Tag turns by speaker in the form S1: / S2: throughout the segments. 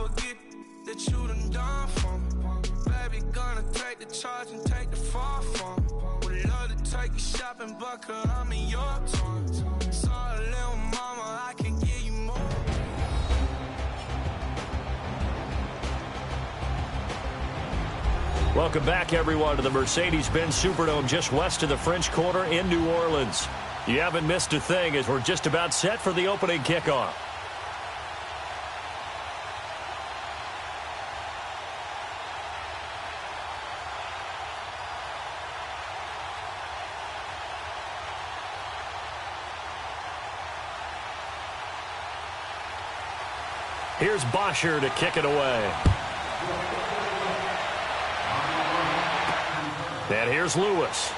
S1: forget that you done for me. Baby, gonna take the charge and take the fall from me. Would love to take you shopping, but girl, I'm in your toys. Sorry, little mama, I can give you more.
S2: Welcome back, everyone, to the Mercedes-Benz Superdome just west of the French Quarter in New Orleans. You haven't missed a thing as we're just about set for the opening kickoff. Here's Bosher to kick it away. And here's Lewis.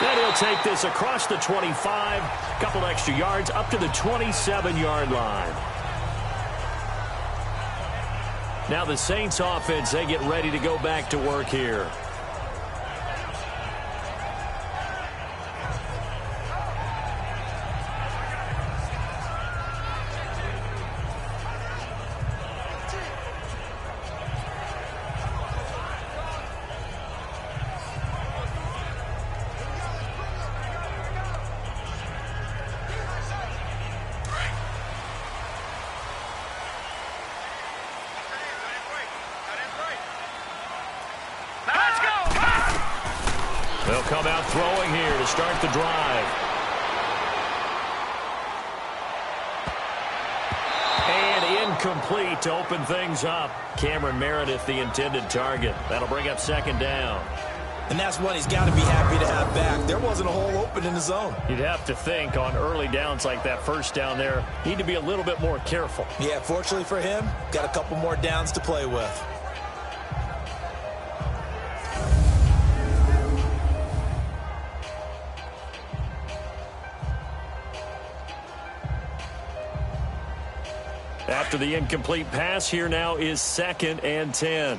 S2: Then he'll take this across the 25, couple extra yards up to the 27-yard line. Now the Saints offense, they get ready to go back to work here. They'll come out throwing here to start the drive. And incomplete to open things up. Cameron Meredith, the intended target. That'll bring up second down.
S3: And that's one he's got to be happy to have back. There wasn't a hole open in the zone.
S2: You'd have to think on early downs like that first down there, need to be a little bit more careful.
S3: Yeah, fortunately for him, got a couple more downs to play with.
S2: After the incomplete pass, here now is 2nd and 10.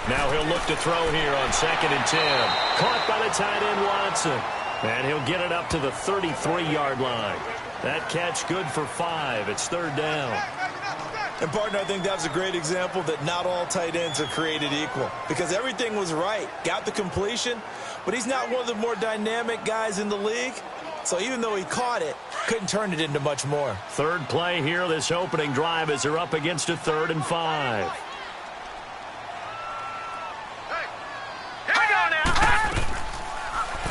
S2: Now he'll look to throw here on 2nd and 10. Caught by the tight end Watson. And he'll get it up to the 33-yard line. That catch good for 5. It's 3rd down.
S3: And, partner, I think that was a great example that not all tight ends are created equal. Because everything was right. Got the completion, but he's not one of the more dynamic guys in the league. So even though he caught it, couldn't turn it into much more.
S2: Third play here, this opening drive, as they're up against a 3rd and 5.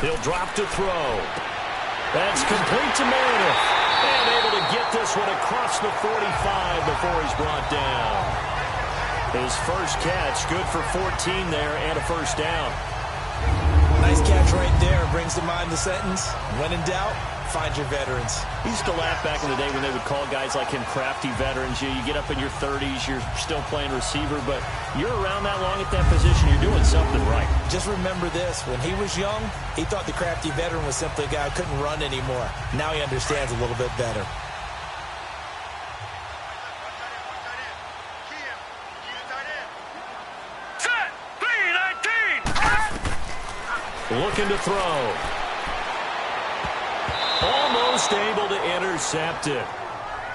S2: He'll drop to throw. That's complete to Meredith. And able to get this one across the 45 before he's brought down. His first catch, good for 14 there and a first down.
S3: Nice catch right there. Brings to mind the sentence, when in doubt, find your veterans.
S2: He used to laugh back in the day when they would call guys like him crafty veterans. You get up in your 30s, you're still playing receiver, but you're around that long at that position, you're doing something right.
S3: Just remember this, when he was young, he thought the crafty veteran was simply a guy who couldn't run anymore. Now he understands a little bit better.
S2: Looking to throw. Almost able to intercept it.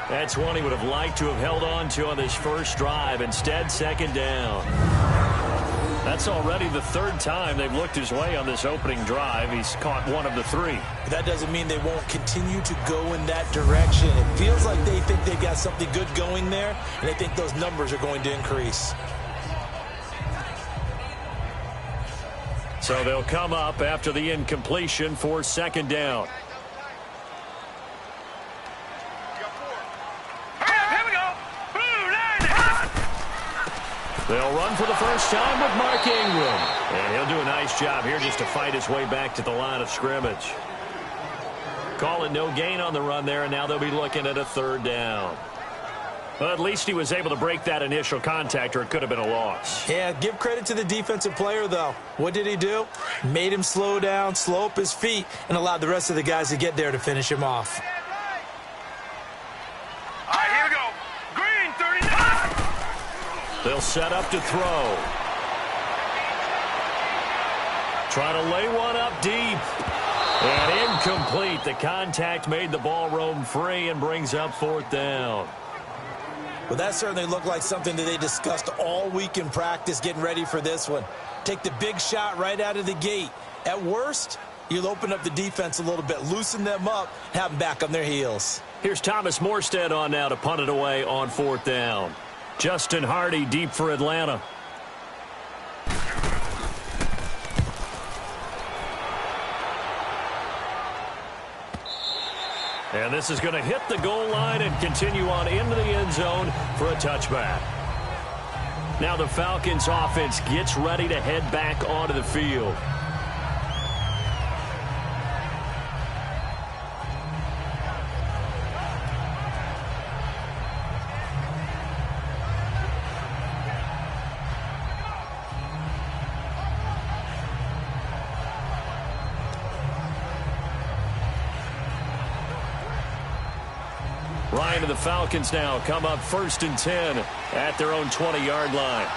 S2: That's one he would have liked to have held on to on this first drive. Instead, 2nd down. That's already the 3rd time they've looked his way on this opening drive. He's caught one of the 3.
S3: But that doesn't mean they won't continue to go in that direction. It feels like they think they've got something good going there, and they think those numbers are going to increase.
S2: So they'll come up after the incompletion for 2nd down. They'll run for the first time with Mark Ingram. And he'll do a nice job here just to fight his way back to the line of scrimmage. Call it no gain on the run there, and now they'll be looking at a 3rd down. Well, at least he was able to break that initial contact, or it could have been a loss.
S3: Yeah, give credit to the defensive player, though. What did he do? Made him slow down, slow up his feet, and allowed the rest of the guys to get there to finish him off.
S1: All right, here we go. Green, 39.
S2: They'll set up to throw. Trying to lay one up deep. And incomplete. The contact made the ball roam free and brings up 4th down.
S3: Well, that certainly looked like something that they discussed all week in practice getting ready for this one. Take the big shot right out of the gate. At worst, you'll open up the defense a little bit, loosen them up, have them back on their heels.
S2: Here's Thomas Morstead on now to punt it away on 4th down. Justin Hardy deep for Atlanta. And this is going to hit the goal line and continue on into the end zone for a touchback. Now the Falcons offense gets ready to head back onto the field. Ryan of the Falcons now come up 1st and 10 at their own 20-yard line.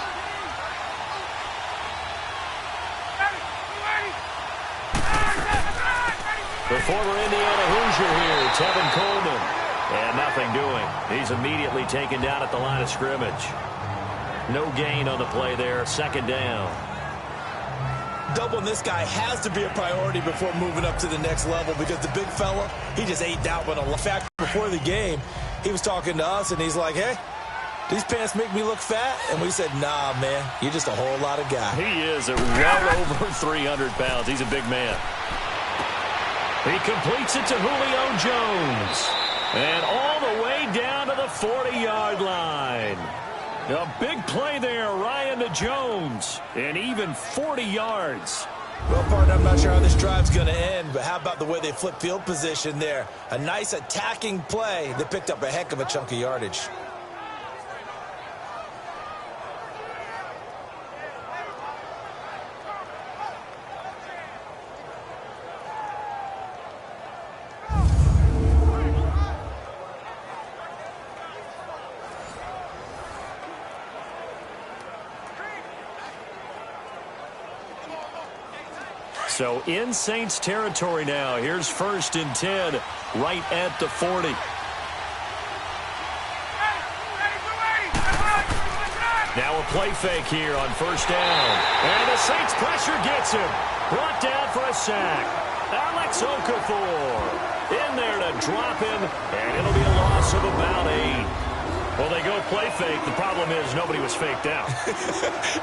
S2: The former Indiana Hoosier here, Tevin Coleman. And nothing doing. He's immediately taken down at the line of scrimmage. No gain on the play there. 2nd down.
S3: Doubling this guy has to be a priority before moving up to the next level because the big fella, he just ate that one. In fact, before the game, he was talking to us, and he's like, hey, these pants make me look fat? And we said, nah, man, you're just a whole lot of guy.
S2: He is well over 300 pounds. He's a big man. He completes it to Julio Jones. And all the way down to the 40-yard line. A big play there, Ryan to Jones, and even 40 yards.
S3: Well, partner, I'm not sure how this drive's going to end, but how about the way they flip field position there? A nice attacking play that picked up a heck of a chunk of yardage.
S2: So in Saints territory now. Here's 1st and 10 right at the 40. Now a play fake here on 1st down. And the Saints pressure gets him. Brought down for a sack. Alex Okafor in there to drop him. And it'll be a loss of about 8. Well, they go play fake. The problem is nobody was faked out.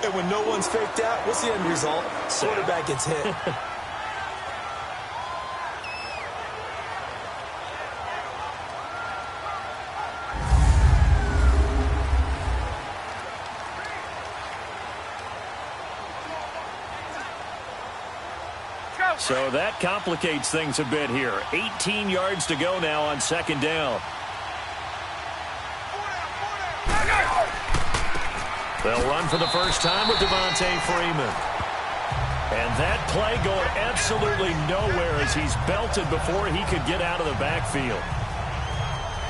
S3: And when no one's faked out, what's the end result? Quarterback gets hit.
S2: So that complicates things a bit here. 18 yards to go now on 2nd down. They'll run for the first time with Devontae Freeman. And that play going absolutely nowhere as he's belted before he could get out of the backfield.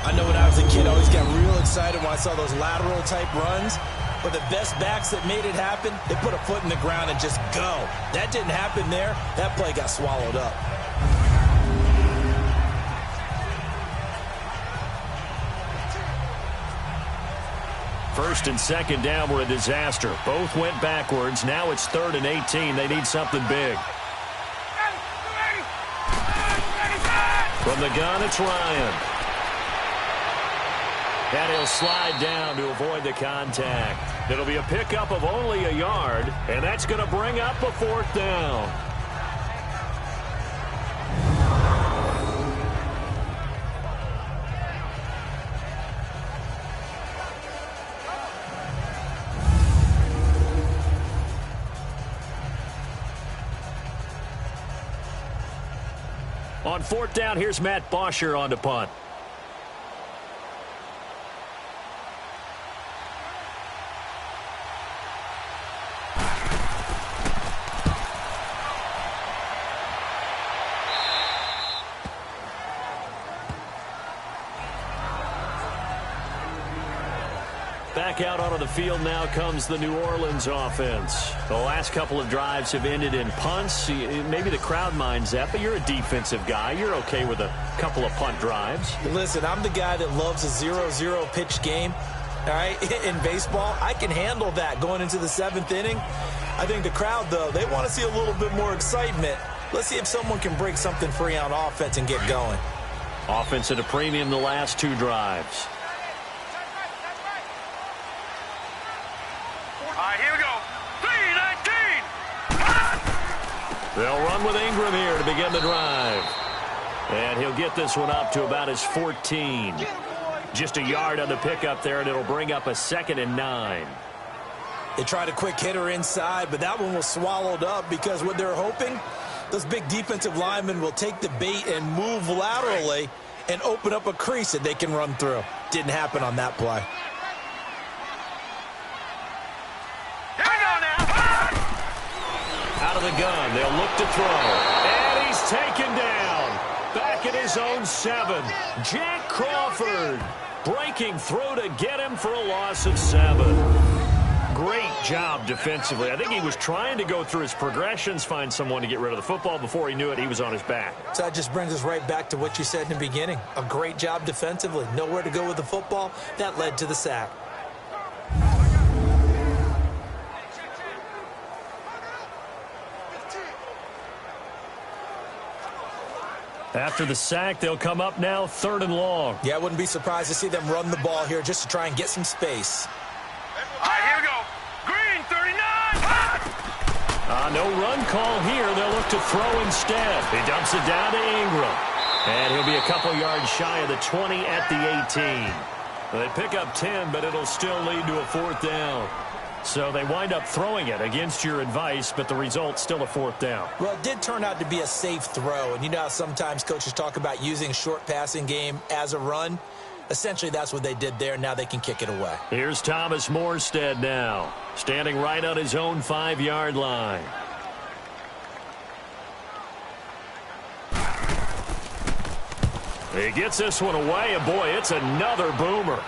S3: I know when I was a kid, I always got real excited when I saw those lateral type runs. But the best backs that made it happen, they put a foot in the ground and just go. That didn't happen there. That play got swallowed up.
S2: First and 2nd down were a disaster. Both went backwards. Now it's 3rd and 18. They need something big. From the gun, it's Ryan. And he'll slide down to avoid the contact. It'll be a pickup of only a yard, and that's going to bring up a 4th down. On 4th down, here's Matt Bosher on to punt. Back out onto the field now comes the New Orleans offense. The last couple of drives have ended in punts. Maybe the crowd minds that, but you're a defensive guy. You're okay with a couple of punt drives.
S3: Listen, I'm the guy that loves a 0-0 pitch game. All right, in baseball, I can handle that going into the 7th inning. I think the crowd, though, they want to see a little bit more excitement. Let's see if someone can break something free on offense and get going.
S2: Offense at a premium the last 2 drives.
S1: All right, here we go. 3-19.
S2: They'll run with Ingram here to begin the drive. And he'll get this one up to about his 14. Just a yard on the pickup there, and it'll bring up a 2nd and 9.
S3: They tried a quick hitter inside, but that one was swallowed up because what they're hoping, those big defensive linemen will take the bait and move laterally and open up a crease that they can run through. Didn't happen on that play.
S2: Out of the gun, they'll look to throw. And he's taken down. Back at his own 7. Jack Crawford breaking through to get him for a loss of 7. Great job defensively. I think he was trying to go through his progressions, find someone to get rid of the football. Before he knew it, he was on his back.
S3: So that just brings us right back to what you said in the beginning. A great job defensively. Nowhere to go with the football. That led to the sack.
S2: After the sack, they'll come up now 3rd and long.
S3: Yeah, I wouldn't be surprised to see them run the ball here just to try and get some space.
S1: All right, here we go. Green, 39.
S2: No run call here. They'll look to throw instead. He dumps it down to Ingram. And he'll be a couple yards shy of the 20 at the 18. They pick up 10, but it'll still lead to a 4th down. So they wind up throwing it against your advice, but the result's still a 4th down.
S3: Well, it did turn out to be a safe throw. And you know how sometimes coaches talk about using short passing game as a run? Essentially, that's what they did there. Now they can kick it away.
S2: Here's Thomas Morstead now, standing right on his own 5-yard line. He gets this one away, and boy, it's another boomer.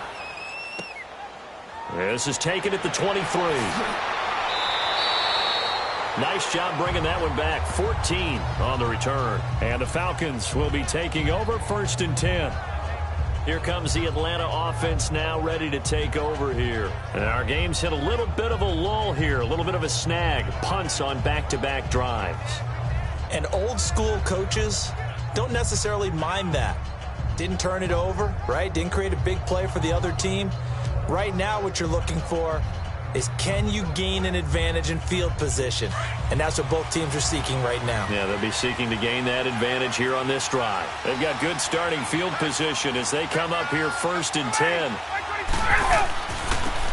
S2: This is taken at the 23. Nice job bringing that one back. 14 on the return. And the Falcons will be taking over 1st and 10. Here comes the Atlanta offense now ready to take over here. And our game's hit a little bit of a lull here, a little bit of a snag. Punts on back-to-back drives.
S3: And old school coaches don't necessarily mind that. Didn't turn it over, right? Didn't create a big play for the other team. Right now what you're looking for is can you gain an advantage in field position? And that's what both teams are seeking right now.
S2: Yeah, they'll be seeking to gain that advantage here on this drive. They've got good starting field position as they come up here 1st and 10.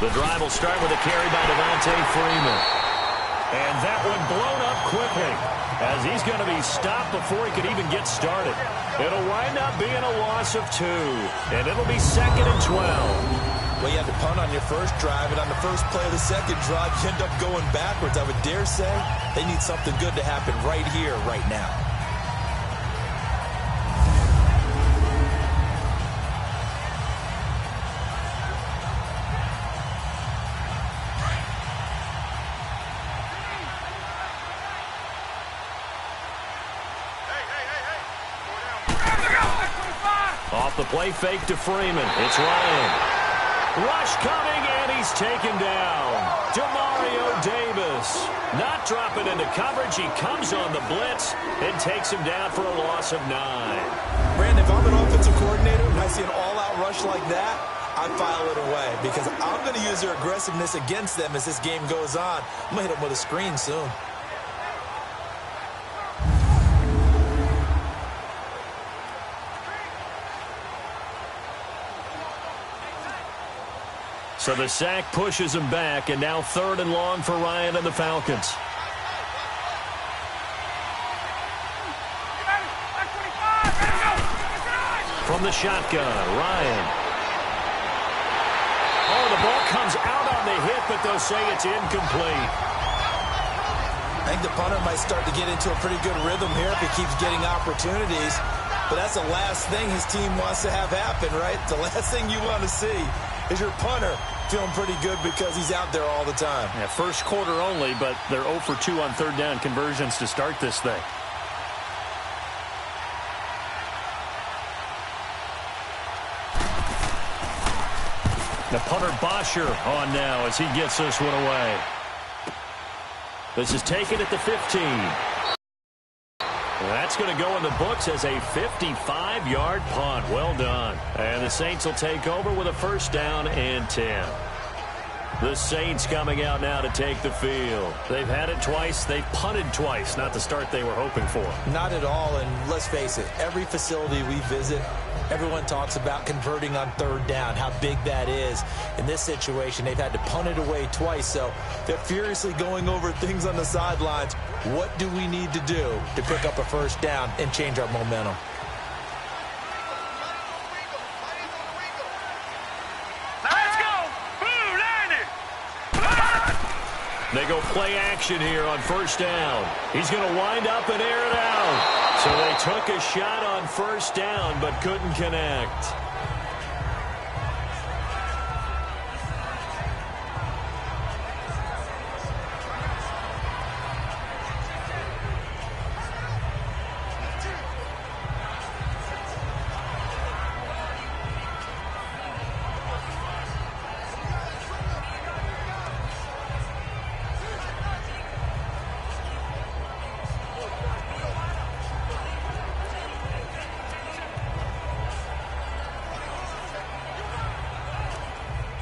S2: The drive will start with a carry by Devontae Freeman. And that one blown up quickly as he's going to be stopped before he could even get started. It'll wind up being a loss of 2, and it'll be 2nd and 12.
S3: Well, you had to punt on your first drive, and on the first play of the second drive, you end up going backwards. I would dare say they need something good to happen right here, right now.
S2: Off the play fake to Freeman. It's Ryan. Rush coming, and he's taken down. Demario Davis not dropping into coverage. He comes on the blitz and takes him down for a loss of 9.
S3: Brandon, if I'm an offensive coordinator and I see an all-out rush like that, I file it away because I'm going to use their aggressiveness against them as this game goes on. I'm going to hit them with a screen soon.
S2: So the sack pushes him back, and now 3rd and long for Ryan and the Falcons. From the shotgun, Ryan. Oh, the ball comes out on the hit, but they'll say it's incomplete.
S3: I think the punter might start to get into a pretty good rhythm here if he keeps getting opportunities. But that's the last thing his team wants to have happen, right? The last thing you want to see is your punter feeling pretty good because he's out there all the time.
S2: Yeah, first quarter only, but they're 0 for 2 on third down conversions to start this thing. The punter Bosher on now as he gets this one away. This is taken at the 15. That's going to go in the books as a 55-yard punt. Well done. And the Saints will take over with a first down and 10. The Saints coming out now to take the field. They've had it twice. They've punted twice. Not the start they were hoping for.
S3: Not at all, and let's face it, every facility we visit, everyone talks about converting on third down, how big that is. In this situation, they've had to punt it away twice, so they're furiously going over things on the sidelines. What do we need to do to pick up a first down and change our momentum?
S2: They go play action here on first down. He's going to wind up and air it out. So they took a shot on first down but couldn't connect.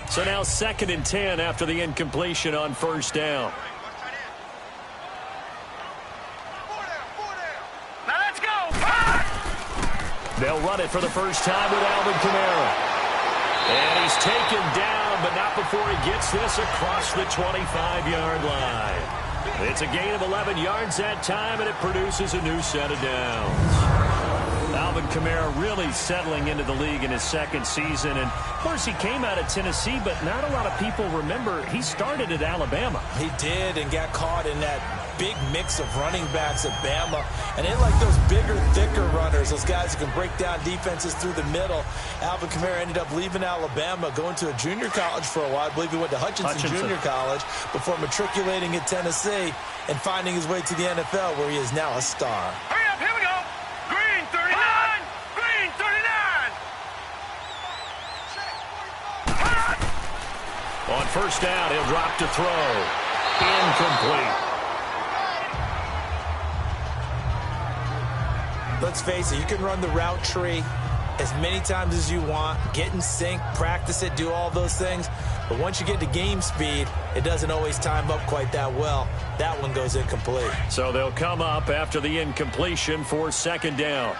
S2: So now 2nd and 10 after the incompletion on first down.
S1: Now let's go.
S2: They'll run it for the first time with Alvin Kamara. And he's taken down, but not before he gets this across the 25-yard line. It's a gain of 11 yards that time, and it produces a new set of downs. Alvin Kamara really settling into the league in his second season. And, of course, he came out of Tennessee, but not a lot of people remember he started at Alabama.
S3: He did and got caught in that big mix of running backs at Bama. And they like those bigger, thicker runners, those guys who can break down defenses through the middle. Alvin Kamara ended up leaving Alabama, going to a junior college for a while. I believe he went to Hutchinson Junior College before matriculating at Tennessee and finding his way to the NFL, where he is now a star.
S1: Hurry up, here we go. Green 39. Green 39.
S2: On first down, he'll drop to throw. Incomplete.
S3: Let's face it, you can run the route tree as many times as you want, get in sync, practice it, do all those things. But once you get to game speed, it doesn't always time up quite that well. That one goes incomplete.
S2: So they'll come up after the incompletion for second down.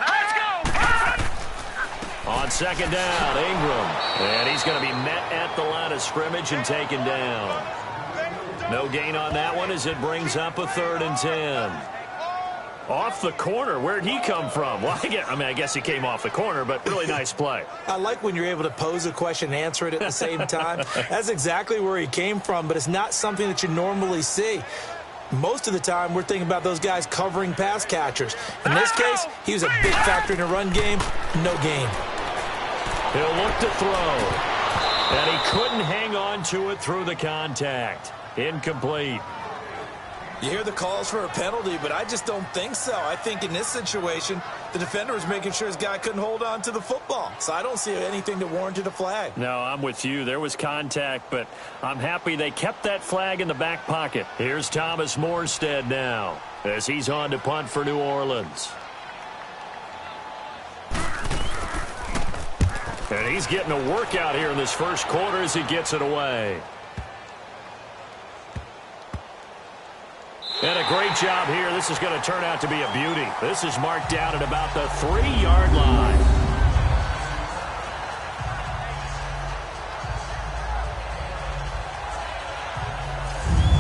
S1: Let's go.
S2: On second down, Ingram. And he's going to be met at the line of scrimmage and taken down. No gain on that one as it brings up a 3rd and 10. Off the corner. Where'd he come from? Well, I guess he came off the corner, but really nice play.
S3: I like when you're able to pose a question and answer it at the same time. That's exactly where he came from, but it's not something that you normally see. Most of the time, we're thinking about those guys covering pass catchers. In this case, he was a big factor in the run game. No gain.
S2: He'll look to throw. And he couldn't hang on to it through the contact. Incomplete.
S3: You hear the calls for a penalty, but I just don't think so. I think in this situation, the defender was making sure his guy couldn't hold on to the football. So I don't see anything that warranted a flag.
S2: No, I'm with you. There was contact, but I'm happy they kept that flag in the back pocket. Here's Thomas Morstead now as he's on to punt for New Orleans. And he's getting a workout here in this first quarter as he gets it away. And a great job here. This is going to turn out to be a beauty. This is marked down at about the 3-yard line.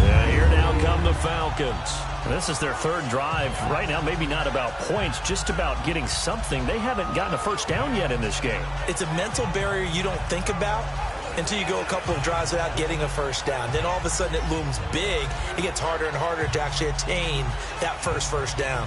S2: And here now come the Falcons. This is their 3rd drive. Right now, maybe not about points, just about getting something. They haven't gotten a first down yet in this game.
S3: It's a mental barrier you don't think about until you go a couple of drives without getting a first down. Then all of a sudden it looms big. It gets harder and harder to actually attain that first down.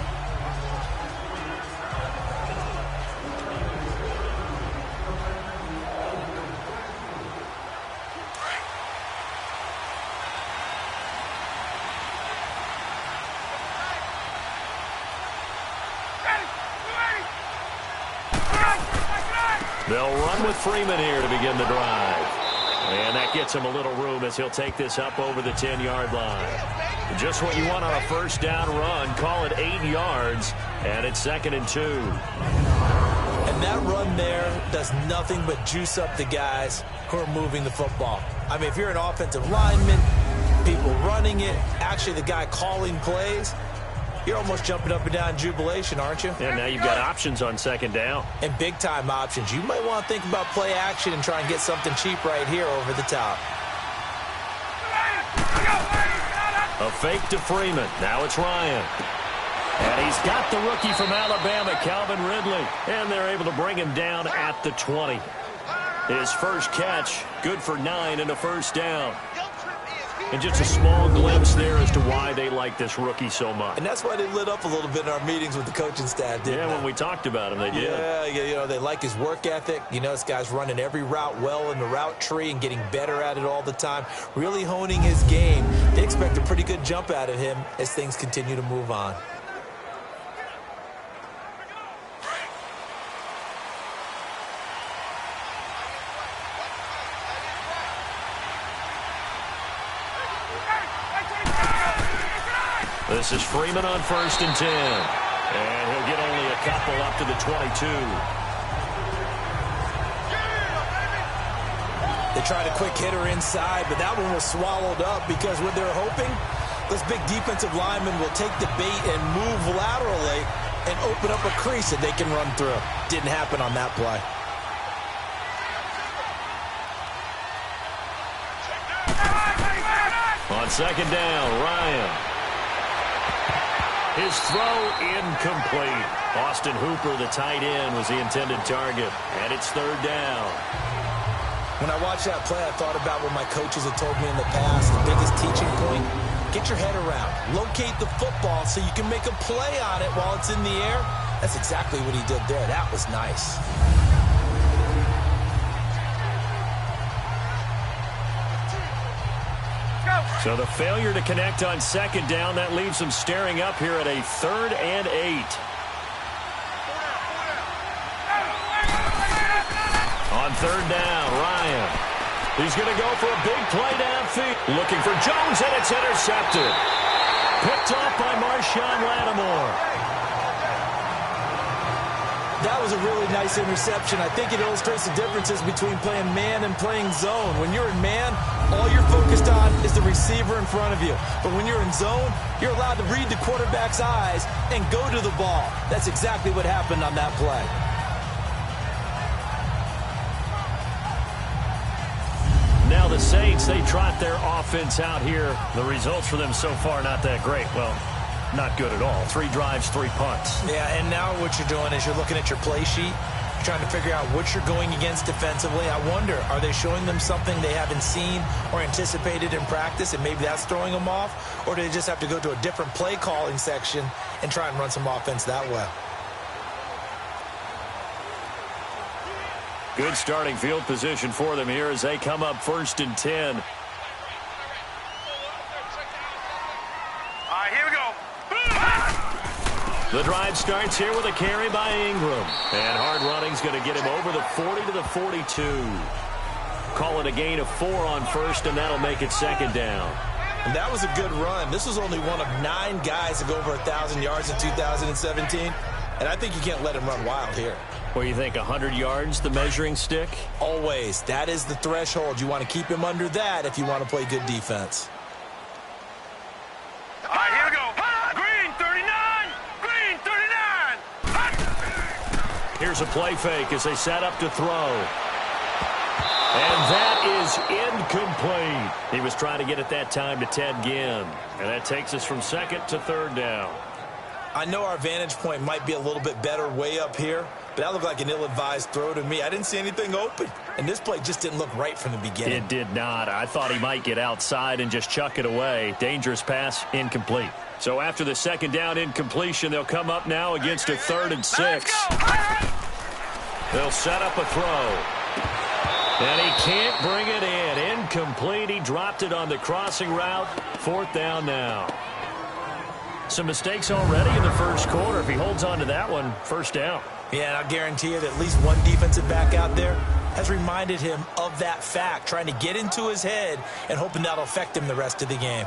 S2: They'll run with Freeman here to begin the drive. And that gets him a little room as he'll take this up over the 10-yard line. Just what you want on a first down run. Call it 8 yards, and it's 2nd and 2.
S3: And that run there does nothing but juice up the guys who are moving the football. I mean, if you're an offensive lineman, people running it, actually the guy calling plays, you're almost jumping up and down in jubilation, aren't you?
S2: And now you've got options on 2nd down.
S3: And big-time options. You might want to think about play action and try and get something cheap right here over the top.
S2: A fake to Freeman. Now it's Ryan. And he's got the rookie from Alabama, Calvin Ridley. And they're able to bring him down at the 20. His first catch, good for 9 and a first down. And just a small glimpse there as to why they like this rookie so much.
S3: And that's why they lit up a little bit in our meetings with the coaching staff, didn't they?
S2: Yeah, when we talked about him, they did.
S3: Yeah, you know, they like his work ethic. You know, this guy's running every route well in the route tree and getting better at it all the time, really honing his game. They expect a pretty good jump out of him as things continue to move on.
S2: This is Freeman on 1st and 10. And he'll get only a couple up to the 22.
S3: They tried a quick hitter inside, but that one was swallowed up because what they're hoping, those big defensive linemen will take the bait and move laterally and open up a crease that they can run through. Didn't happen on that play.
S2: On 2nd down, Ryan. His throw incomplete. Austin Hooper, the tight end, was the intended target. And it's 3rd down.
S3: When I watched that play, I thought about what my coaches had told me in the past. The biggest teaching point, get your head around. Locate the football so you can make a play on it while it's in the air. That's exactly what he did there. That was nice.
S2: So the failure to connect on 2nd down, that leaves them staring up here at a 3rd and 8. On 3rd down, Ryan. He's going to go for a big play downfield. Looking for Jones, and it's intercepted. Picked off by Marshawn Lattimore.
S3: That was a really nice interception. I think it illustrates the differences between playing man and playing zone. When you're in man, all you're focused on is the receiver in front of you. But when you're in zone, you're allowed to read the quarterback's eyes and go to the ball. That's exactly what happened on that play.
S2: Now the Saints, they trot their offense out here. The results for them so far not that great. Well, not good at all. 3 drives, 3 punts.
S3: Yeah, and now what you're doing is you're looking at your play sheet, trying to figure out what you're going against defensively. I wonder, are they showing them something they haven't seen or anticipated in practice, and maybe that's throwing them off? Or do they just have to go to a different play calling section and try and run some offense that way?
S2: Good starting field position for them here as they come up 1st and 10. The drive starts here with a carry by Ingram. And hard running's going to get him over the 40 to the 42. Call it a gain of 4 on 1st, and that'll make it 2nd down.
S3: And that was a good run. This was only one of 9 guys to go over 1,000 yards in 2017. And I think you can't let him run wild here.
S2: What do you think, 100 yards, the measuring stick?
S3: Always. That is the threshold. You want to keep him under that if you want to play good defense.
S1: All right, here we go. Green 39. Green 39.
S2: Here's a play fake as they set up to throw. And that is incomplete. He was trying to get it that time to Ted Ginn. And that takes us from 2nd to 3rd down.
S3: I know our vantage point might be a little bit better way up here, but that looked like an ill-advised throw to me. I didn't see anything open, and this play just didn't look right from the beginning.
S2: It did not. I thought he might get outside and just chuck it away. Dangerous pass, incomplete. So after the 2nd down incompletion, they'll come up now against a 3rd and 6. They'll set up a throw. And he can't bring it in. Incomplete. He dropped it on the crossing route. 4th down now. Some mistakes already in the first quarter. If he holds on to that one, first down.
S3: Yeah, and I'll guarantee you that at least one defensive back out there has reminded him of that fact, trying to get into his head and hoping that'll affect him the rest of the game.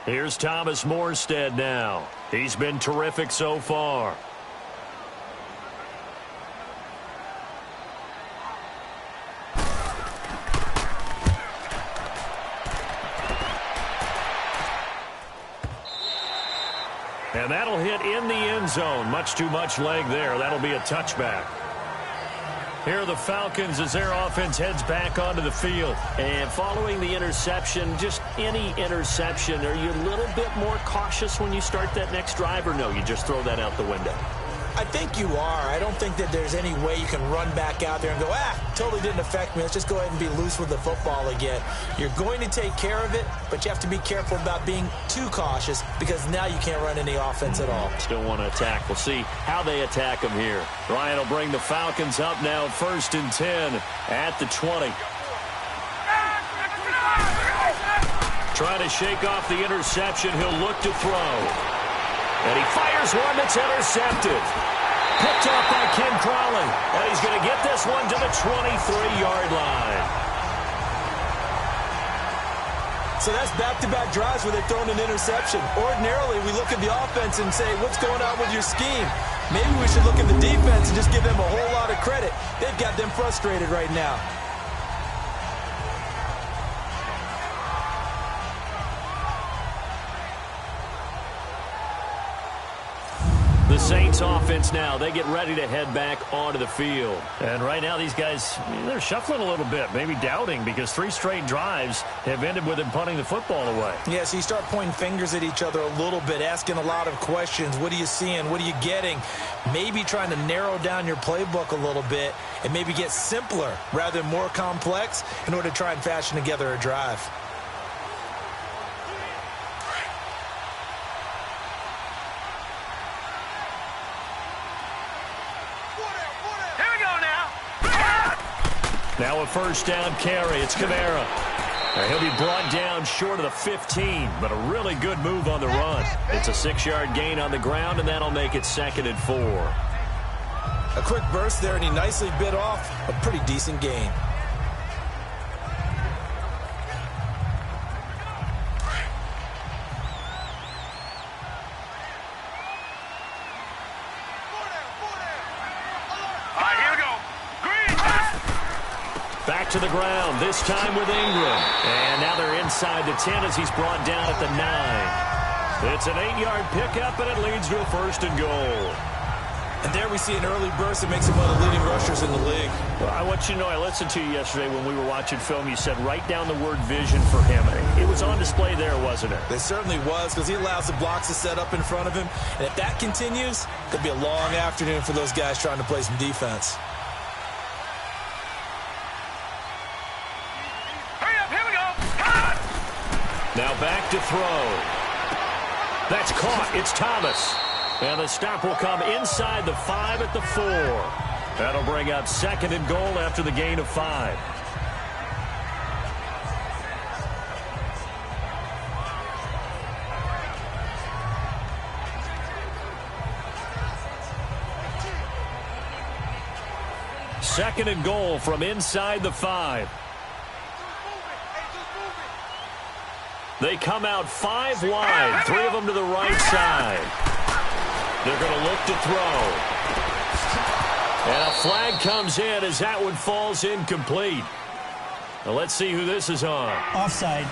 S2: Here's Thomas Morstead now. He's been terrific so far. And that'll hit in the end zone. Much too much leg there. That'll be a touchback. Here are the Falcons as their offense heads back onto the field.
S4: And following the interception, just any interception, are you a little bit more cautious when you start that next drive, or no, you just throw that out the window?
S3: I think you are. I don't think that there's any way you can run back out there and go, totally didn't affect me. Let's just go ahead and be loose with the football again. You're going to take care of it, but you have to be careful about being too cautious because now you can't run any offense at all.
S2: Still want to attack. We'll see how they attack them here. Ryan will bring the Falcons up now 1st and 10 at the 20. Trying to shake off the interception. He'll look to throw. And he fires one that's intercepted. Picked off by Kim Crowley. And he's going to get this one to the 23-yard line.
S3: So that's back-to-back drives where they've thrown an interception. Ordinarily, we look at the offense and say, what's going on with your scheme? Maybe we should look at the defense and just give them a whole lot of credit. They've got them frustrated right now.
S2: The Saints offense now, they get ready to head back onto the field. And right now these guys, they're shuffling a little bit, maybe doubting, because 3 straight drives have ended with them punting the football away.
S3: Yeah, so you start pointing fingers at each other a little bit, asking a lot of questions. What are you seeing? What are you getting? Maybe trying to narrow down your playbook a little bit and maybe get simpler rather than more complex in order to try and fashion together a drive.
S2: Now a first down carry. It's Kamara. He'll be brought down short of the 15, but a really good move on the run. It's a 6-yard gain on the ground, and that'll make it 2nd and 4.
S3: A quick burst there, and he nicely bit off a pretty decent gain.
S2: Back to the ground, this time with Ingram. And now they're inside the 10 as he's brought down at the 9. It's an 8-yard pickup, and it leads to a 1st and goal.
S3: And there we see an early burst that makes him one of the leading rushers in the league.
S2: Well, I want you to know, I listened to you yesterday when we were watching film. You said write down the word vision for him. It was on display there, wasn't it?
S3: It certainly was, because he allows the blocks to set up in front of him. And if that continues, it could be a long afternoon for those guys trying to play some defense.
S2: Now back to throw. That's caught. It's Thomas. And the stop will come inside the 5 at the 4. That'll bring up 2nd and goal after the gain of 5. Second and goal from inside the 5. They come out 5 wide, 3 of them to the right side. They're going to look to throw. And a flag comes in as that one falls incomplete. Now let's see who this is on.
S5: Offside,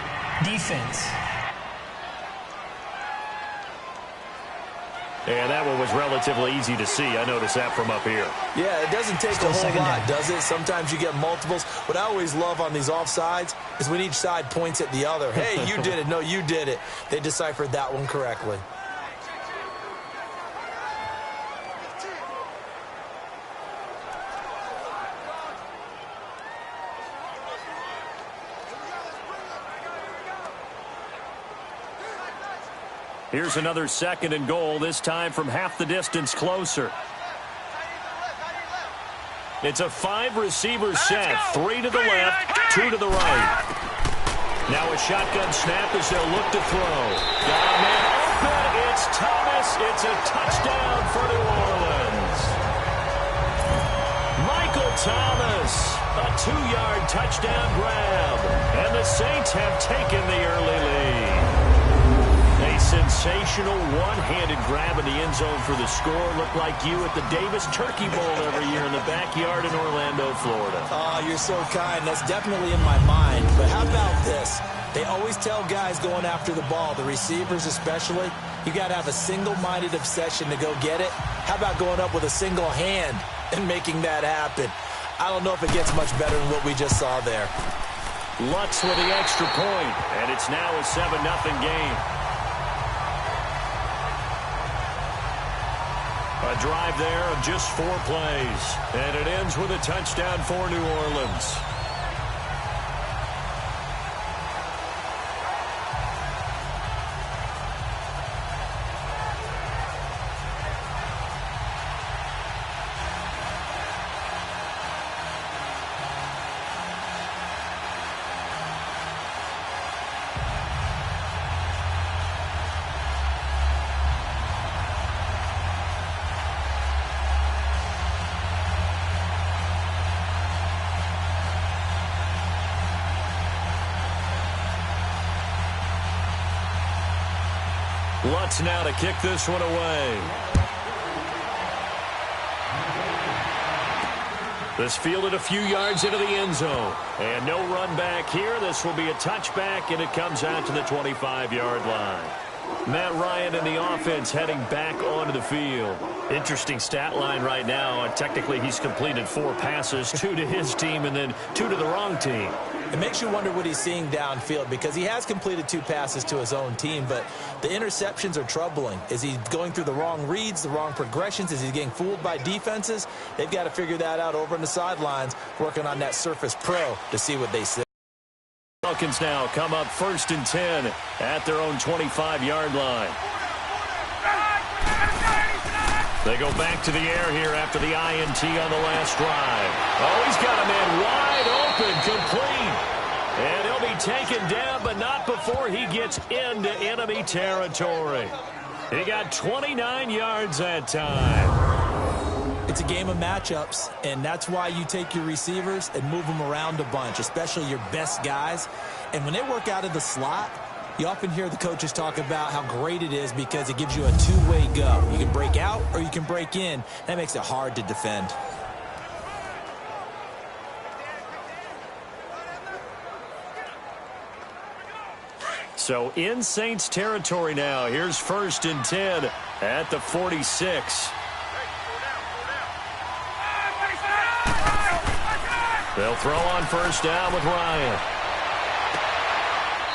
S5: defense.
S2: And that one was relatively easy to see. I noticed that from up here.
S3: Yeah, it doesn't take a whole lot, does it? Sometimes you get multiples. What I always love on these offsides is when each side points at the other. Hey, you did it. No, you did it. They deciphered that one correctly.
S2: Here's another 2nd and goal, this time from half the distance closer. It's a 5-receiver set. 3 to the left, 2 to the right. Now a shotgun snap as they'll look to throw. Got a man open. It's Thomas. It's a touchdown for New Orleans. Michael Thomas, a 2-yard touchdown grab. And the Saints have taken the early lead. A sensational one-handed grab in the end zone for the score. Looked like you at the Davis Turkey Bowl every year in the backyard in Orlando, Florida.
S3: Oh, you're so kind. That's definitely in my mind. But how about this? They always tell guys going after the ball, the receivers especially, you got to have a single-minded obsession to go get it. How about going up with a single hand and making that happen? I don't know if it gets much better than what we just saw there.
S2: Lutz with the extra point, and it's now a 7-0 game. A drive there of just 4 plays, and it ends with a touchdown for New Orleans. Lutz now to kick this one away. This fielded a few yards into the end zone. And no run back here. This will be a touchback, and it comes out to the 25-yard line. Matt Ryan and the offense heading back onto the field. Interesting stat line right now. Technically, he's completed 4 passes, 2 to his team and then 2 to the wrong team.
S3: It makes you wonder what he's seeing downfield because he has completed 2 passes to his own team, but the interceptions are troubling. Is he going through the wrong reads, the wrong progressions? Is he getting fooled by defenses? They've got to figure that out over on the sidelines, working on that Surface Pro to see what they say.
S2: Falcons now come up 1st and 10 at their own 25-yard line. They go back to the air here after the INT on the last drive. Oh, he's got a man wide open, complete. And he'll be taken down, but not before he gets into enemy territory. He got 29 yards that time.
S3: It's a game of matchups, and that's why you take your receivers and move them around a bunch, especially your best guys. And when they work out of the slot, you often hear the coaches talk about how great it is because it gives you a 2-way go. You can break out or you can break in. That makes it hard to defend.
S2: So in Saints territory now. Here's 1st and 10 at the 46. They'll throw on 1st down with Ryan.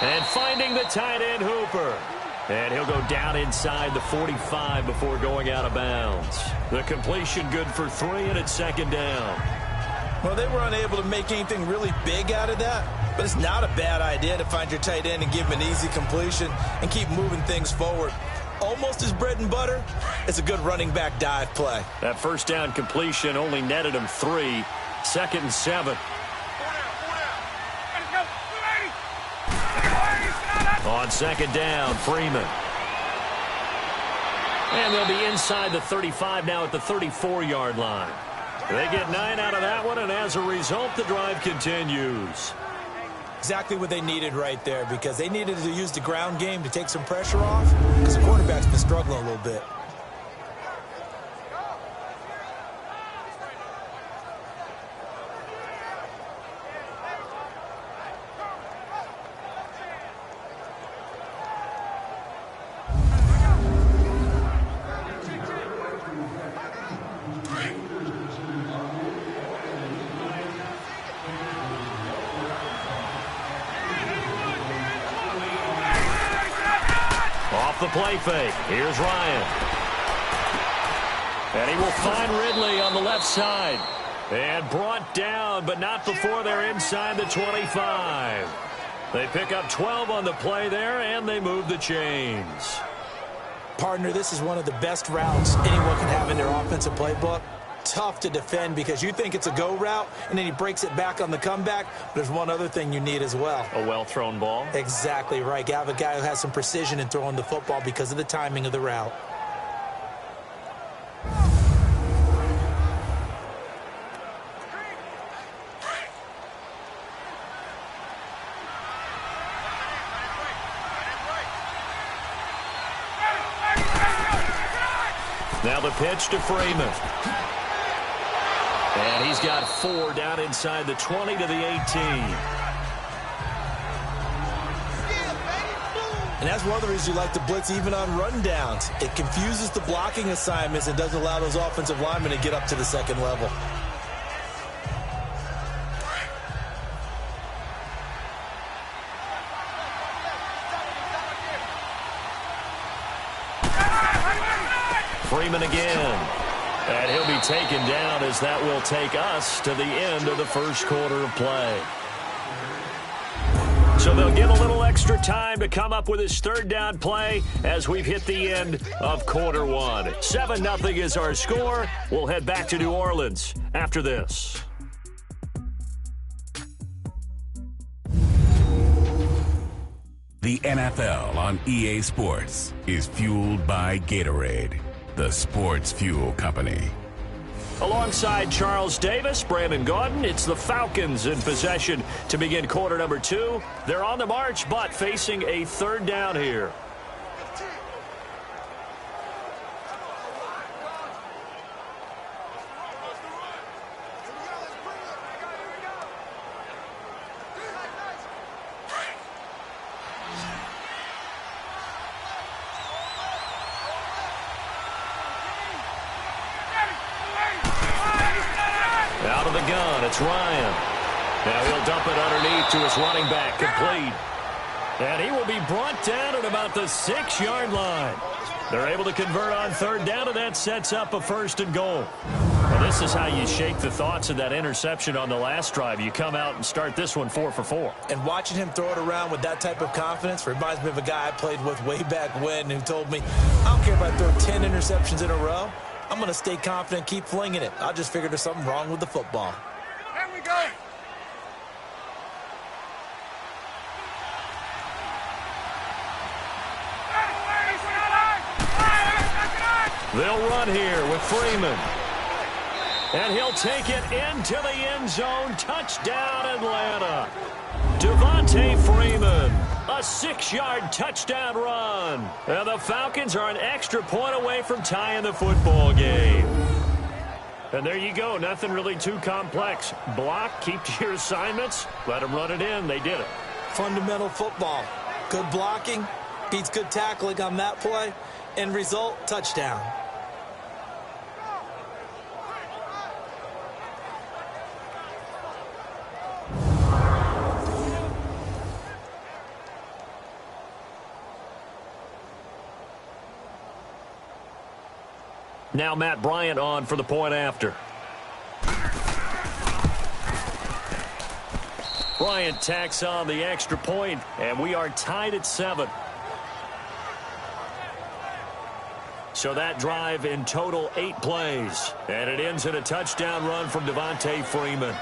S2: And finding the tight end, Hooper. And he'll go down inside the 45 before going out of bounds. The completion good for 3, and it's 2nd down.
S3: Well, they were unable to make anything really big out of that, but it's not a bad idea to find your tight end and give him an easy completion and keep moving things forward. Almost his bread and butter. It's a good running back dive play.
S2: That 1st down completion only netted him 3. 2nd and 7. On 2nd down, Freeman. And they'll be inside the 35 now at the 34-yard line. They get 9 out of that one, and as a result, the drive continues.
S3: Exactly what they needed right there, because they needed to use the ground game to take some pressure off, because the quarterback's been struggling a little bit.
S2: The play fake. Here's Ryan. And he will find Ridley on the left side. And brought down, but not before they're inside the 25. They pick up 12 on the play there, and they move the chains.
S3: Partner, this is one of the best routes anyone can have in their offensive playbook. tough to defend because you think it's a go route, and then he breaks it back on the comeback. But there's one other thing you need as well.
S4: A well-thrown ball?
S3: Exactly right. You have a guy who has some precision in throwing the football because of the timing of the route.
S2: Now the pitch to Freeman. And he's got 4 down inside the 20 to the 18.
S3: And that's one of the reasons you like to blitz even on rundowns. It confuses the blocking assignments and doesn't allow those offensive linemen to get up to the second level.
S2: Freeman again. And he'll be taken down as that will take us to the end of the first quarter of play. So they'll get a little extra time to come up with his third down play as we've hit the end of quarter one. 7-0 is our score. We'll head back to New Orleans after this.
S6: The NFL on EA Sports is fueled by Gatorade, the sports fuel company.
S2: Alongside Charles Davis, Brandon Gaudin, it's the Falcons in possession to begin quarter number 2. They're on the march, but facing a third down here. Out of the gun, it's Ryan. Now he'll dump it underneath to his running back, complete. And he will be brought down at about the 6-yard line. They're able to convert on third down, and that sets up a 1st and goal. Well, this is how you shake the thoughts of that interception on the last drive. You come out and start this one 4 for 4.
S3: And watching him throw it around with that type of confidence reminds me of a guy I played with way back when who told me, I don't care if I throw 10 interceptions in a row. I'm going to stay confident, keep flinging it. I just figured there's something wrong with the football.
S1: There we go.
S2: They'll run here with Freeman. And he'll take it into the end zone. Touchdown, Atlanta. Devontae Freeman, a 6-yard touchdown run. And the Falcons are an extra point away from tying the football game. And there you go. Nothing really too complex. Block, keep to your assignments, let them run it in. They did it.
S3: Fundamental football. Good blocking beats good tackling on that play. End result, touchdown.
S2: Now Matt Bryant on for the point after. Bryant tacks on the extra point, and we are tied at 7. So that drive in total 8 plays, and it ends in a touchdown run from Devontae Freeman.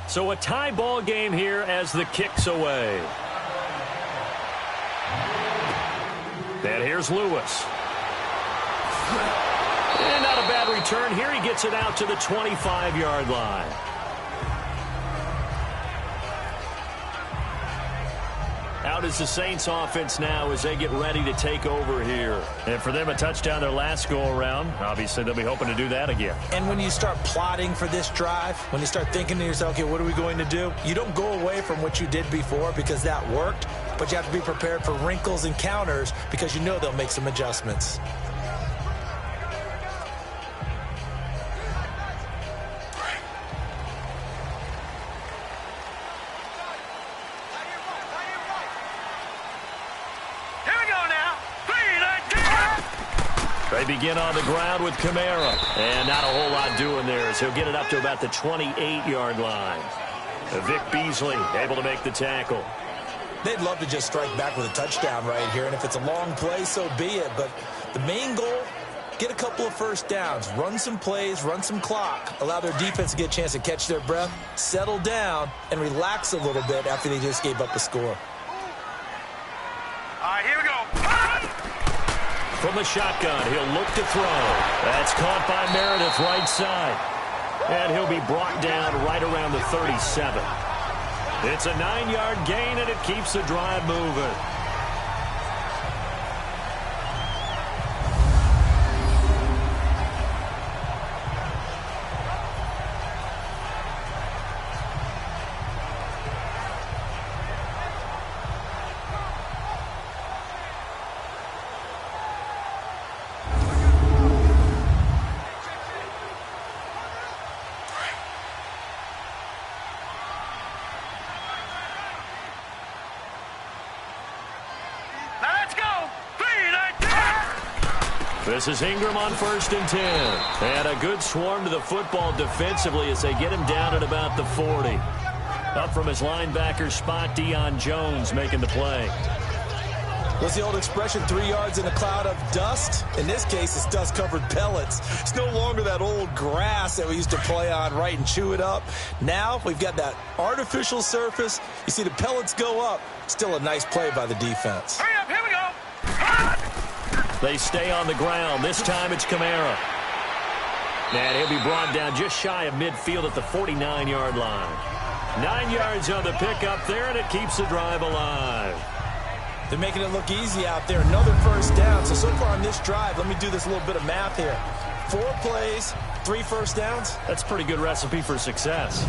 S2: So a tie ball game here as the kick's away. And here's Lewis. And not a bad return here. He gets it out to the 25-yard line.
S4: Out is the Saints offense now as they get ready to take over here. And for them, a touchdown their last go-around. Obviously, they'll be hoping to do that again.
S3: And when you start plotting for this drive, when you start thinking to yourself, okay, what are we going to do? You don't go away from what you did before because that worked, but you have to be prepared for wrinkles and counters because you know they'll make some adjustments.
S4: They begin on the ground with Kamara. And not a whole lot doing there as he'll get it up to about the 28-yard line. Vic Beasley able to make the tackle.
S3: They'd love to just strike back with a touchdown right here, and if it's a long play, so be it. But the main goal, get a couple of first downs, run some plays, run some clock, allow their defense to get a chance to catch their breath, settle down, and relax a little bit after they just gave up a score.
S1: All right, here we go.
S4: From the shotgun, he'll look to throw. That's caught by Meredith right side. And he'll be brought down right around the 37. It's a 9-yard gain, and it keeps the drive moving. This is Ingram on 1st and 10. And a good swarm to the football defensively as they get him down at about the 40. Up from his linebacker spot, Deion Jones making the play.
S3: What's the old expression, 3 yards in a cloud of dust? In this case, it's dust-covered pellets. It's no longer that old grass that we used to play on, right, and chew it up. Now we've got that artificial surface. You see the pellets go up. Still a nice play by the defense.
S1: Hurry up, here we go.
S4: They stay on the ground. This time it's Kamara. And he'll be brought down just shy of midfield at the 49-yard line. 9 yards on the pickup there, and it keeps the drive alive.
S3: They're making it look easy out there. Another first down. So far on this drive, let me do this little bit of math here. 4 plays, 3 first downs.
S4: That's a pretty good recipe for success.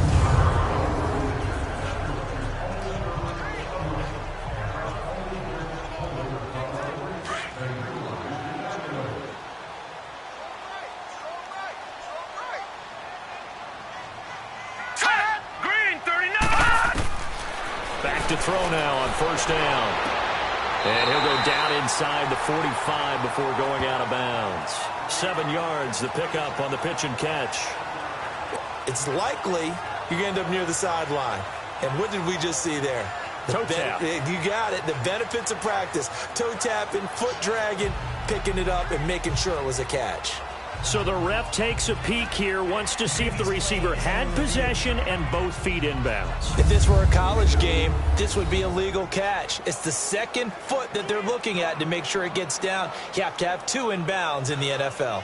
S4: To throw now on 1st down. And he'll go down inside the 45 before going out of bounds. 7 yards, the pickup on the pitch and catch.
S3: It's likely you're going to end up near the sideline. And what did we just see there?
S4: Toe tap.
S3: You got it. The benefits of practice. Toe tapping, foot dragging, picking it up, and making sure it was a catch.
S4: So the ref takes a peek here, wants to see if the receiver had possession and both feet inbounds.
S3: If this were a college game, this would be a legal catch. It's the second foot that they're looking at to make sure it gets down. You have to have 2 inbounds in the NFL.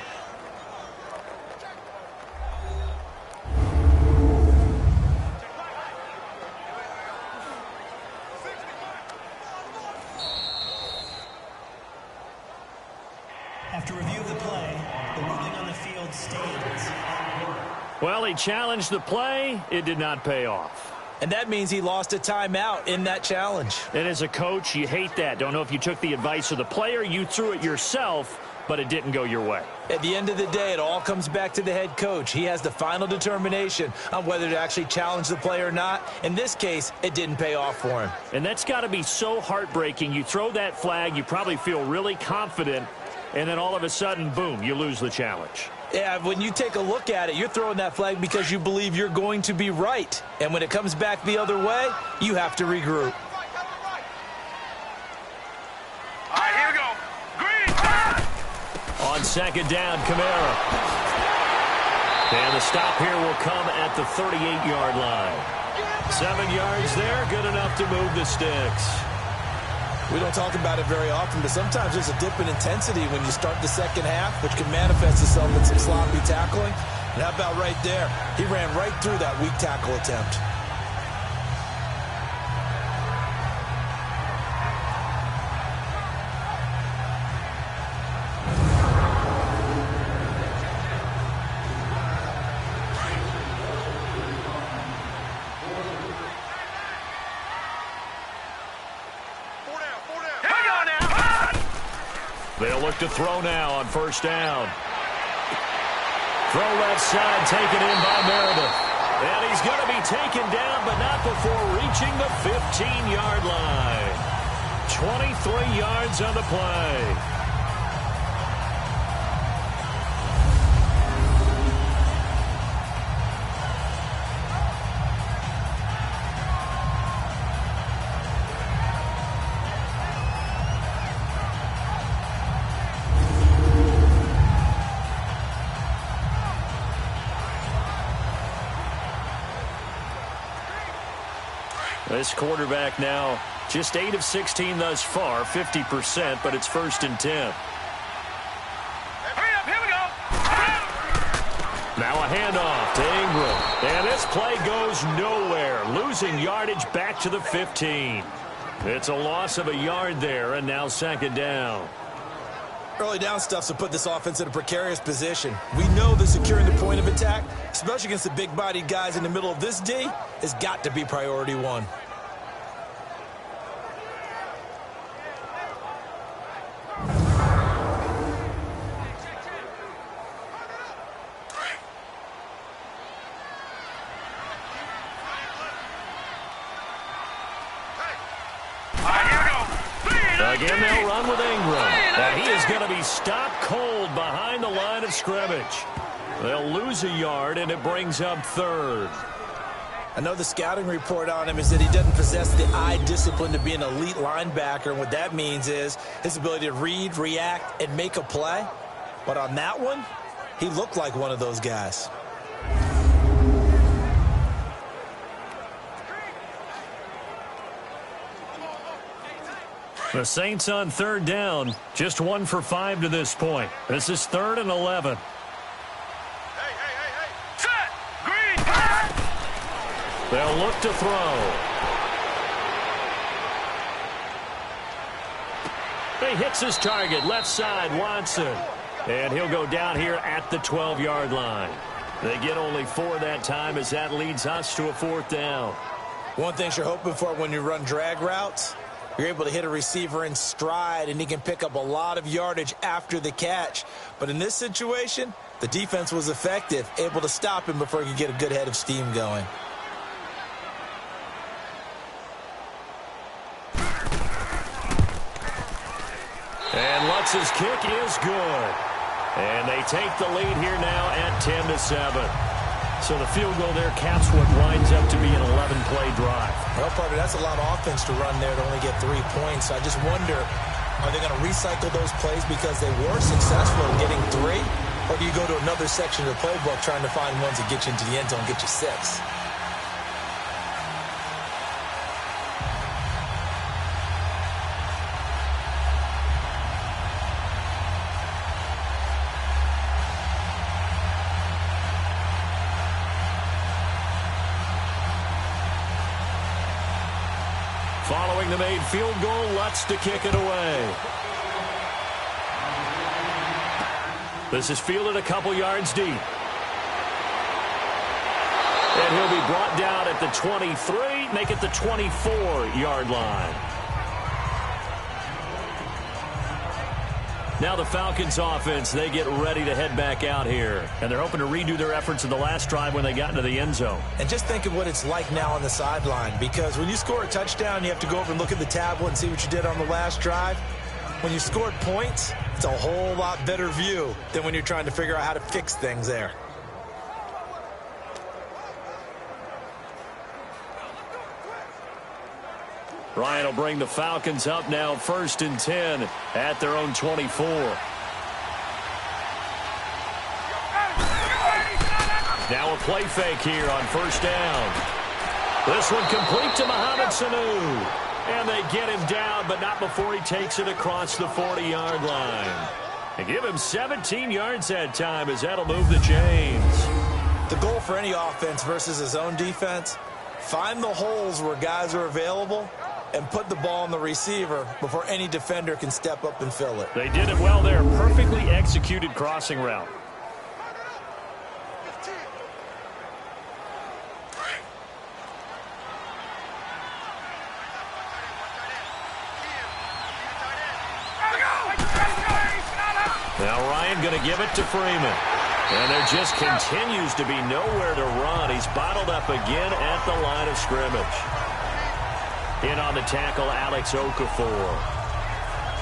S5: After review of the play, the ruling on the field stands.
S4: Well, he challenged the play. It did not pay off.
S3: And that means he lost a timeout in that challenge.
S4: And as a coach, you hate that. Don't know if you took the advice of the player, you threw it yourself, but it didn't go your way.
S3: At the end of the day, it all comes back to the head coach. He has the final determination on whether to actually challenge the play or not. In this case, it didn't pay off for him.
S4: And that's got to be so heartbreaking. You throw that flag, you probably feel really confident, and then all of a sudden, boom, you lose the challenge.
S3: Yeah, when you take a look at it, you're throwing that flag because you believe you're going to be right. And when it comes back the other way, you have to regroup.
S1: All right, here we go. Green.
S4: On 2nd down, Kamara. And the stop here will come at the 38-yard line. 7 yards there, good enough to move the sticks.
S3: We don't talk about it very often, but sometimes there's a dip in intensity when you start the second half, which can manifest itself in some sloppy tackling. And how about right there? He ran right through that weak tackle attempt.
S2: They'll look to throw now on first down. Throw left side, taken in by Meredith. And he's going to be taken down, but not before reaching the 15-yard line. 23 yards on the play. This quarterback now just 8 of 16 thus far, 50%, but it's 1st and 10.
S1: Hurry up, here we go.
S2: Now a handoff to Ingram. And this play goes nowhere, losing yardage back to the 15. It's a loss of a yard there, and now 2nd down.
S3: Early down stuff's to put this offense in a precarious position. We know that securing the point of attack, especially against the big-bodied guys in the middle of this D, has got to be priority one.
S2: Again, they'll run with Ingram. And he is going to be stopped cold behind the line of scrimmage. They'll lose a yard, and it brings up 3rd.
S3: I know the scouting report on him is that he doesn't possess the eye discipline to be an elite linebacker. And what that means is his ability to read, react, and make a play. But on that one, he looked like one of those guys.
S2: The Saints on 3rd down, just 1 for 5 to this point. This is 3rd and 11.
S1: Hey. Set. Green. Pass.
S2: They'll look to throw. He hits his target, left side, Watson. And he'll go down here at the 12-yard line. They get only 4 that time as that leads us to a 4th down.
S3: One thing you're hoping for when you run drag routes, you're able to hit a receiver in stride, and he can pick up a lot of yardage after the catch. But in this situation, the defense was effective, able to stop him before he could get a good head of steam going.
S2: And Lutz's kick is good. And they take the lead here now at 10-7. So the field goal there caps what winds up to be an 11-play drive.
S3: Well, partner, that's a lot of offense to run there to only get 3 points. So I just wonder, are they going to recycle those plays because they were successful in getting 3? Or do you go to another section of the playbook trying to find ones that get you into the end zone and get you 6?
S2: Following the made field goal, Lutz to kick it away. This is fielded a couple yards deep. And he'll be brought down at the 23, make it the 24-yard line. Now the Falcons offense, they get ready to head back out here. And they're hoping to redo their efforts in the last drive when they got into the end zone.
S3: And just think of what it's like now on the sideline. Because when you score a touchdown, you have to go over and look at the tablet and see what you did on the last drive. When you scored points, it's a whole lot better view than when you're trying to figure out how to fix things there.
S2: Ryan will bring the Falcons up now 1st and 10 at their own 24. Now a play fake here on 1st down. This one complete to Mohamed Sanu. And they get him down, but not before he takes it across the 40-yard line. They give him 17 yards that time as that'll move the chains.
S3: The goal for any offense versus his own defense, find the holes where guys are available and put the ball on the receiver before any defender can step up and fill it.
S2: They did it well there. Perfectly executed crossing route. Now Ryan going to give it to Freeman. And there just continues to be nowhere to run. He's bottled up again at the line of scrimmage. In on the tackle, Alex Okafor.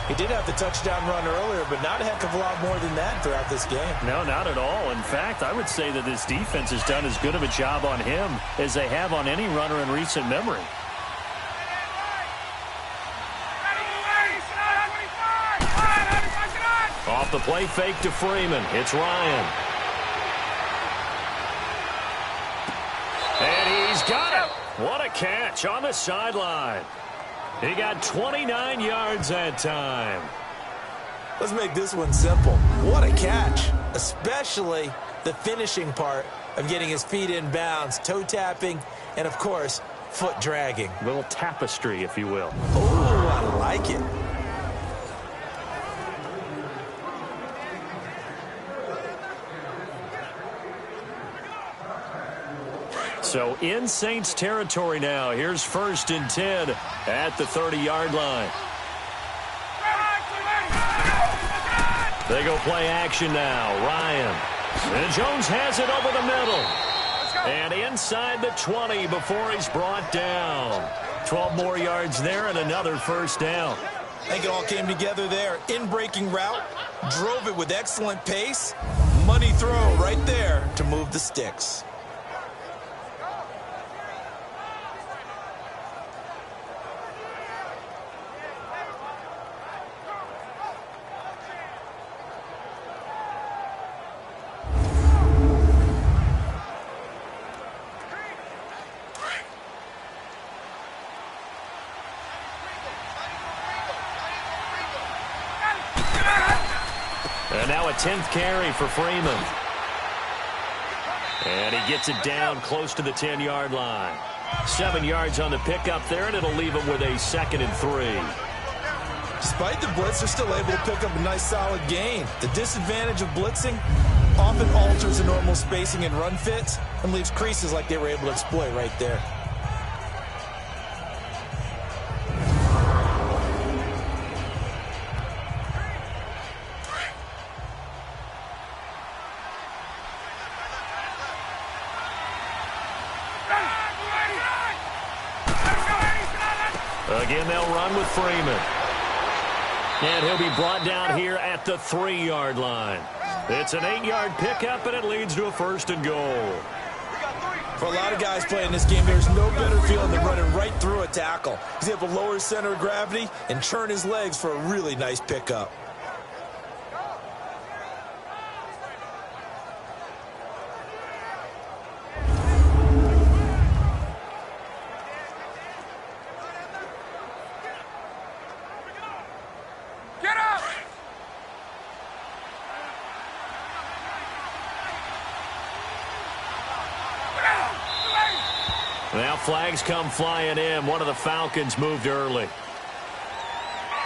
S3: He did have the touchdown run earlier, but not a heck of a lot more than that throughout this game.
S4: No, not at all. In fact, I would say that this defense has done as good of a job on him as they have on any runner in recent memory.
S2: Off the play fake to Freeman. It's Ryan. And he's got it. What a catch on the sideline. He got 29 yards that time.
S3: Let's make this one simple. What a catch, especially the finishing part of getting his feet in bounds, toe tapping, and, of course, foot dragging.
S4: A little tapestry, if you will.
S3: Oh, I like it.
S2: So in Saints territory now. Here's 1st and 10 at the 30-yard line. They go play action now. Ryan. And Jones has it over the middle. And inside the 20 before he's brought down. 12 more yards there and another 1st down.
S3: I think it all came together there. In-breaking route. Drove it with excellent pace. Money throw right there to move the sticks.
S2: And now a 10th carry for Freeman. And he gets it down close to the 10-yard line. 7 yards on the pickup there, and it'll leave him with a 2nd and 3.
S3: Despite the blitz, they're still able to pick up a nice solid gain. The disadvantage of blitzing often alters the normal spacing and run fits and leaves creases like they were able to exploit right there.
S2: Again, they'll run with Freeman. And he'll be brought down here at the 3-yard line. It's an 8-yard pickup, and it leads to a 1st and goal.
S3: For a lot of guys playing this game, there's no better feeling than running right through a tackle. He's able to lower his center of gravity and churn his legs for a really nice pickup.
S2: Now flags come flying in. One of the Falcons moved early.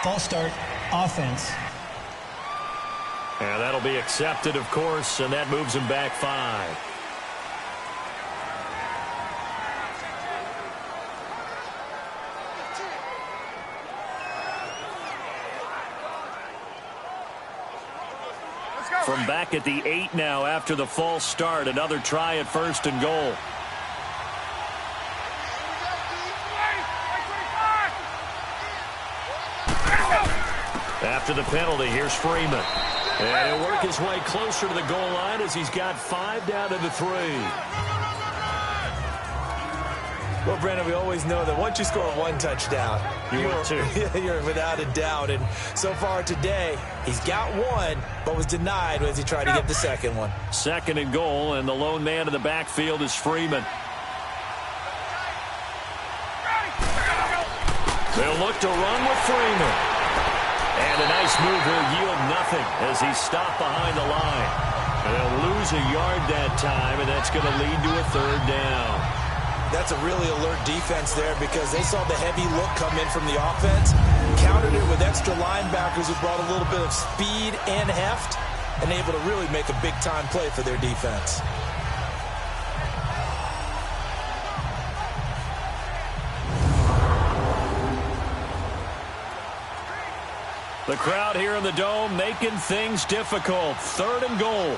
S5: False start, offense.
S2: And that'll be accepted, of course, and that moves him back 5. From back at the 8 now after the false start, another try at 1st and goal. After the penalty, here's Freeman. And he'll work his way closer to the goal line as he's got 5 down to the 3.
S3: Well, Brandon, we always know that once you score 1 touchdown, you're without a doubt. And so far today, he's got 1, but was denied as he tried to get the 2nd one.
S2: 2nd and goal, and the lone man in the backfield is Freeman. They'll look to run with Freeman. And a nice move will yield nothing as he's stopped behind the line. And they'll lose a yard that time, and that's going to lead to a 3rd down.
S3: That's a really alert defense there because they saw the heavy look come in from the offense, countered it with extra linebackers who brought a little bit of speed and heft, and able to really make a big-time play for their defense.
S2: The crowd here in the Dome making things difficult. 3rd and goal.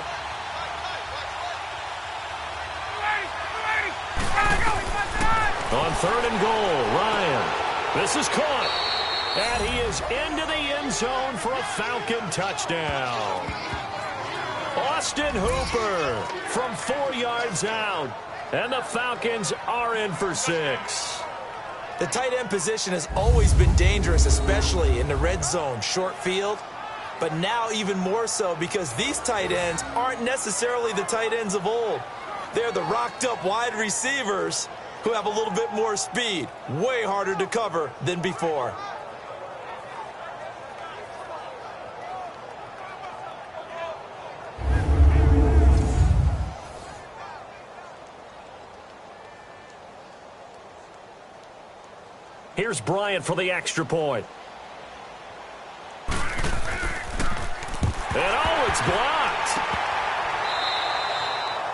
S2: On 3rd and goal, Ryan. This is caught. And he is into the end zone for a Falcon touchdown. Austin Hooper from 4 yards out. And the Falcons are in for 6.
S3: The tight end position has always been dangerous, especially in the red zone, short field. But now even more so because these tight ends aren't necessarily the tight ends of old. They're the rocked-up wide receivers who have a little bit more speed. Way harder to cover than before.
S2: Here's Bryant for the extra point. And oh, it's blocked.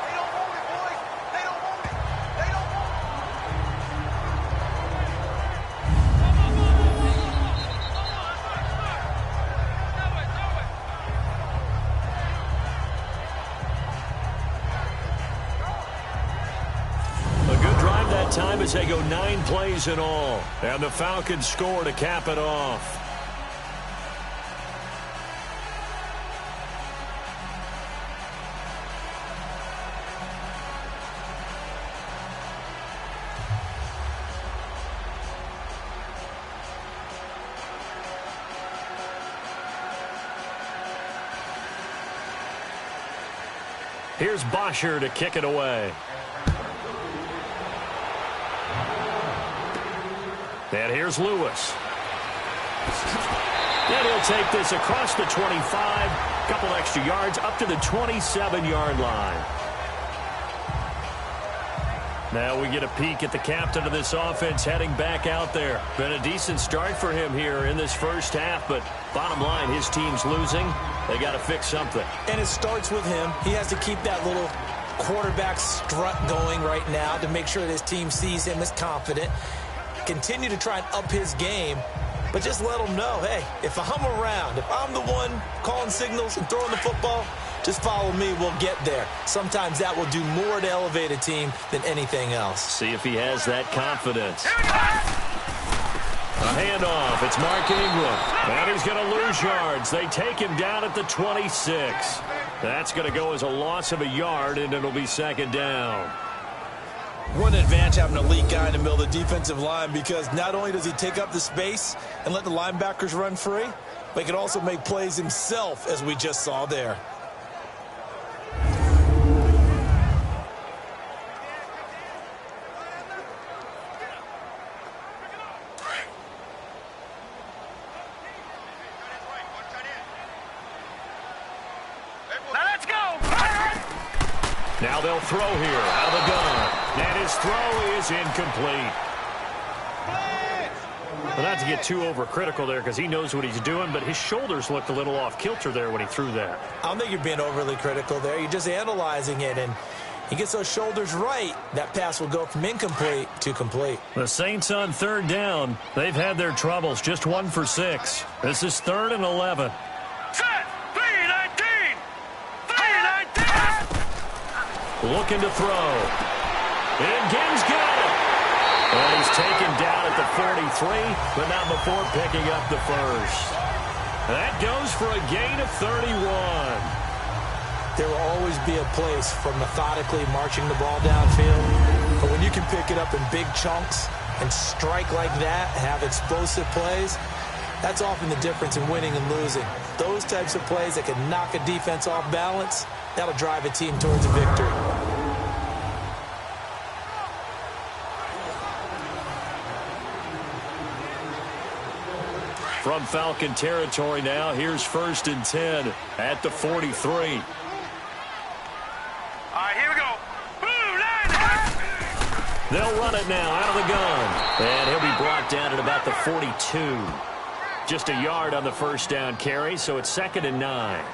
S1: They don't want it, boys. They don't want it. They don't
S2: A good drive that time as they go 9 plays in all. And the Falcons score to cap it off. Here's Bosher to kick it away. And here's Lewis. And he'll take this across the 25. Couple extra yards up to the 27-yard line. Now we get a peek at the captain of this offense heading back out there. Been a decent start for him here in this first half, but bottom line, his team's losing. They got to fix something.
S3: And it starts with him. He has to keep that little quarterback strut going right now to make sure that his team sees him as confident. Continue to try and up his game, but just let him know, hey, if I'm around, if I'm the one calling signals and throwing the football, just follow me, we'll get there. Sometimes that will do more to elevate a team than anything else.
S2: See if he has that confidence. A handoff. It's Mark Ingram. And he's going to lose yards. They take him down at the 26. That's going to go as a loss of a yard, and it'll be 2nd down.
S3: What an advantage having an elite guy in the middle of the defensive line, because not only does he take up the space and let the linebackers run free, but he can also make plays himself, as we just saw there.
S2: Now they'll throw here out of the gun. And his throw is incomplete. Well, not to get too overcritical there because he knows what he's doing, but his shoulders looked a little off kilter there when he threw that.
S3: I don't think you're being overly critical there. You're just analyzing it, and he gets those shoulders right. That pass will go from incomplete to complete.
S2: The Saints on 3rd down. They've had their troubles. Just 1 for 6. This is 3rd and 11. Looking to throw. And Gibbs got it. And he's taken down at the 43, but not before picking up the first. That goes for a gain of 31.
S3: There will always be a place for methodically marching the ball downfield. But when you can pick it up in big chunks and strike like that, have explosive plays, that's often the difference in winning and losing. Those types of plays that can knock a defense off balance, that'll drive a team towards a victory.
S2: From Falcon territory now, here's 1st and 10 at the 43.
S1: All right, here we go.
S2: They'll run it now out of the gun. And he'll be brought down at about the 42. Just a yard on the 1st down carry, so it's 2nd and 9.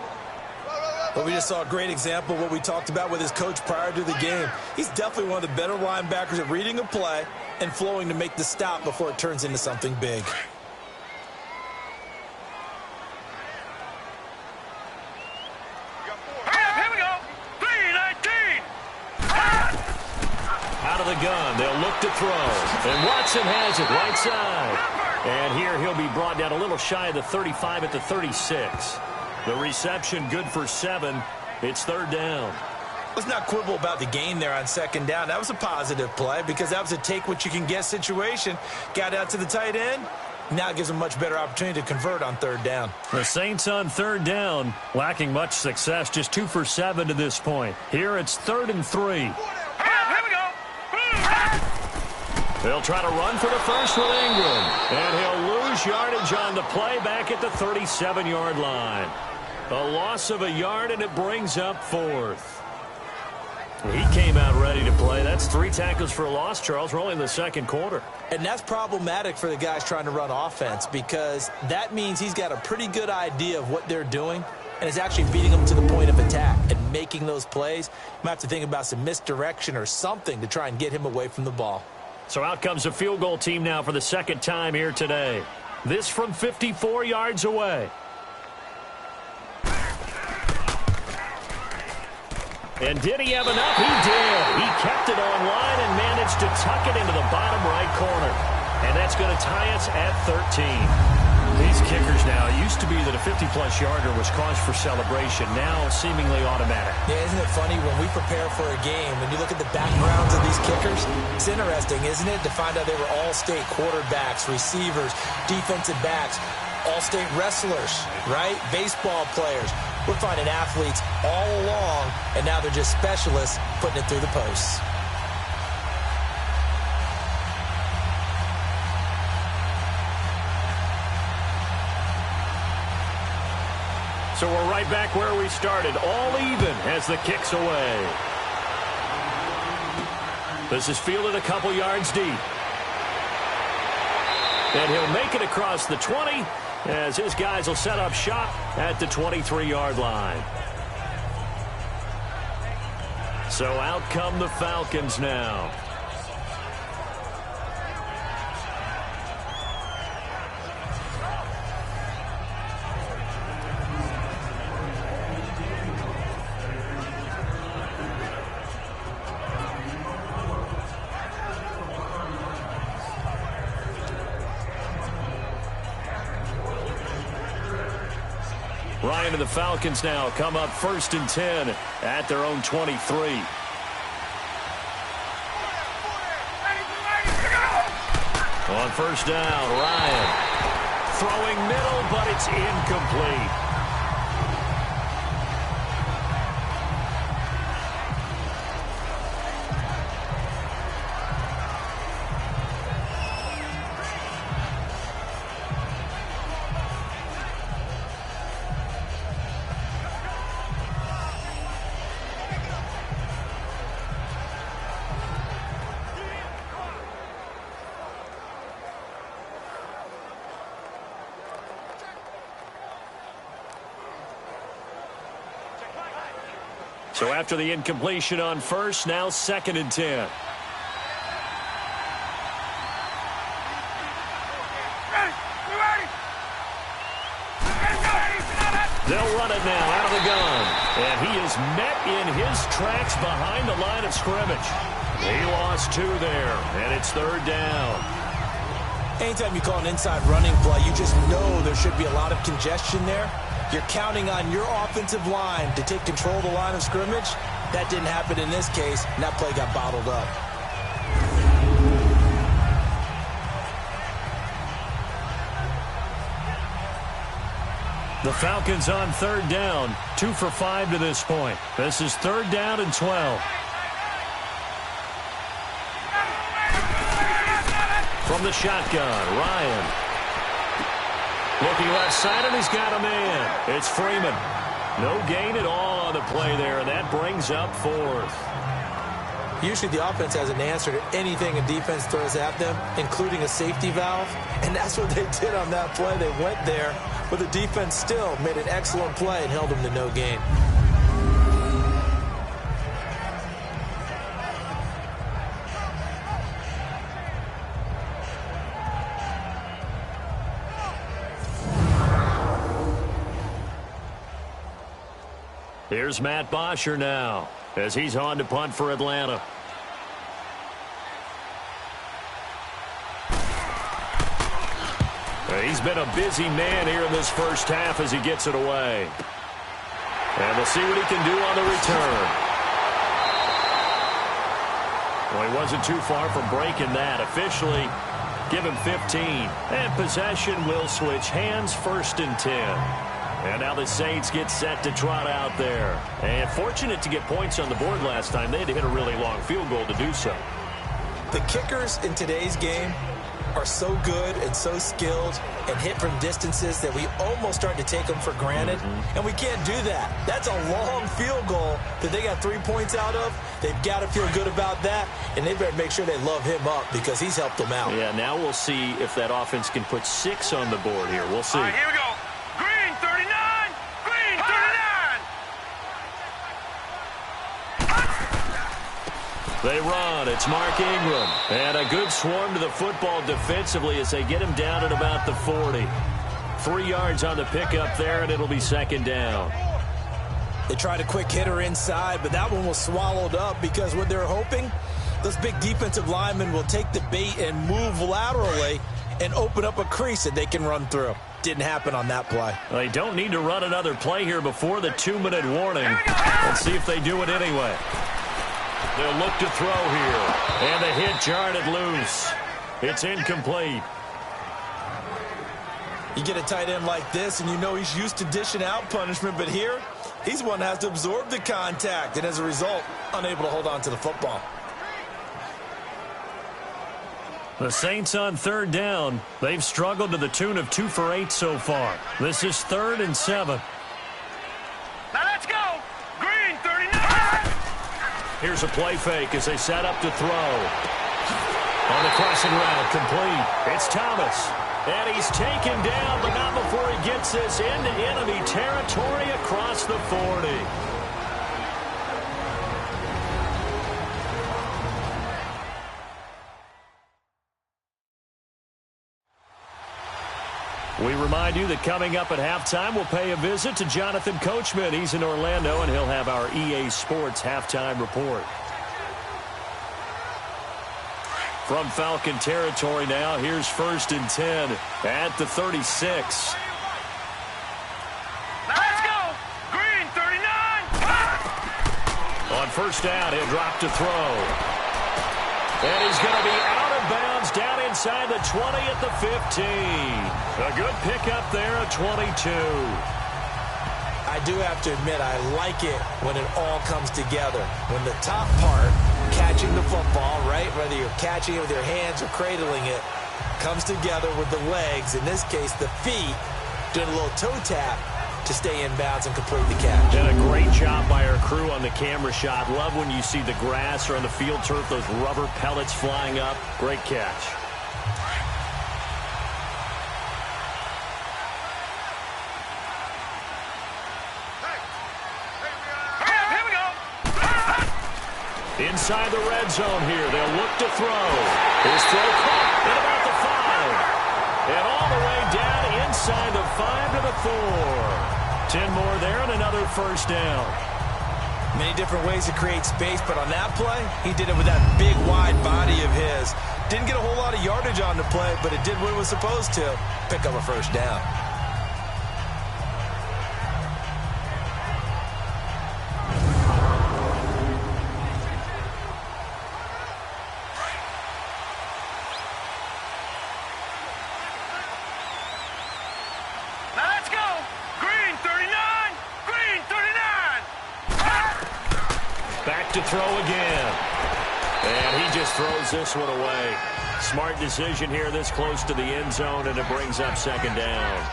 S3: But we just saw a great example of what we talked about with his coach prior to the game. He's definitely one of the better linebackers at reading a play and flowing to make the stop before it turns into something big.
S2: gun. They'll look to throw. And Watson has it right side. And here he'll be brought down a little shy of the 35 at the 36. The reception good for 7. It's third down.
S3: Let's not quibble about the gain there on second down. That was a positive play because that was a take-what-you-can-get situation. Got out to the tight end. Now it gives them a much better opportunity to convert on third down.
S2: The Saints on third down, lacking much success, just 2 for 7 to this point. Here it's 3rd and 3.
S1: Here we go.
S2: They'll try to run for the first with Ingram. And he'll lose yardage on the play back at the 37-yard line. A loss of a yard, and it brings up 4th. He came out ready to play. That's 3 tackles for a loss, Charles. We're only in the second quarter.
S3: And that's problematic for the guys trying to run offense because that means he's got a pretty good idea of what they're doing and is actually beating them to the point of attack and making those plays. You might have to think about some misdirection or something to try and get him away from the ball.
S2: So out comes a field goal team now for the second time here today. This from 54 yards away. And did he have enough? He did. He kept it on line and managed to tuck it into the bottom right corner. And that's going to tie us at 13. These kickers now, it used to be that a 50-plus yarder was cause for celebration. Now seemingly automatic.
S3: Yeah, isn't it funny when we prepare for a game, when you look at the backgrounds of these kickers, it's interesting, isn't it, to find out they were all-state quarterbacks, receivers, defensive backs, all-state wrestlers, right? Baseball players. We're finding athletes all along, and now they're just specialists putting it through the posts.
S2: So we're right back where we started, all even as the kick's away. This is fielded a couple yards deep. And he'll make it across the 20 as his guys will set up shop at the 23-yard line. So out come the Falcons now. Ryan and the Falcons now come up 1st and 10 at their own 23. On first down, Ryan throwing middle, but it's incomplete. So after the incompletion on first, now 2nd and 10. They'll run it now out of the gun. And he is met in his tracks behind the line of scrimmage. He lost 2 there, and it's 3rd down.
S3: Anytime you call an inside running play, you just know there should be a lot of congestion there. You're counting on your offensive line to take control of the line of scrimmage. That didn't happen in this case, and that play got bottled up.
S2: The Falcons on 3rd down, 2 for 5 to this point. This is 3rd down and 12. From the shotgun, Ryan. Looking left side, and he's got a man. It's Freeman. No gain at all on the play there, and that brings up 4th.
S3: Usually the offense has an answer to anything a defense throws at them, including a safety valve, and that's what they did on that play. They went there, but the defense still made an excellent play and held them to no gain.
S2: Here's Matt Bosher now as he's on to punt for Atlanta. He's been a busy man here in this first half as he gets it away. And we'll see what he can do on the return. Well, he wasn't too far from breaking that. Officially, give him 15. And possession will switch hands, 1st and 10. And now the Saints get set to trot out there. And fortunate to get points on the board last time. They had to hit a really long field goal to do so.
S3: The kickers in today's game are so good and so skilled and hit from distances that we almost start to take them for granted. And we can't do that. That's a long field goal that they got 3 points out of. They've got to feel good about that, and they better make sure they love him up because he's helped them out.
S2: Yeah, now we'll see if that offense can put 6 on the board here. We'll see.
S1: All right, here we go. Green 39. Green 39.
S2: They run. It's Mark Ingram. And a good swarm to the football defensively as they get him down at about the 40. 3 yards on the pickup there, and it'll be 2nd down.
S3: They tried a quick hitter inside, but that one was swallowed up because what they're hoping, those big defensive linemen will take the bait and move laterally and open up a crease that they can run through. Didn't happen on that play.
S2: They don't need to run another play here before the 2-minute warning. Let's see if they do it anyway. They'll look to throw here. And the hit jarred it loose. It's incomplete.
S3: You get a tight end like this, and you know he's used to dishing out punishment, but here, he's one that has to absorb the contact, and as a result, unable to hold on to the football.
S2: The Saints on 3rd down. They've struggled to the tune of 2 for 8 so far. This is 3rd and 7.
S1: Now let's go. Green 39.
S2: Here's a play fake as they set up to throw. On the crossing route, complete. It's Thomas. And he's taken down, but not before he gets this into enemy territory across the 40. We remind you that coming up at halftime, we'll pay a visit to Jonathan Coachman. He's in Orlando, and he'll have our EA Sports halftime report. From Falcon territory now, here's 1st and 10 at the 36.
S1: Now let's go. Green 39.
S2: On 1st down, he'll drop to throw. And he's going to be out of bounds down inside the 20 at the 15. A good pickup there at 22.
S3: I do have to admit, I like it when it all comes together. When the top part, catching the football, right, whether you're catching it with your hands or cradling it, comes together with the legs, in this case the feet, doing a little toe tap to stay in bounds and complete the catch.
S2: Did a great job by our crew on the camera shot. Love when you see the grass or on the field turf, those rubber pellets flying up. Great catch. Inside the red zone here. They'll look to throw. His throw caught at about the 5. And all the way down inside the 5 to the 4. 10 more there and another 1st down.
S3: Many different ways to create space, but on that play, he did it with that big, wide body of his. Didn't get a whole lot of yardage on the play, but it did what it was supposed to. Pick up a 1st down.
S2: To throw again. And he just throws this one away. Smart decision here this close to the end zone, and it brings up 2nd down.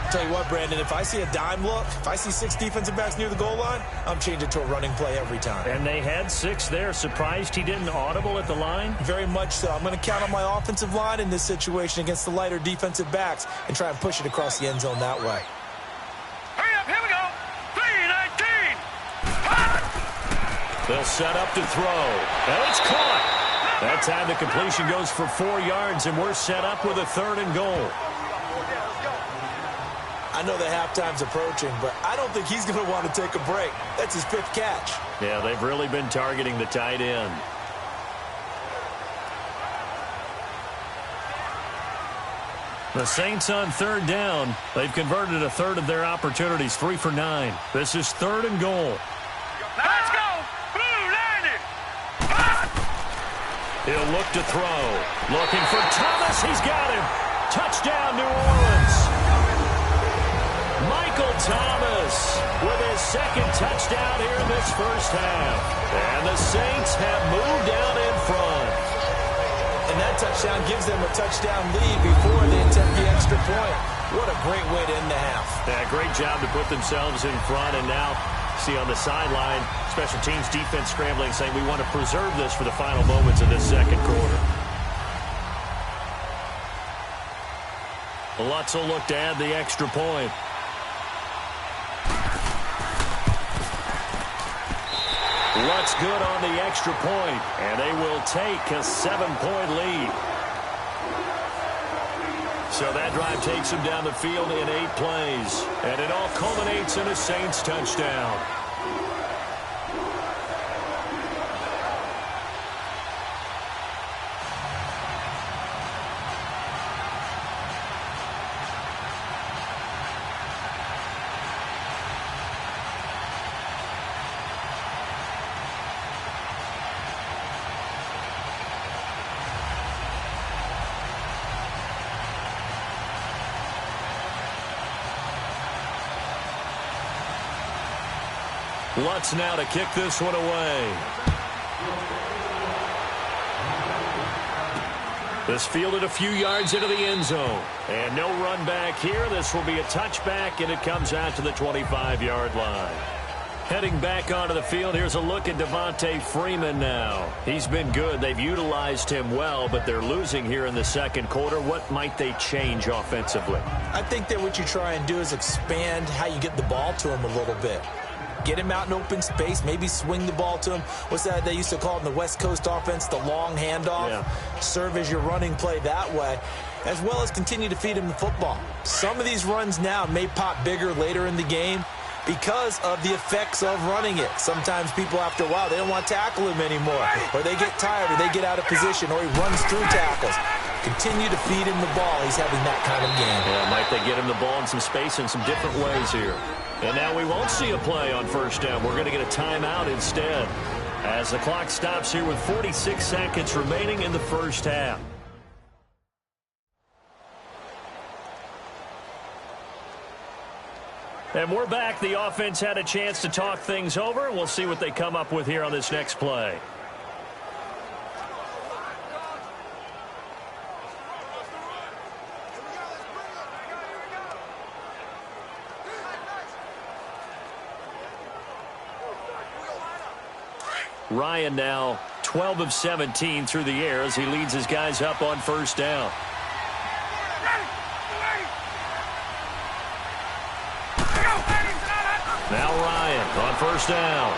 S3: I'll tell you what, Brandon, if I see a dime look, if I see 6 defensive backs near the goal line, I'm changing to a running play every time.
S2: And they had 6 there. Surprised he didn't audible at the line?
S3: Very much so. I'm going to count on my offensive line in this situation against the lighter defensive backs and try and push it across the end zone that way.
S2: They'll set up to throw. And it's caught. That time the completion goes for 4 yards, and we're set up with a 3rd and goal.
S3: I know the halftime's approaching, but I don't think he's going to want to take a break. That's his 5th catch.
S2: Yeah, they've really been targeting the tight end. The Saints on third down. They've converted a third of their opportunities, 3 for 9. This is 3rd and goal.
S1: Let's go! Blue 90!
S2: He'll look to throw. Looking for Thomas. He's got him. Touchdown, New Orleans. Michael Thomas with his 2nd touchdown here in this first half. And the Saints have moved out in front.
S3: And that touchdown gives them a touchdown lead before they attempt the extra point. What a great way to end the half.
S2: Yeah, great job to put themselves in front. And now, see on the sideline, special teams defense scrambling, saying we want to preserve this for the final moments of this second quarter. Lutz will look to add the extra point. Lutz good on the extra point, and they will take a 7-point lead. So that drive takes them down the field in 8 plays, and it all culminates in a Saints touchdown. Lutz now to kick this one away. This fielded a few yards into the end zone. And no run back here. This will be a touchback, and it comes out to the 25-yard line. Heading back onto the field, here's a look at Devontae Freeman now. He's been good. They've utilized him well, but they're losing here in the second quarter. What might they change offensively?
S3: I think that what you try and do is expand how you get the ball to him a little bit. Get him out in open space, maybe swing the ball to him. What's that they used to call it in the West Coast offense, the long handoff? Yeah. Serve as your running play that way, as well as continue to feed him the football. Some of these runs now may pop bigger later in the game because of the effects of running it. Sometimes people, after a while, they don't want to tackle him anymore, or they get tired, or they get out of position, or he runs through tackles. Continue to feed him the ball. He's having that kind of game.
S2: Yeah, might they get him the ball in some space in some different ways here. And now we won't see a play on first down. We're going to get a timeout instead as the clock stops here with 46 seconds remaining in the first half. And we're back. The offense had a chance to talk things over. We'll see what they come up with here on this next play. Ryan now 12 of 17 through the air as he leads his guys up on first down. Now Ryan on first down.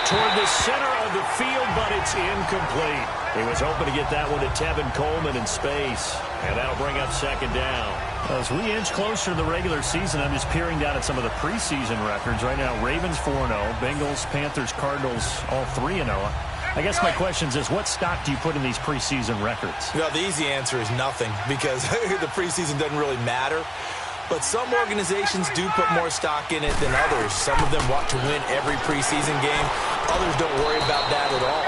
S2: Toward the center of the field, but it's incomplete. He was hoping to get that one to Tevin Coleman in space, and that'll bring up second down. As we inch closer to the regular season, I'm just peering down at some of the preseason records. Right now, Ravens 4-0, Bengals, Panthers, Cardinals, all 3-0. I guess my question is, what stock do you put in these preseason records?
S3: Well, the easy answer is nothing, because the preseason doesn't really matter. But some organizations do put more stock in it than others. Some of them want to win every preseason game. Others don't worry about that at all.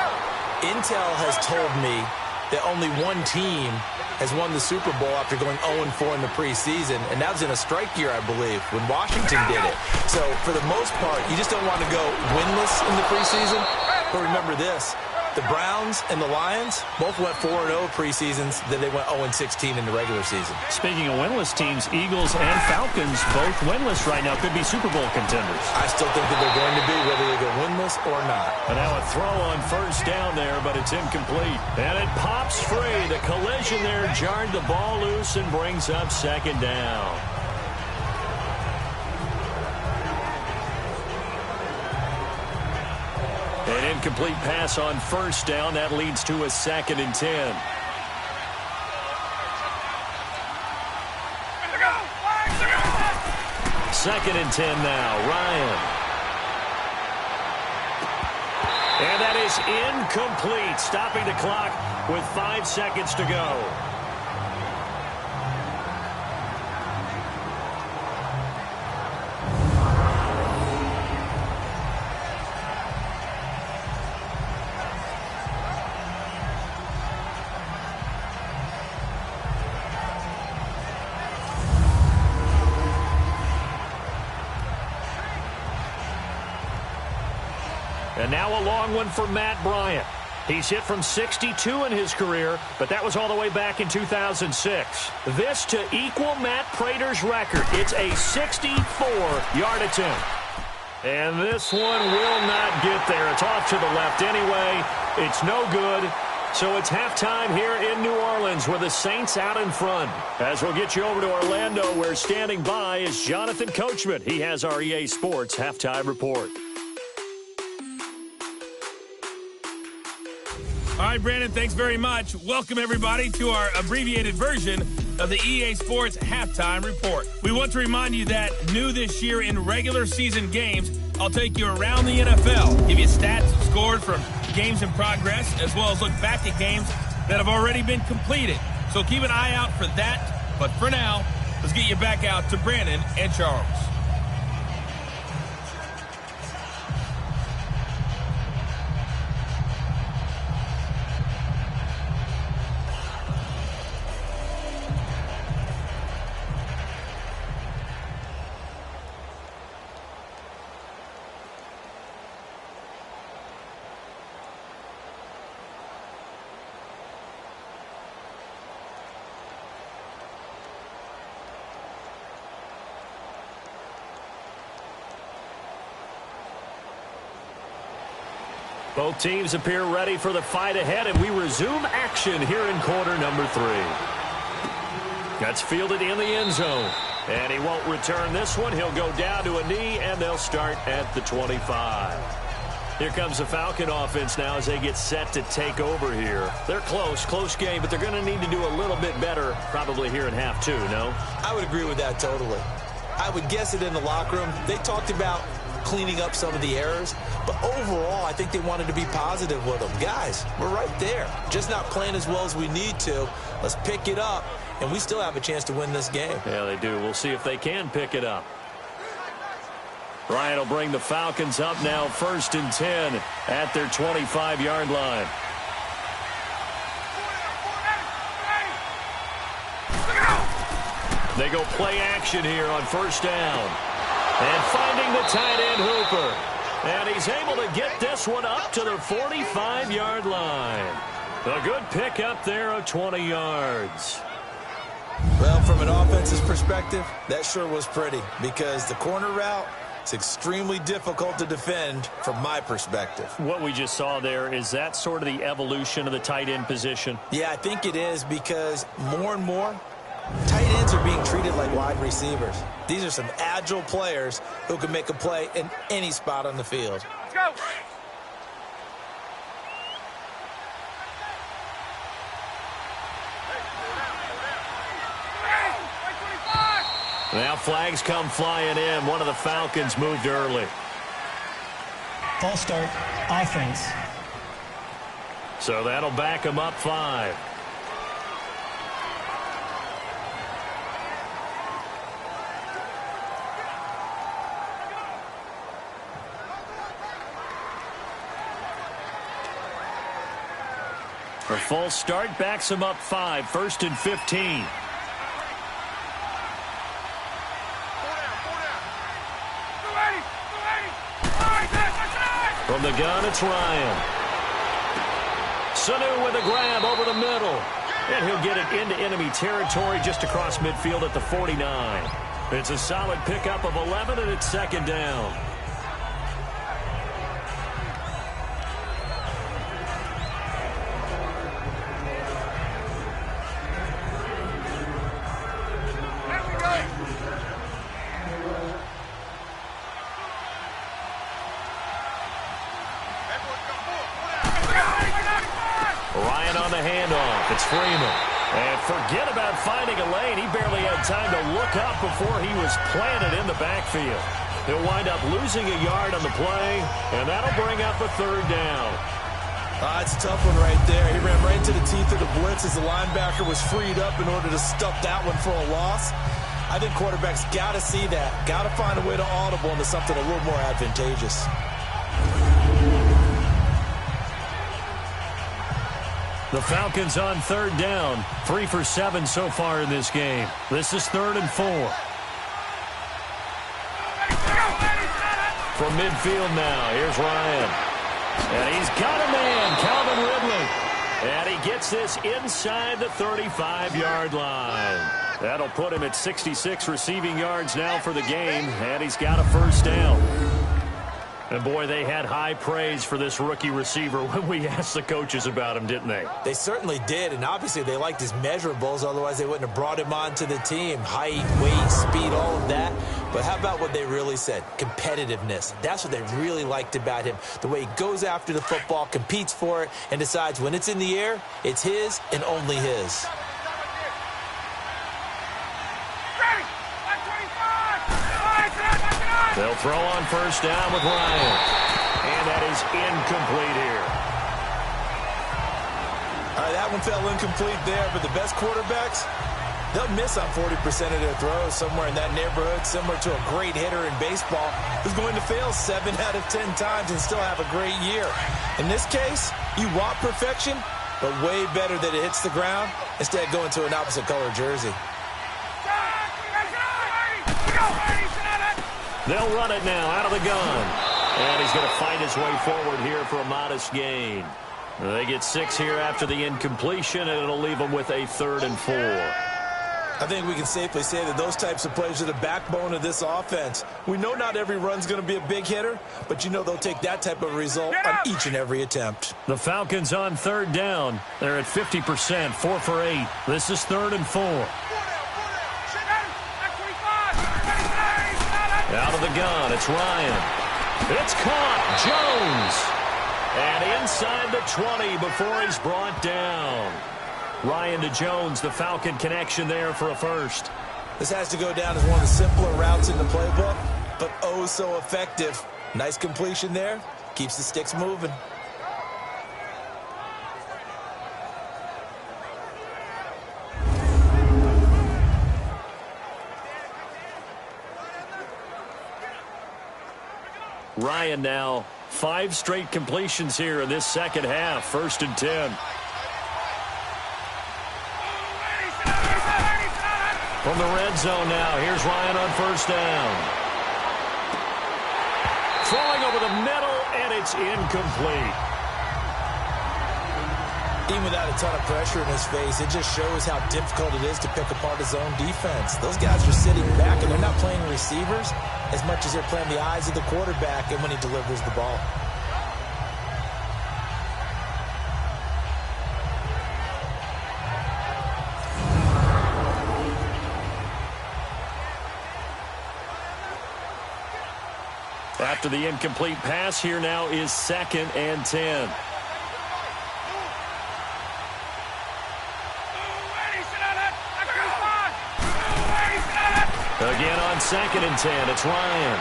S3: Intel has told me that only one team has won the Super Bowl after going 0-4 in the preseason, and that was in a strike year, I believe, when Washington did it. So, for the most part, you just don't want to go winless in the preseason. But remember this, the Browns and the Lions both went 4-0 preseasons, then they went 0-16 in the regular season.
S2: Speaking of winless teams, Eagles and Falcons both winless right now, could be Super Bowl contenders.
S3: I still think that they're going to be, whether they go winless or not.
S2: And now a throw on first down there, but it's incomplete. And it pops free. The collision there jarred the ball loose and brings up second down. An incomplete pass on first down. That leads to a 2nd and 10. Second and 10 now. Ryan. And that is incomplete. Stopping the clock with 5 seconds to go. And now a long one for Matt Bryant. He's hit from 62 in his career, but that was all the way back in 2006. This to equal Matt Prater's record. It's a 64-yard attempt. And this one will not get there. It's off to the left anyway. It's no good. So it's halftime here in New Orleans with the Saints out in front. As we'll get you over to Orlando, where standing by is Jonathan Coachman. He has our EA Sports halftime report.
S7: All right, Brandon, thanks very much. Welcome, everybody, to our abbreviated version of the EA Sports Halftime Report. We want to remind you that new this year in regular season games, I'll take you around the NFL, give you stats and scores from games in progress, as well as look back at games that have already been completed. So keep an eye out for that. But for now, let's get you back out to Brandon and Charles.
S2: Both teams appear ready for the fight ahead, and we resume action here in quarter number 3. That's fielded in the end zone, and he won't return this one. He'll go down to a knee, and they'll start at the 25. Here comes the Falcon offense now as they get set to take over here. They're close game, but they're going to need to do a little bit better probably here in half 2, no?
S3: I would agree with that totally. I would guess it in the locker room. They talked about cleaning up some of the errors, but overall, I think they wanted to be positive with them. Guys, we're right there. Just not playing as well as we need to. Let's pick it up, and we still have a chance to win this game.
S2: Yeah, they do. We'll see if they can pick it up. Bryant will bring the Falcons up now 1st and 10 at their 25-yard line. They go play action here on 1st down. And finding the tight end Hooper. And he's able to get this one up to the 45-yard line. A good pickup there of 20 yards.
S3: Well, from an offensive perspective, that sure was pretty because the corner route is extremely difficult to defend from my perspective.
S2: What we just saw there, is that sort of the evolution of the tight end position?
S3: Yeah, I think it is because more and more, tight ends are being treated like wide receivers. These are some agile players who can make a play in any spot on the field.
S8: Let's go.
S2: Now flags come flying in. One of the Falcons moved early.
S5: False start, offense.
S2: So that'll back them up 5. A false start backs him up 5, 1st and 15. From the gun, it's Ryan. Sanu with a grab over the middle. And he'll get it into enemy territory just across midfield at the 49. It's a solid pickup of 11, and it's 2nd down. Ryan on the handoff. It's Freeman. And forget about finding a lane. He barely had time to look up before he was planted in the backfield. He'll wind up losing a yard on the play, and that'll bring up a 3rd down.
S3: It's a tough one right there. He ran right into the teeth of the blitz as the linebacker was freed up in order to stuff that one for a loss. I think quarterbacks got to see that. Got to find a way to audible into something a little more advantageous.
S2: The Falcons on 3rd down. 3 for 7 so far in this game. This is 3rd and 4. From midfield now, here's Ryan. And he's got a man, Calvin Ridley. And he gets this inside the 35-yard line. That'll put him at 66 receiving yards now for the game, and he's got a first down. And, boy, they had high praise for this rookie receiver when we asked the coaches about him, didn't they?
S3: They certainly did, and obviously they liked his measurables. Otherwise, they wouldn't have brought him onto the team. Height, weight, speed, all of that. But how about what they really said? Competitiveness. That's what they really liked about him. The way he goes after the football, competes for it, and decides when it's in the air, it's his and only his.
S2: They'll throw on first down with Ryan. And that is incomplete here.
S3: All right, that one fell incomplete there, but the best quarterbacks, they'll miss on 40% of their throws, somewhere in that neighborhood, similar to a great hitter in baseball who's going to fail 7 out of 10 times and still have a great year. In this case, you want perfection, but way better that it hits the ground instead of going to an opposite color jersey.
S2: They'll run it now out of the gun. And he's going to fight his way forward here for a modest gain. They get 6 here after the incompletion, and it'll leave them with a 3rd and 4.
S3: I think we can safely say that those types of plays are the backbone of this offense. We know not every run's going to be a big hitter, but you know they'll take that type of result on each and every attempt.
S2: The Falcons on 3rd down. They're at 50%, 4 for 8. This is 3rd and 4. Out of the gun, it's Ryan. It's caught, Jones. And inside the 20 before he's brought down. Ryan to Jones, the Falcon connection there for a first.
S3: This has to go down as one of the simpler routes in the playbook, but oh so effective. Nice completion there. Keeps the sticks moving.
S2: Ryan now 5 straight completions here in this second half. 1st and 10. From the red zone now, here's Ryan on first down. Throwing over the middle, and it's incomplete.
S3: Even without a ton of pressure in his face, it just shows how difficult it is to pick apart his own defense. Those guys are sitting back, and they're not playing receivers as much as they're playing the eyes of the quarterback and when he delivers the ball.
S2: After the incomplete pass, here now is 2nd and 10. Again on 2nd and 10, it's Ryan.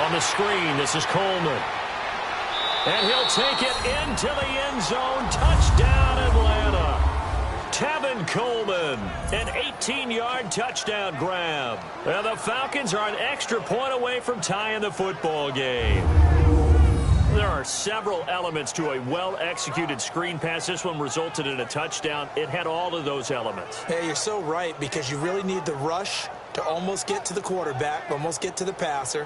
S2: On the screen, this is Coleman. And he'll take it into the end zone. Touchdown, Atlanta. Tevin Coleman, an 18-yard touchdown grab. And the Falcons are an extra point away from tying the football game. There are several elements to a well-executed screen pass. This one resulted in a touchdown. It had all of those elements.
S3: Hey, you're so right, because you really need the rush to almost get to the quarterback, almost get to the passer.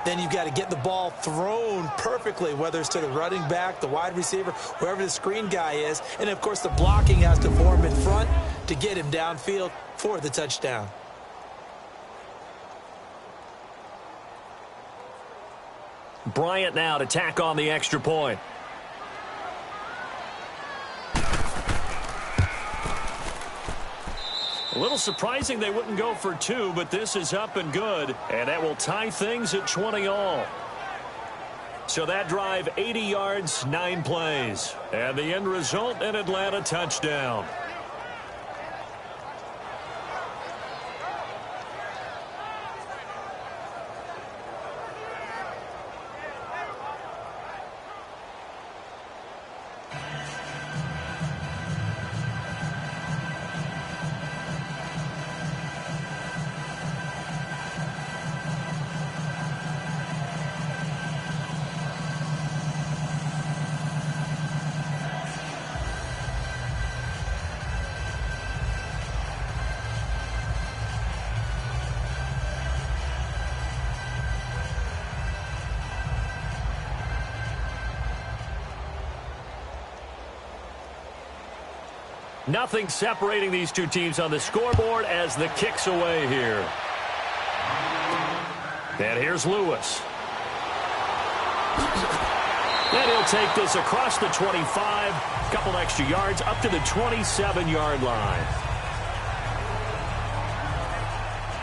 S3: Then you've got to get the ball thrown perfectly, whether it's to the running back, the wide receiver, wherever the screen guy is. And, of course, the blocking has to form in front to get him downfield for the touchdown.
S2: Bryant now to tack on the extra point. A little surprising they wouldn't go for 2, but this is up and good, and that will tie things at 20 all. So that drive, 80 yards, 9 plays. And the end result, an Atlanta touchdown. Nothing separating these two teams on the scoreboard as the kick's away here. And here's Lewis. And he'll take this across the 25, a couple extra yards, up to the 27-yard line.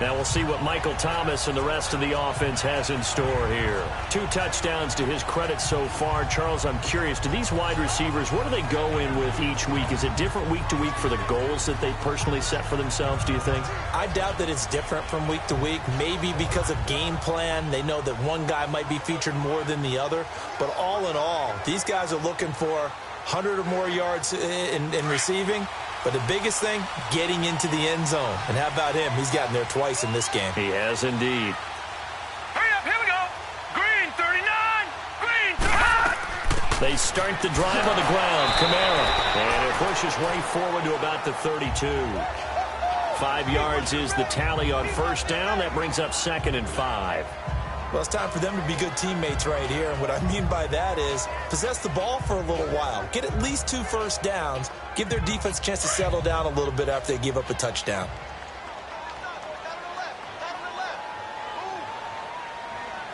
S2: Now we'll see what Michael Thomas and the rest of the offense has in store here. 2 touchdowns to his credit so far. Charles, I'm curious, do these wide receivers, what do they go in with each week? Is it different week to week for the goals that they personally set for themselves, do you think?
S3: I doubt that it's different from week to week. Maybe because of game plan, they know that one guy might be featured more than the other. But all in all, these guys are looking for 100 or more yards in receiving. But the biggest thing, getting into the end zone. And how about him? He's gotten there twice in this game.
S2: He has indeed.
S1: Hurry up, here we go. Green 39, green 39.
S2: They start the drive on the ground. Kamara. And it pushes way forward to about the 32. 5 yards is the tally on first down. That brings up 2nd and 5.
S3: Well, it's time for them to be good teammates right here. And what I mean by that is possess the ball for a little while. Get at least 2 first downs. Give their defense a chance to settle down a little bit after they give up a touchdown.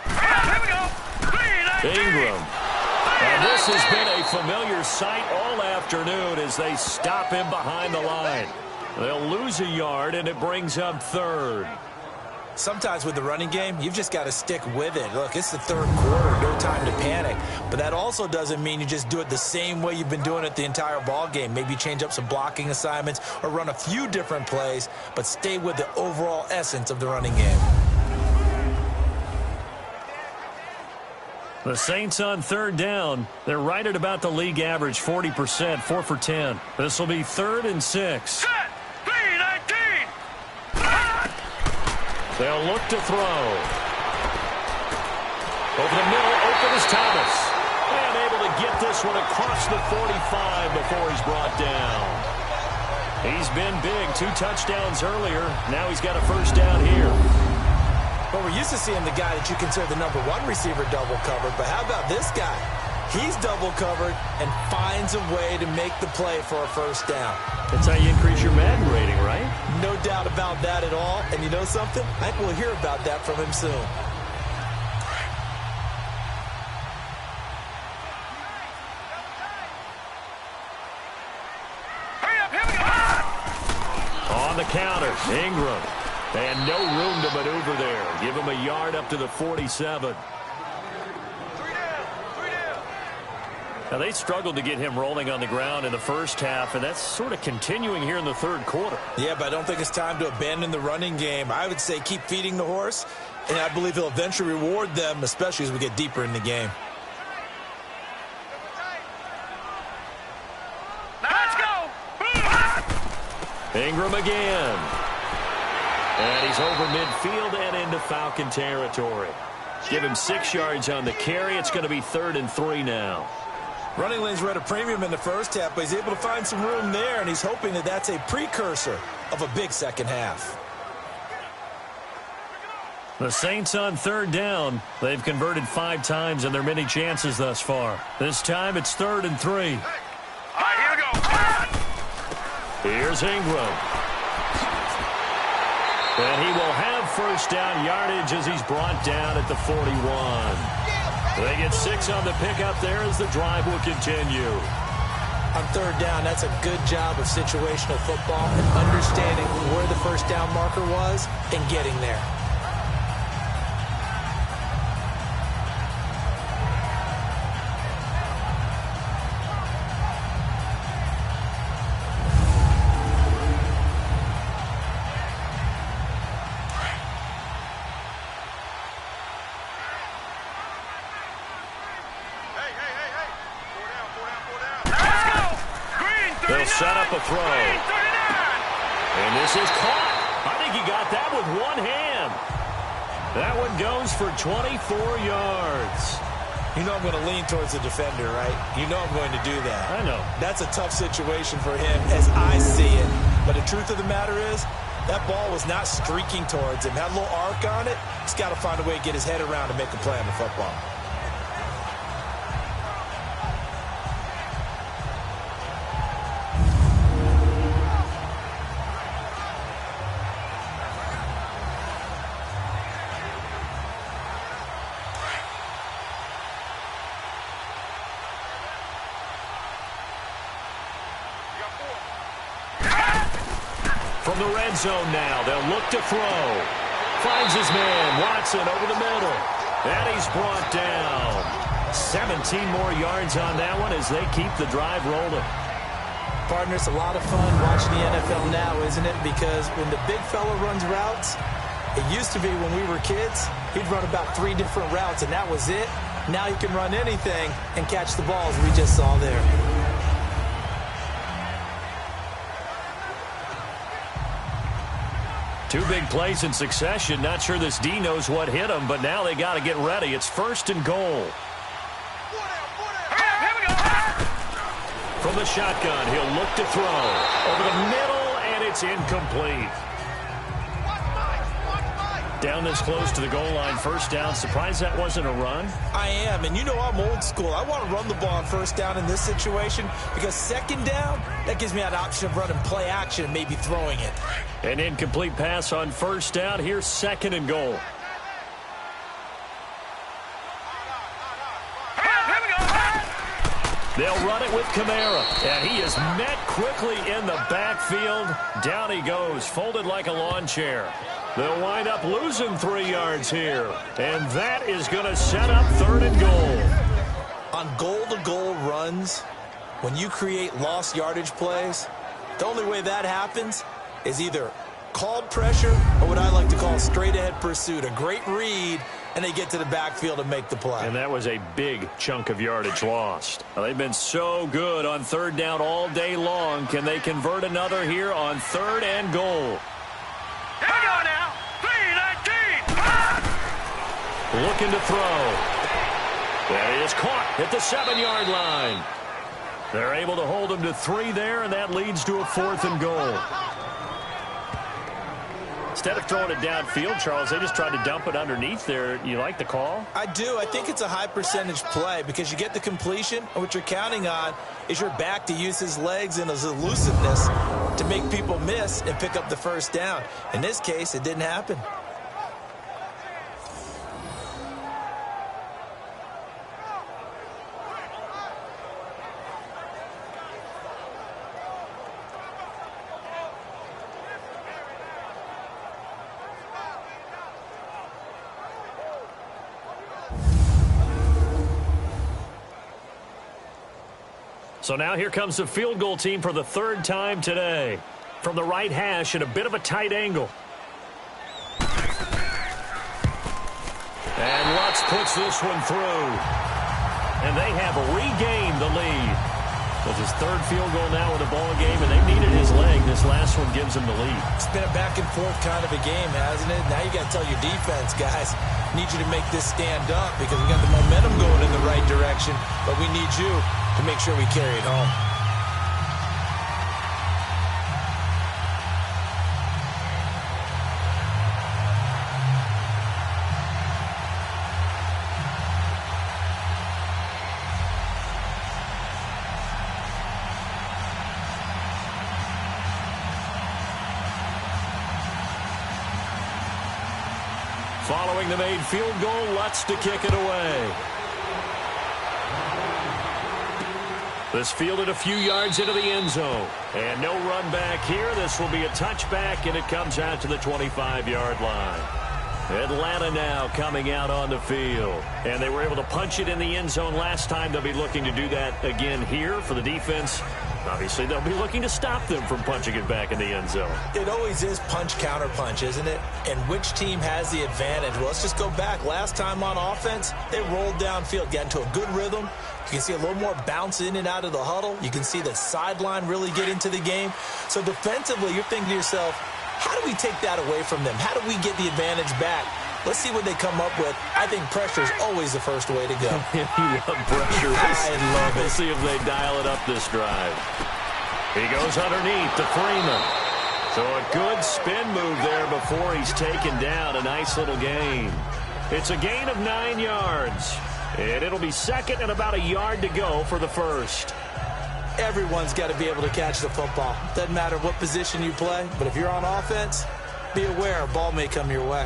S1: Here we go.
S2: Ingram. And this has been a familiar sight all afternoon as they stop him behind the line. They'll lose a yard, and it brings up 3rd.
S3: Sometimes with the running game, you've just got to stick with it. Look, it's the 3rd quarter, no time to panic. But that also doesn't mean you just do it the same way you've been doing it the entire ball game. Maybe change up some blocking assignments or run a few different plays, but stay with the overall essence of the running game.
S2: The Saints on 3rd down. They're right at about the league average, 40%, 4 for 10. This will be 3rd and 6. They'll look to throw. Over the middle, open is Thomas. And able to get this one across the 45 before he's brought down. He's been big, 2 touchdowns earlier. Now he's got a first down here.
S3: Well, we're used to seeing the guy that you consider the number 1 receiver double covered, but how about this guy? He's double covered and finds a way to make the play for a first down.
S2: That's how you increase your Madden rating, right?
S3: No doubt about that at all. And you know something? I think we'll hear about that from him soon.
S1: Hurry up, here we go.
S2: On the counter, Ingram. And no room to maneuver there. Give him a yard up to the 47. Now, they struggled to get him rolling on the ground in the first half, and that's sort of continuing here in the 3rd quarter.
S3: Yeah, but I don't think it's time to abandon the running game. I would say keep feeding the horse, and I believe he'll eventually reward them, especially as we get deeper in the game.
S1: Let's go.
S2: Ingram again. And he's over midfield and into Falcon territory. Give him 6 yards on the carry. It's going to be 3rd and 3 now.
S3: Running lanes were at a premium in the first half, but he's able to find some room there, and he's hoping that that's a precursor of a big second half.
S2: The Saints on 3rd down. They've converted 5 times in their many chances thus far. This time it's 3rd and 3.
S1: All right, here we go.
S2: Here's Ingram. And he will have first down yardage as he's brought down at the 41. They get 6 on the pickup there as the drive will continue.
S3: On 3rd down, that's a good job of situational football and understanding where the first down marker was and getting there.
S2: They'll set up a throw. And this is caught. I think he got that with one hand. That one goes for 24 yards.
S3: You know I'm going to lean towards the defender, right? You know I'm going to do that.
S2: I know.
S3: That's a tough situation for him as I see it. But the truth of the matter is, that ball was not streaking towards him. Had a little arc on it. He's got to find a way to get his head around and make a play on the football.
S2: From the red zone now, they'll look to throw. Finds his man, Watson, over the middle. And he's brought down. 17 more yards on that one as they keep the drive rolling.
S3: Partner, it's a lot of fun watching the NFL now, isn't it? Because when the big fella runs routes, it used to be when we were kids, he'd run about 3 different routes, and that was it. Now he can run anything and catch the balls we just saw there.
S2: Two big plays in succession. Not sure this D knows what hit him, but now they got to get ready. It's 1st and goal. From the shotgun, he'll look to throw. Over the middle, and it's incomplete. Down this close to the goal line, 1st down. Surprised that wasn't a run?
S3: I am, and you know I'm old school. I want to run the ball on 1st down in this situation because 2nd down, that gives me that option of running play action and maybe throwing it.
S2: An incomplete pass on 1st down. Here's 2nd and goal. They'll run it with Kamara, and he is met quickly in the backfield. Down he goes, folded like a lawn chair. They'll wind up losing 3 yards here, and that is going to set up 3rd and goal.
S3: On goal-to-goal runs, when you create lost yardage plays, the only way that happens is either called pressure or what I like to call straight-ahead pursuit, a great read, and they get to the backfield and make the play.
S2: And that was a big chunk of yardage lost. Well, they've been so good on 3rd down all day long. Can they convert another here on 3rd and goal?
S1: Here we go now. 3-19.
S2: Looking to throw. That is caught at the 7-yard line. They're able to hold him to 3 there, and that leads to a 4th and goal. Instead of throwing it downfield, Charles, they just tried to dump it underneath there. You like the call?
S3: I do. I think it's a high percentage play because you get the completion, and what you're counting on is your back to use his legs and his elusiveness to make people miss and pick up the 1st down. In this case, it didn't happen.
S2: So now here comes the field goal team for the 3rd time today. From the right hash at a bit of a tight angle. And Lutz puts this one through. And they have regained the lead. With his 3rd field goal now in the ball game, and they needed his leg. This last one gives him the lead.
S3: It's been a back and forth kind of a game, hasn't it? Now you got to tell your defense, guys, need you to make this stand up because we got the momentum going in the right direction, but we need you to make sure we carry it home.
S2: Following the made field goal, Lutz to kick it away. This fielded a few yards into the end zone. And no run back here. This will be a touchback, and it comes out to the 25-yard line. Atlanta now coming out on the field. And they were able to punch it in the end zone last time. They'll be looking to do that again here for the defense. Obviously, they'll be looking to stop them from punching it back in the end zone. It always is punch, counter punch, isn't it? And which team has the advantage? Well, let's just go back. Last time on offense, they rolled downfield, got into a good rhythm. You can see a little more bounce in and out of the huddle. You can see the sideline really get into the game. So defensively, you're thinking to yourself, how do we take that away from them? How do we get the advantage back? Let's see what they come up with. I think pressure is always the first way to go. You love pressure. I love it. We'll see if they dial it up this drive. He goes underneath to Freeman. So a good spin move there before he's taken down. A nice little gain. It's a gain of 9 yards. And it'll be 2nd and about a yard to go for the 1st. Everyone's got to be able to catch the football. Doesn't matter what position you play, but if you're on offense, be aware a ball may come your way.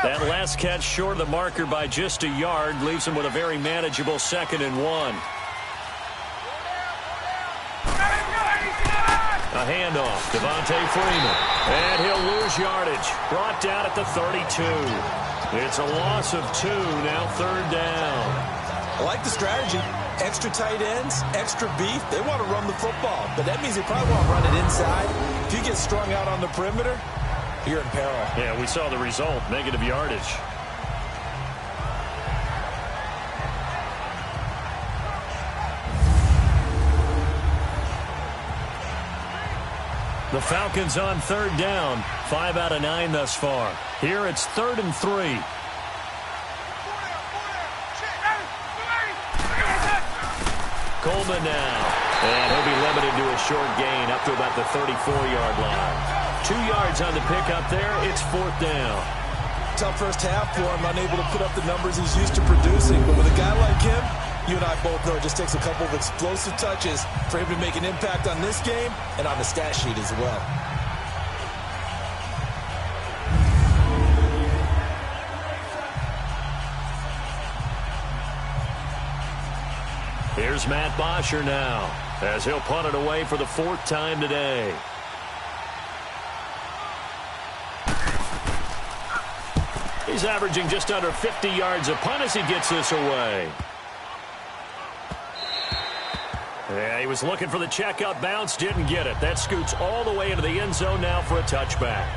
S2: That last catch short of the marker by just a yard leaves him with a very manageable 2nd and 1. A handoff. Devontae Freeman. And he'll lose yardage. Brought down at the 32. It's a loss of 2. Now 3rd down.
S3: I like the strategy. Extra tight ends, extra beef. They want to run the football, but that means they probably want to run it inside. If you get strung out on the perimeter, you're in peril.
S2: Yeah, we saw the result. Negative yardage. The Falcons on 3rd down. 5 out of 9 thus far. Here it's 3rd and 3. Coleman now. And he'll be limited to a short gain up to about the 34-yard line. 2 yards on the pickup there. It's 4th down.
S3: Tough first half for him, unable to put up the numbers he's used to producing. But with a guy like him, you and I both know it just takes a couple of explosive touches for him to make an impact on this game and on the stat sheet as well.
S2: Here's Matt Bosher now, as he'll punt it away for the 4th time today. He's averaging just under 50 yards a punt as he gets this away. Yeah, he was looking for the checkup bounce, didn't get it. That scoots all the way into the end zone now for a touchback.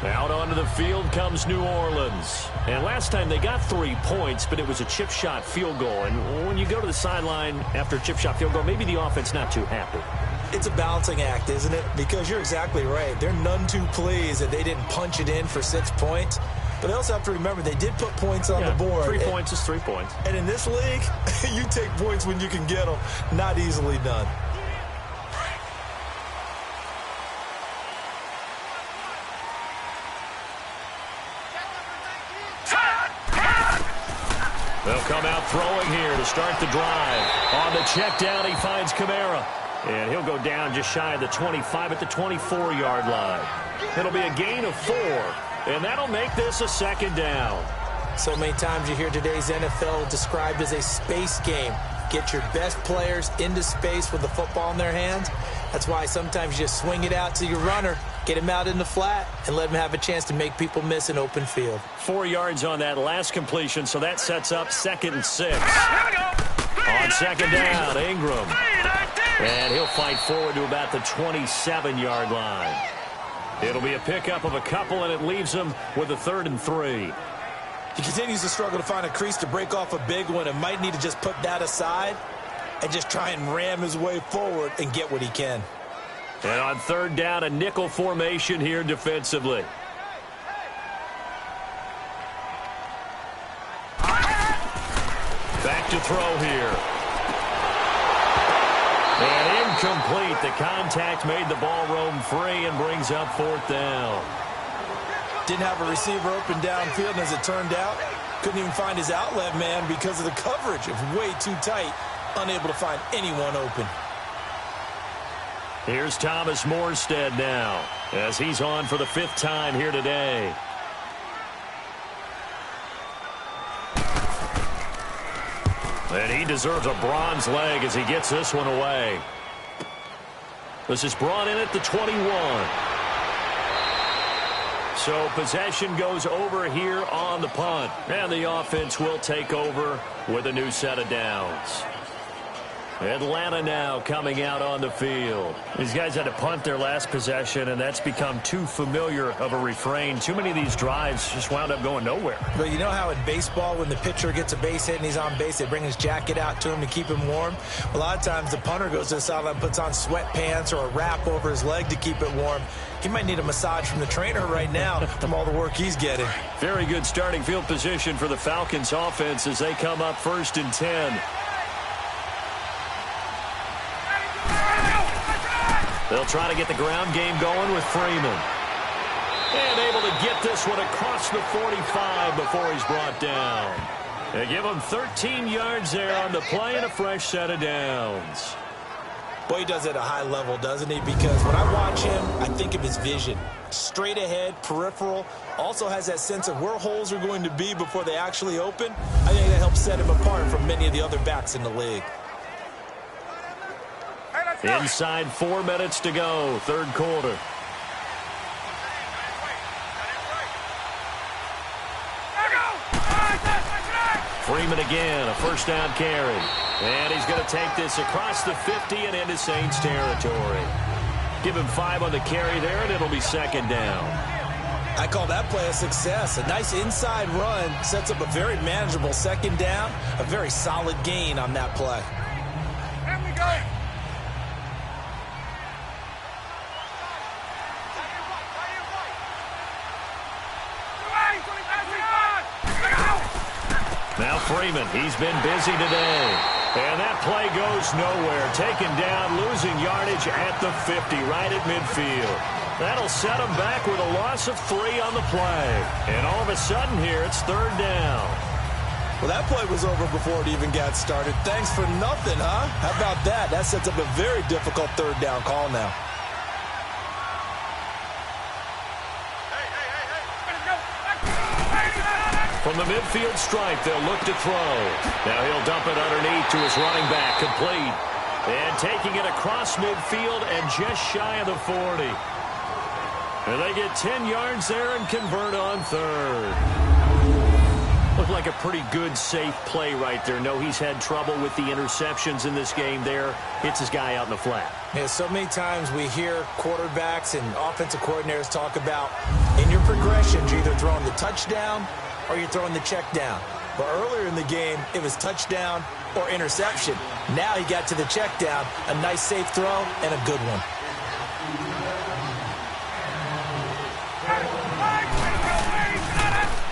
S2: Out onto the field comes New Orleans. And last time they got 3 points, but it was a chip shot field goal. And when you go to the sideline after a chip shot field goal, maybe the offense not too happy.
S3: It's a balancing act, isn't it? Because you're exactly right. They're none too pleased that they didn't punch it in for 6 points. But they also have to remember they did put points on the board.
S2: 3 points is 3 points.
S3: And in this league, you take points when you can get them. Not easily done.
S2: They'll come out throwing here to start the drive. On the check down, he finds Kamara. And he'll go down just shy of the 25 at the 24-yard line. It'll be a gain of 4. And that'll make this a 2nd down.
S3: So many times you hear today's NFL described as a space game. Get your best players into space with the football in their hands. That's why sometimes you just swing it out to your runner, get him out in the flat, and let him have a chance to make people miss an open field.
S2: 4 yards on that last completion, so that sets up 2nd and 6. On 2nd down, Ingram. And he'll fight forward to about the 27-yard line. It'll be a pickup of a couple, and it leaves him with a 3rd and 3.
S3: He continues to struggle to find a crease to break off a big one and might need to just put that aside and just try and ram his way forward and get what he can.
S2: And on 3rd down, a nickel formation here defensively. Back to throw here. And incomplete. The contact made the ball roam free and brings up 4th down.
S3: Didn't have a receiver open downfield, and as it turned out, couldn't even find his outlet man because of the coverage. It was way too tight, unable to find anyone open.
S2: Here's Thomas Morstead now, as he's on for the 5th time here today. And he deserves a bronze leg as he gets this one away. This is brought in at the 21. So possession goes over here on the punt. And the offense will take over with a new set of downs. Atlanta now coming out on the field. These guys had to punt their last possession, and that's become too familiar of a refrain. Too many of these drives just wound up going nowhere.
S3: But you know how in baseball, when the pitcher gets a base hit and he's on base, they bring his jacket out to him to keep him warm? A lot of times the punter goes to the sideline, puts on sweatpants or a wrap over his leg to keep it warm. He might need a massage from the trainer right now from all the work he's getting.
S2: Very good starting field position for the Falcons offense as they come up 1st and 10. They'll try to get the ground game going with Freeman. And able to get this one across the 45 before he's brought down. They give him 13 yards there on the play and a fresh set of downs.
S3: Boy, he does it at a high level, doesn't he? Because when I watch him, I think of his vision. Straight ahead, peripheral. Also has that sense of where holes are going to be before they actually open. I think that helps set him apart from many of the other backs in the league.
S2: Inside 4 minutes to go, third quarter. Freeman again, a first down carry. And he's going to take this across the 50 and into Saints territory. Give him 5 on the carry there, and it'll be second down.
S3: I call that play a success. A nice inside run sets up a very manageable second down. A very solid gain on that play.
S1: Here we go.
S2: Now Freeman, he's been busy today. And that play goes nowhere. Taken down, losing yardage at the 50, right at midfield. That'll set him back with a loss of 3 on the play. And all of a sudden here, it's third down.
S3: Well, that play was over before it even got started. Thanks for nothing, huh? How about that? That sets up a very difficult third down call now.
S2: From the midfield stripe, they'll look to throw. Now he'll dump it underneath to his running back, complete. And taking it across midfield and just shy of the 40. And they get 10 yards there and convert on third. Looked like a pretty good, safe play right there. No, he's had trouble with the interceptions in this game there. Hits his guy out in the flat.
S3: Yeah, so many times we hear quarterbacks and offensive coordinators talk about in your progressions, you're either throwing the touchdown or you're throwing the check down. But earlier in the game, it was touchdown or interception. Now he got to the check down, a nice safe throw, and a good one.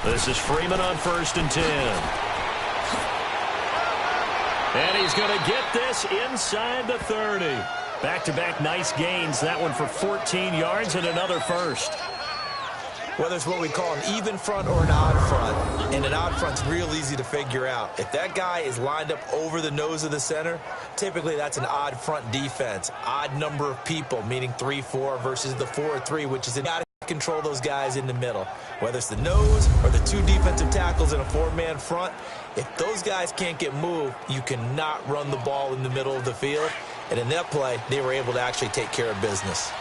S2: This is Freeman on 1st and 10. And he's going to get this inside the 30. Back-to-back nice gains. That one for 14 yards and another first.
S3: Whether it's what we call an even front or an odd front, and an odd front's real easy to figure out. If that guy is lined up over the nose of the center, typically that's an odd front defense. Odd number of people, meaning 3-4 versus the 4-3, which is got to control those guys in the middle. Whether it's the nose or the 2 defensive tackles in a 4-man front, if those guys can't get moved, you cannot run the ball in the middle of the field. And in that play, they were able to actually take care of business.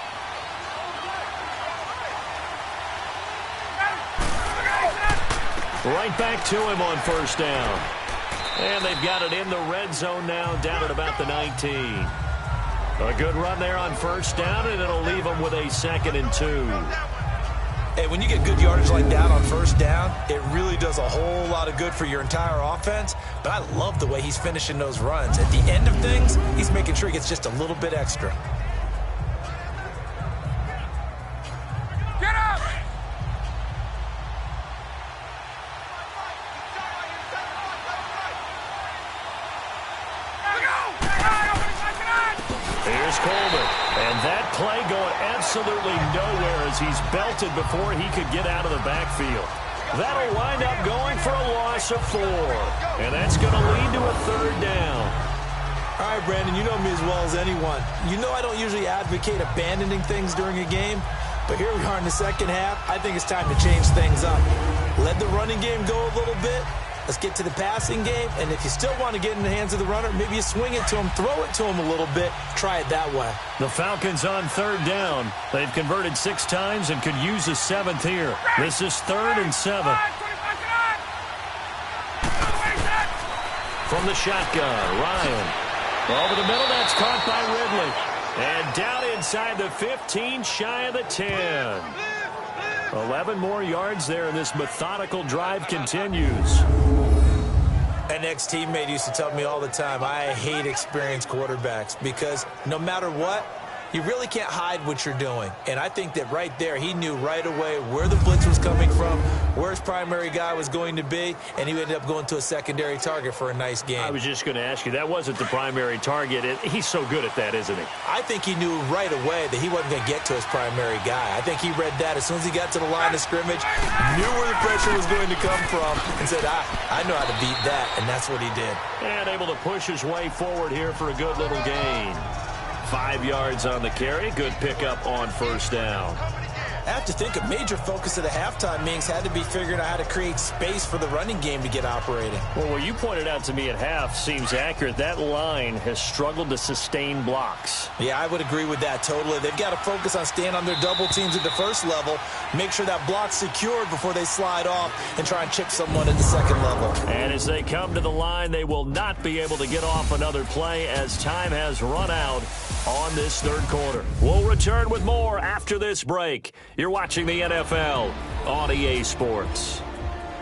S2: Right back to him on 1st down. And they've got it in the red zone now, down at about the 19. A good run there on 1st down, and it'll leave them with a 2nd and 2.
S3: Hey, when you get good yardage like that on 1st down, it really does a whole lot of good for your entire offense. But I love the way he's finishing those runs. At the end of things, he's making sure he gets just a little bit extra.
S1: Get up!
S2: Here's Coleman. And that play going absolutely nowhere as he's belted before he could get out of the backfield. That'll wind up going for a loss of 4. And that's going to lead to a 3rd down.
S3: All right, Brandon, you know me as well as anyone. You know I don't usually advocate abandoning things during a game. But here we are in the second half. I think it's time to change things up. Let the running game go a little bit. Let's get to the passing game, and if you still want to get in the hands of the runner, maybe you swing it to him, throw it to him a little bit, try it that way.
S2: The Falcons on 3rd down. They've converted 6 times and could use a 7th here. This is 3rd and 7. From the shotgun, Ryan. Over the middle, that's caught by Ridley. And down inside the 15, shy of the 10. 11 more yards there, and this methodical drive continues.
S3: An ex-teammate used to tell me all the time, I hate experienced quarterbacks because no matter what, you really can't hide what you're doing. And I think that right there, he knew right away where the blitz was coming from, where his primary guy was going to be, and he ended up going to a secondary target for a nice game.
S2: I was just going to ask you, that wasn't the primary target. He's so good at that, isn't he?
S3: I think he knew right away that he wasn't going to get to his primary guy. I think he read that as soon as he got to the line of scrimmage, knew where the pressure was going to come from, and said, I know how to beat that, and that's what he did.
S2: And able to push his way forward here for a good little gain. 5 yards on the carry. Good pickup on 1st down.
S3: I have to think a major focus of the halftime meetings had to be figuring out how to create space for the running game to get operating.
S4: Well, what you pointed out to me at half seems accurate. That line has struggled to sustain blocks.
S3: Yeah, I would agree with that totally. They've got to focus on staying on their double teams at the first level, make sure that block's secured before they slide off and try and chip someone at the second level.
S4: And as they come to the line, they will not be able to get off another play as time has run out on this third quarter. We'll return with more after this break. You're watching the NFL on EA Sports.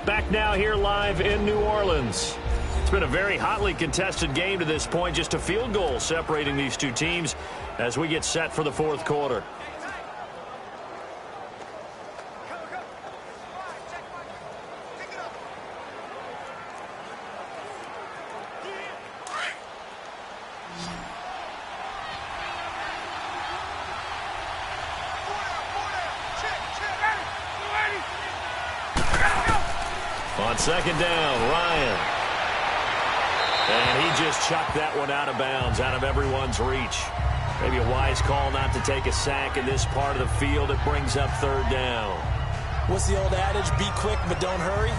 S4: Back now here live in New Orleans. It's been a very hotly contested game to this point. Just a field goal separating these two teams as we get set for the fourth quarter. On second down, Ryan. And he just chucked that one out of bounds, out of everyone's reach. Maybe a wise call not to take a sack in this part of the field. It brings up third down.
S3: What's the old adage? Be quick, but don't hurry.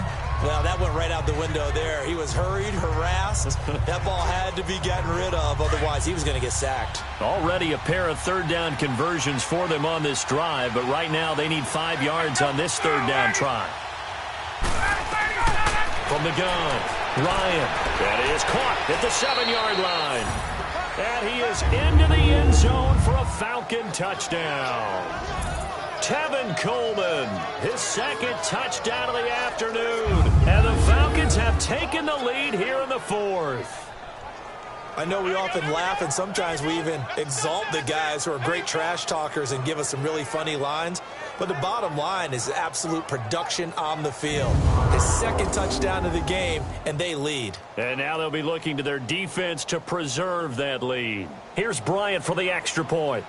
S3: Well, that went right out the window there. He was hurried, harassed. That ball had to be gotten rid of. Otherwise, he was going to get sacked.
S4: Already a pair of third down conversions for them on this drive, but right now they need 5 yards on this third down try. From the gun, Ryan. That is caught at the 7-yard line. And he is into the end zone for a Falcon touchdown. Tevin Coleman, his second touchdown of the afternoon. And the Falcons have taken the lead here in the fourth.
S3: I know we often laugh, and sometimes we even exalt the guys who are great trash talkers and give us some really funny lines. But the bottom line is absolute production on the field. His second touchdown of the game, and they lead.
S4: And now they'll be looking to their defense to preserve that lead. Here's Bryant for the extra point.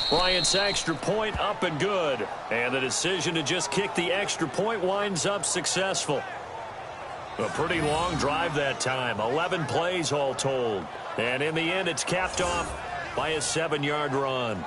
S4: Bryant's extra point up and good. And the decision to just kick the extra point winds up successful. A pretty long drive that time. 11 plays all told. And in the end, it's capped off by a 7-yard run.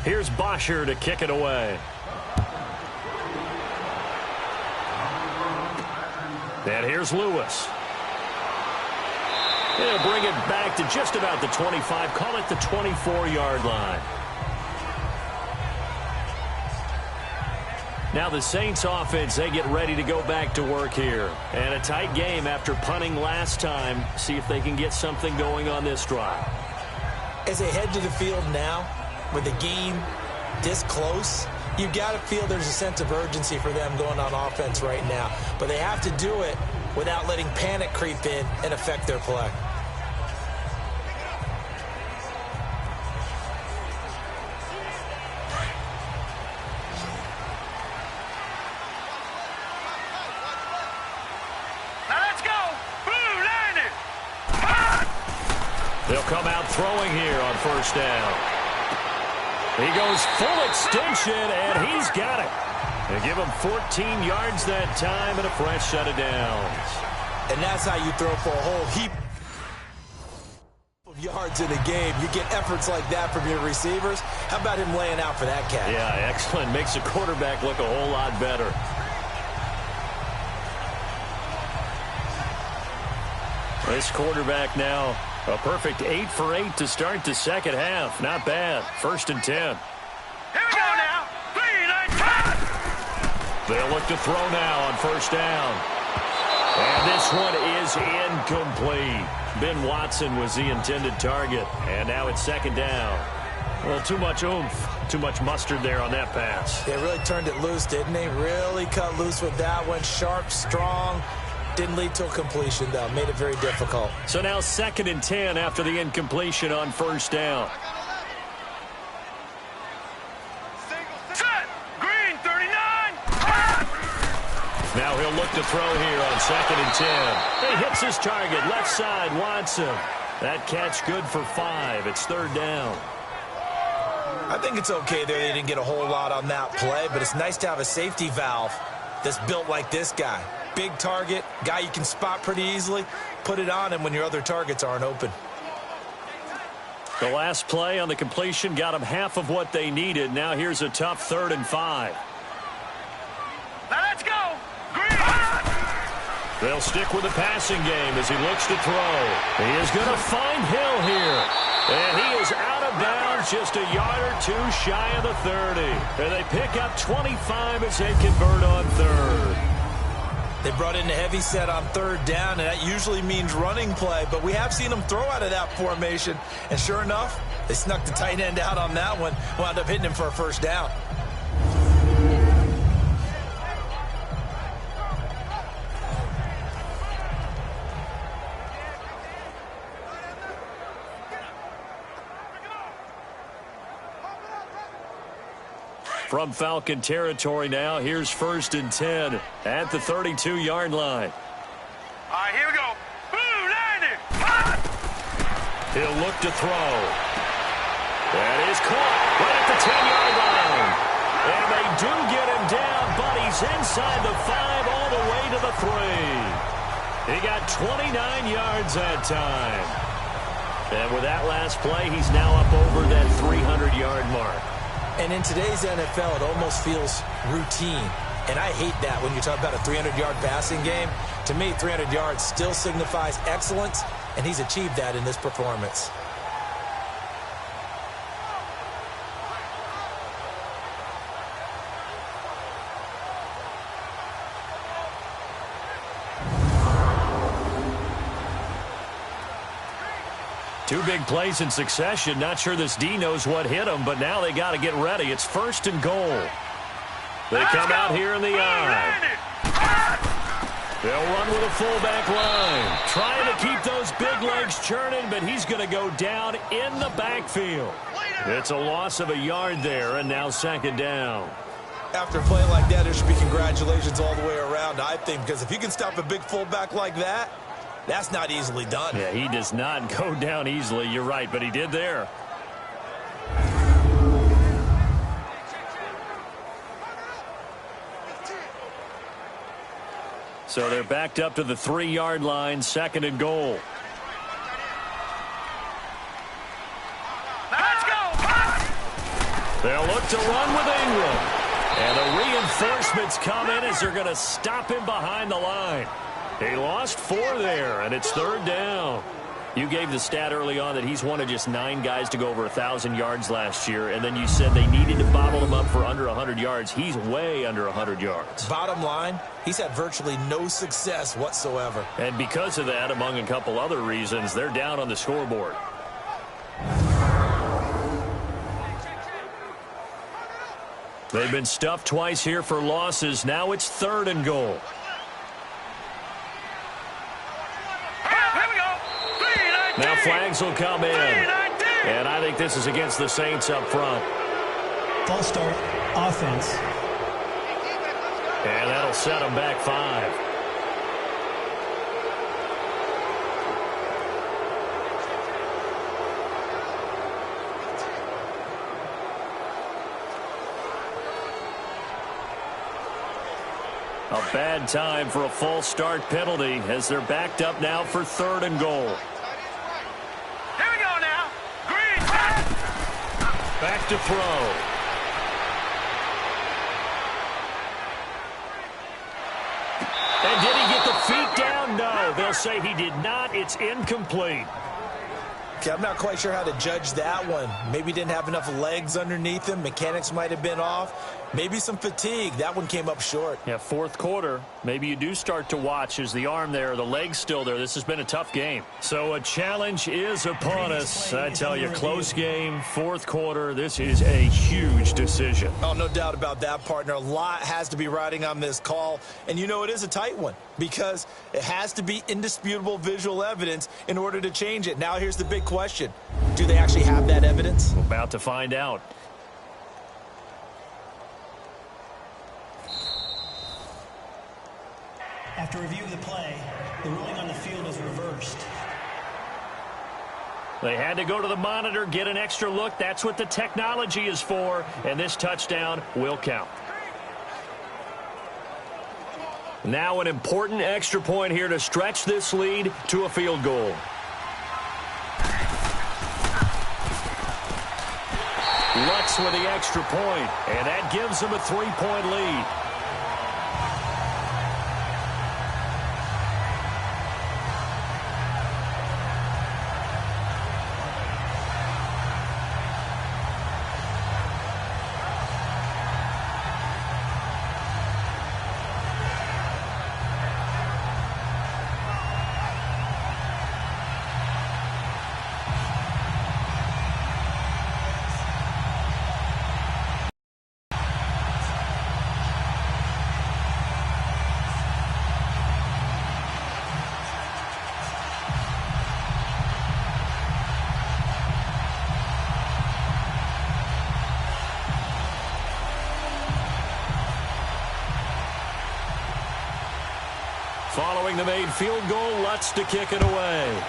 S4: Here's Bosher to kick it away. And here's Lewis. He'll bring it back to just about the 25. Call it the 24-yard line. Now the Saints offense, they get ready to go back to work here. And a tight game after punting last time. See if they can get something going on this drive.
S3: As they head to the field now, with the game this close, you've got to feel there's a sense of urgency for them going on offense right now. But they have to do it without letting panic creep in and affect their play.
S1: Now let's go. Blue line it.
S4: They'll come out throwing here on first down. He goes full extension, and he's got it. They give him 14 yards that time and a fresh set of downs.
S3: And that's how you throw for a whole heap of yards in a game. You get efforts like that from your receivers. How about him laying out for that cat?
S4: Yeah, excellent. Makes the quarterback look a whole lot better. This quarterback now, a perfect 8 for 8 to start the second half. Not bad. 1st and 10.
S1: Here we go now. 3, 9, 5.
S4: They'll look to throw now on first down. And this one is incomplete. Ben Watson was the intended target. And now it's second down. Well, too much oomph, too much mustard there on that pass.
S3: They really turned it loose, didn't they? Really cut loose with that one. Sharp, strong. Didn't lead to a completion, though. Made it very difficult.
S4: So now 2nd and 10 after the incompletion on first down.
S1: Stay
S2: Now he'll look to throw here on 2nd and 10. He hits his target. Left side wants him. That catch good for 5. It's 3rd down.
S3: I think it's okay there. They didn't get a whole lot on that play, but it's nice to have a safety valve that's built like this guy. Big target, guy you can spot pretty easily. Put it on him when your other targets aren't open.
S2: The last play on the completion got them half of what they needed. Now here's a tough 3rd and 5.
S1: Now let's go.
S2: They'll stick with the passing game as he looks to throw. He is going to find Hill here. And he is out of bounds just a yard or 2 shy of the 30. And they pick up 25 as they convert on 3rd.
S3: They brought in a heavy set on 3rd down, and that usually means running play. But we have seen them throw out of that formation. And sure enough, they snuck the tight end out on that one. Wound up hitting him for a 1st down.
S2: From Falcon territory now, here's 1st and 10 at the 32-yard line.
S1: All right, here we go. Blue landing.
S2: He'll look to throw. That is caught right at the 10-yard line. And they do get him down, but he's inside the 5 all the way to the 3. He got 29 yards that time. And with that last play, he's now up over that 300-yard mark.
S3: And in today's NFL, it almost feels routine. And I hate that when you talk about a 300-yard passing game. To me, 300 yards still signifies excellence, and he's achieved that in this performance.
S2: Two big plays in succession. Not sure this D knows what hit him, but now they got to get ready. It's 1st and goal. They come out here in the eye. They'll run with a fullback line. Trying to keep those big legs churning, but he's going to go down in the backfield. It's a loss of a yard there, and now 2nd down.
S3: After a play like that, there should be congratulations all the way around, I think, because if you can stop a big fullback like that, that's not easily done.
S2: Yeah, he does not go down easily. You're right, but he did there. So they're backed up to the 3-yard line, 2nd and goal.
S1: Let's go.
S2: They'll look to run with Ingram. And the reinforcements come in as they're going to stop him behind the line. He lost 4 there, and it's 3rd down. You gave the stat early on that he's one of just 9 guys to go over 1,000 yards last year, and then you said they needed to bottle him up for under 100 yards. He's way under 100 yards.
S3: Bottom line, he's had virtually no success whatsoever.
S2: And because of that, among a couple other reasons, they're down on the scoreboard. They've been stuffed twice here for losses. Now it's 3rd and goal. Now flags will come in. And I think this is against the Saints up front.
S5: False start, offense.
S2: And that'll set them back 5. A bad time for a false start penalty as they're backed up now for 3rd and goal. Back to throw. And did he get the feet down? No, they'll say he did not. It's incomplete.
S3: Okay, I'm not quite sure how to judge that one. Maybe didn't have enough legs underneath him. Mechanics might have been off. Maybe some fatigue. That one came up short.
S2: Yeah, 4th quarter. Maybe you do start to watch as the arm there, the leg's still there. This has been a tough game. So a challenge is upon us. I tell you, close game, 4th quarter. This is a huge decision.
S3: Oh, no doubt about that, partner. A lot has to be riding on this call. And you know it is a tight one because it has to be indisputable visual evidence in order to change it. Now here's the big question. Do they actually have that evidence?
S2: We're about to find out.
S5: After review of the play, the ruling on the field is reversed.
S2: They had to go to the monitor, get an extra look. That's what the technology is for, and this touchdown will count. Now an important extra point here to stretch this lead to a field goal. Lutz with the extra point, and that gives them a 3-point lead. Following the made field goal, Lutz to kick it away.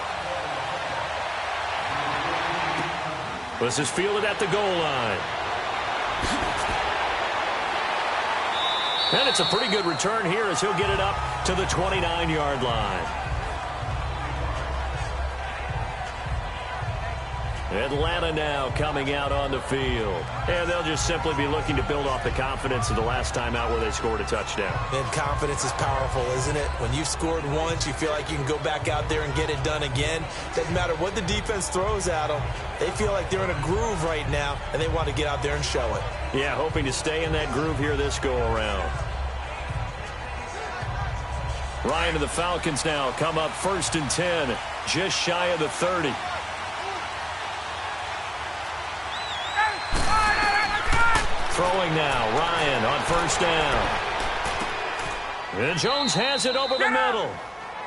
S2: This is fielded at the goal line. And it's a pretty good return here as he'll get it up to the 29-yard line. Atlanta now coming out on the field. And they'll just simply be looking to build off the confidence of the last time out where they scored a touchdown.
S3: And confidence is powerful, isn't it? When you've scored once, you feel like you can go back out there and get it done again. Doesn't matter what the defense throws at them. They feel like they're in a groove right now, and they want to get out there and show it.
S2: Yeah, hoping to stay in that groove here this go-around. Ryan and the Falcons now come up 1st and 10, just shy of the 30. Throwing now, Ryan on 1st down. And Jones has it over the middle.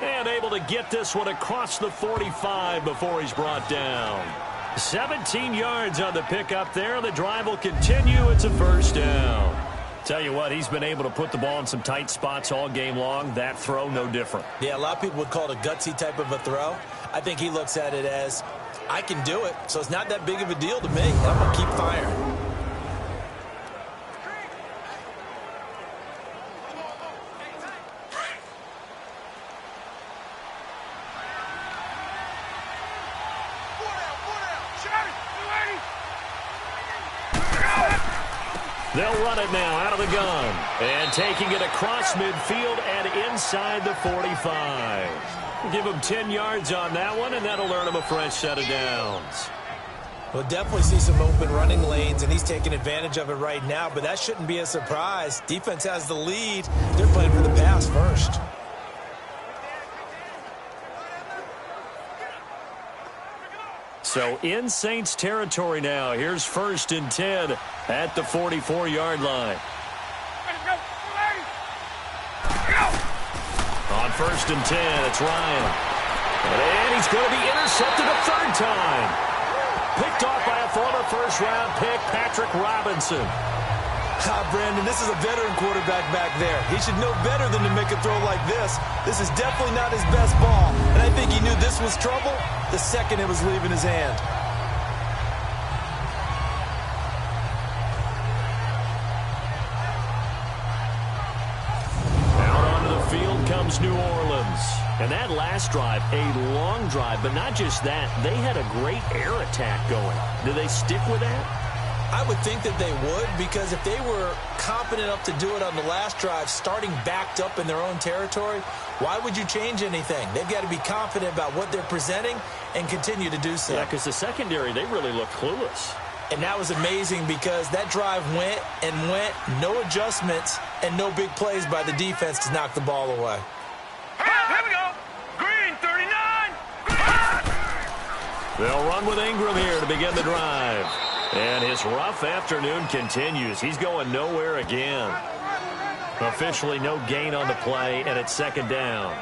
S2: And able to get this one across the 45 before he's brought down. 17 yards on the pickup there. The drive will continue. It's a 1st down. Tell you what, he's been able to put the ball in some tight spots all game long. That throw, no different.
S3: Yeah, a lot of people would call it a gutsy type of a throw. I think he looks at it as, I can do it, so it's not that big of a deal to me. I'm going to keep firing.
S2: They'll run it now out of the gun. And taking it across midfield and inside the 45. Give him 10 yards on that one, and that'll earn him a fresh set of downs.
S3: We'll definitely see some open running lanes, and he's taking advantage of it right now, but that shouldn't be a surprise. Defense has the lead. They're playing for the pass first.
S2: So in Saints territory now. Here's 1st and 10 at the 44-yard line. On 1st and 10, it's Ryan. And he's going to be intercepted a 3rd time. Picked off by a former first-round pick, Patrick Robinson.
S3: Brandon, this is a veteran quarterback back there. He should know better than to make a throw like this. This is definitely not his best ball. And I think he knew this was trouble the second it was leaving his hand.
S2: Out onto the field comes New Orleans. And that last drive, a long drive, but not just that. They had a great air attack going. Do they stick with that?
S3: I would think that they would, because if they were confident enough to do it on the last drive, starting backed up in their own territory, why would you change anything? They've got to be confident about what they're presenting and continue to do so.
S2: Yeah, because the secondary, they really looked clueless.
S3: And that was amazing because that drive went and went, no adjustments, and no big plays by the defense to knock the ball away.
S1: Here we go. Green 39.
S2: They'll run with Ingram here to begin the drive. And his rough afternoon continues. He's going nowhere again. Officially no gain on the play, and it's 2nd down.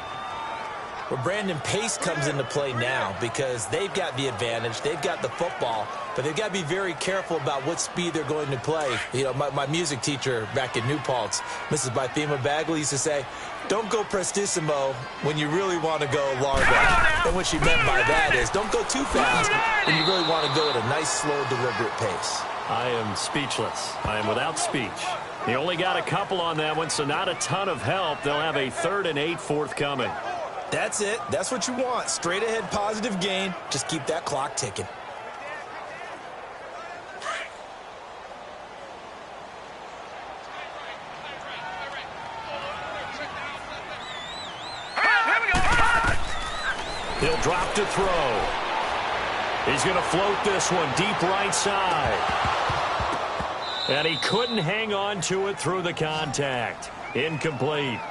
S3: Well, Brandon, pace comes into play now because they've got the advantage. They've got the football, but they've got to be very careful about what speed they're going to play. You know, my music teacher back in New Paltz, Mrs. Bythema Bagley, used to say, don't go prestissimo when you really want to go largo. And what she meant by that is don't go too fast when you really want to go at a nice, slow, deliberate pace.
S2: I am speechless. I am without speech. He only got a couple on that one, so not a ton of help. They'll have a 3rd and 8 forthcoming.
S3: That's it. That's what you want. Straight ahead, positive gain. Just keep that clock ticking.
S2: He'll drop to throw. He's going to float this one deep right side. And he couldn't hang on to it through the contact. Incomplete.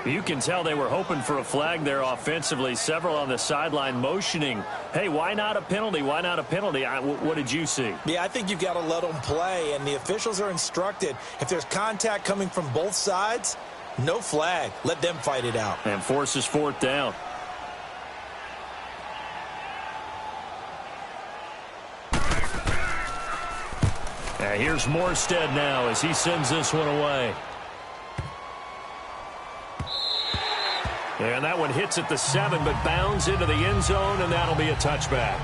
S2: You can tell they were hoping for a flag there offensively. Several on the sideline motioning, hey, why not a penalty? Why not a penalty? What did you see?
S3: Yeah, I think you've got to let them play, and the officials are instructed. If there's contact coming from both sides, no flag. Let them fight it out.
S2: And forces 4th down. And here's Morstead now as he sends this one away. And that one hits at the 7, but bounds into the end zone, and that'll be a touchback.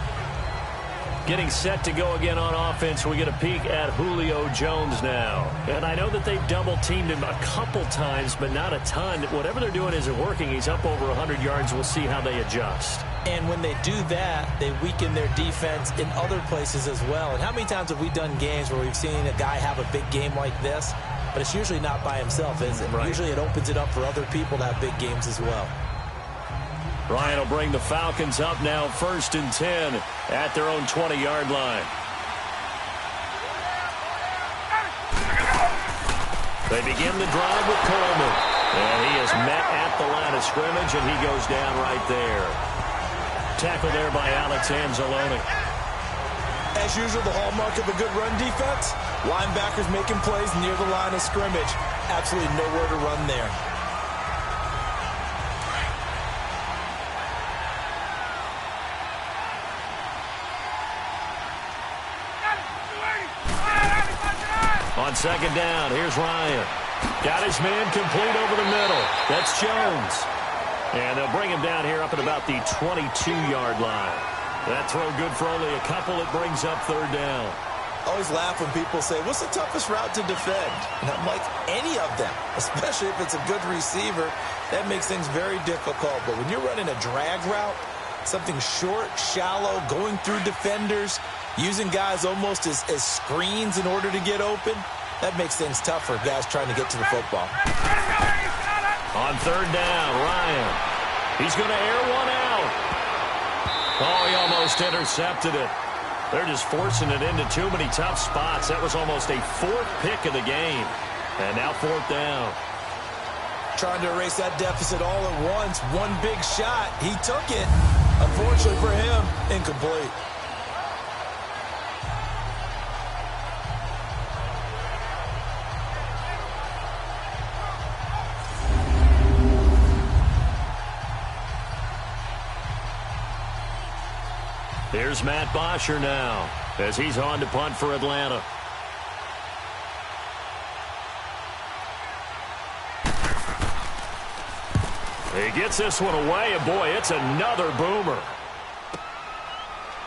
S2: Getting set to go again on offense, we get a peek at Julio Jones now. And I know that they've double-teamed him a couple times, but not a ton. Whatever they're doing isn't working. He's up over 100 yards. We'll see how they adjust.
S3: And when they do that, they weaken their defense in other places as well. And how many times have we done games where we've seen a guy have a big game like this? But it's usually not by himself, is it?
S2: Right.
S3: Usually it opens it up for other people to have big games as well.
S2: Ryan will bring the Falcons up now 1st and 10 at their own 20-yard line. They begin the drive with Coleman. And he is met at the line of scrimmage, and he goes down right there. Tackled there by Alex Anzalone.
S3: As usual, the hallmark of a good run defense, linebackers making plays near the line of scrimmage. Absolutely nowhere to run there.
S2: On 2nd down, here's Ryan. Got his man complete over the middle. That's Jones. And they'll bring him down here up at about the 22-yard line. That throw good for only a couple. It brings up 3rd down.
S3: Always laugh when people say, what's the toughest route to defend? And I'm like, any of them, especially if it's a good receiver. That makes things very difficult. But when you're running a drag route, something short, shallow, going through defenders, using guys almost as screens in order to get open, that makes things tough for guys trying to get to the football.
S2: On 3rd down, Ryan. He's going to air one out. Oh, he almost intercepted it. They're just forcing it into too many tough spots. That was almost a 4th pick of the game. And now 4th down.
S3: Trying to erase that deficit all at once. One big shot. He took it. Unfortunately for him, incomplete.
S2: Here's Matt Bosher now as he's on to punt for Atlanta. He gets this one away, and boy, it's another boomer.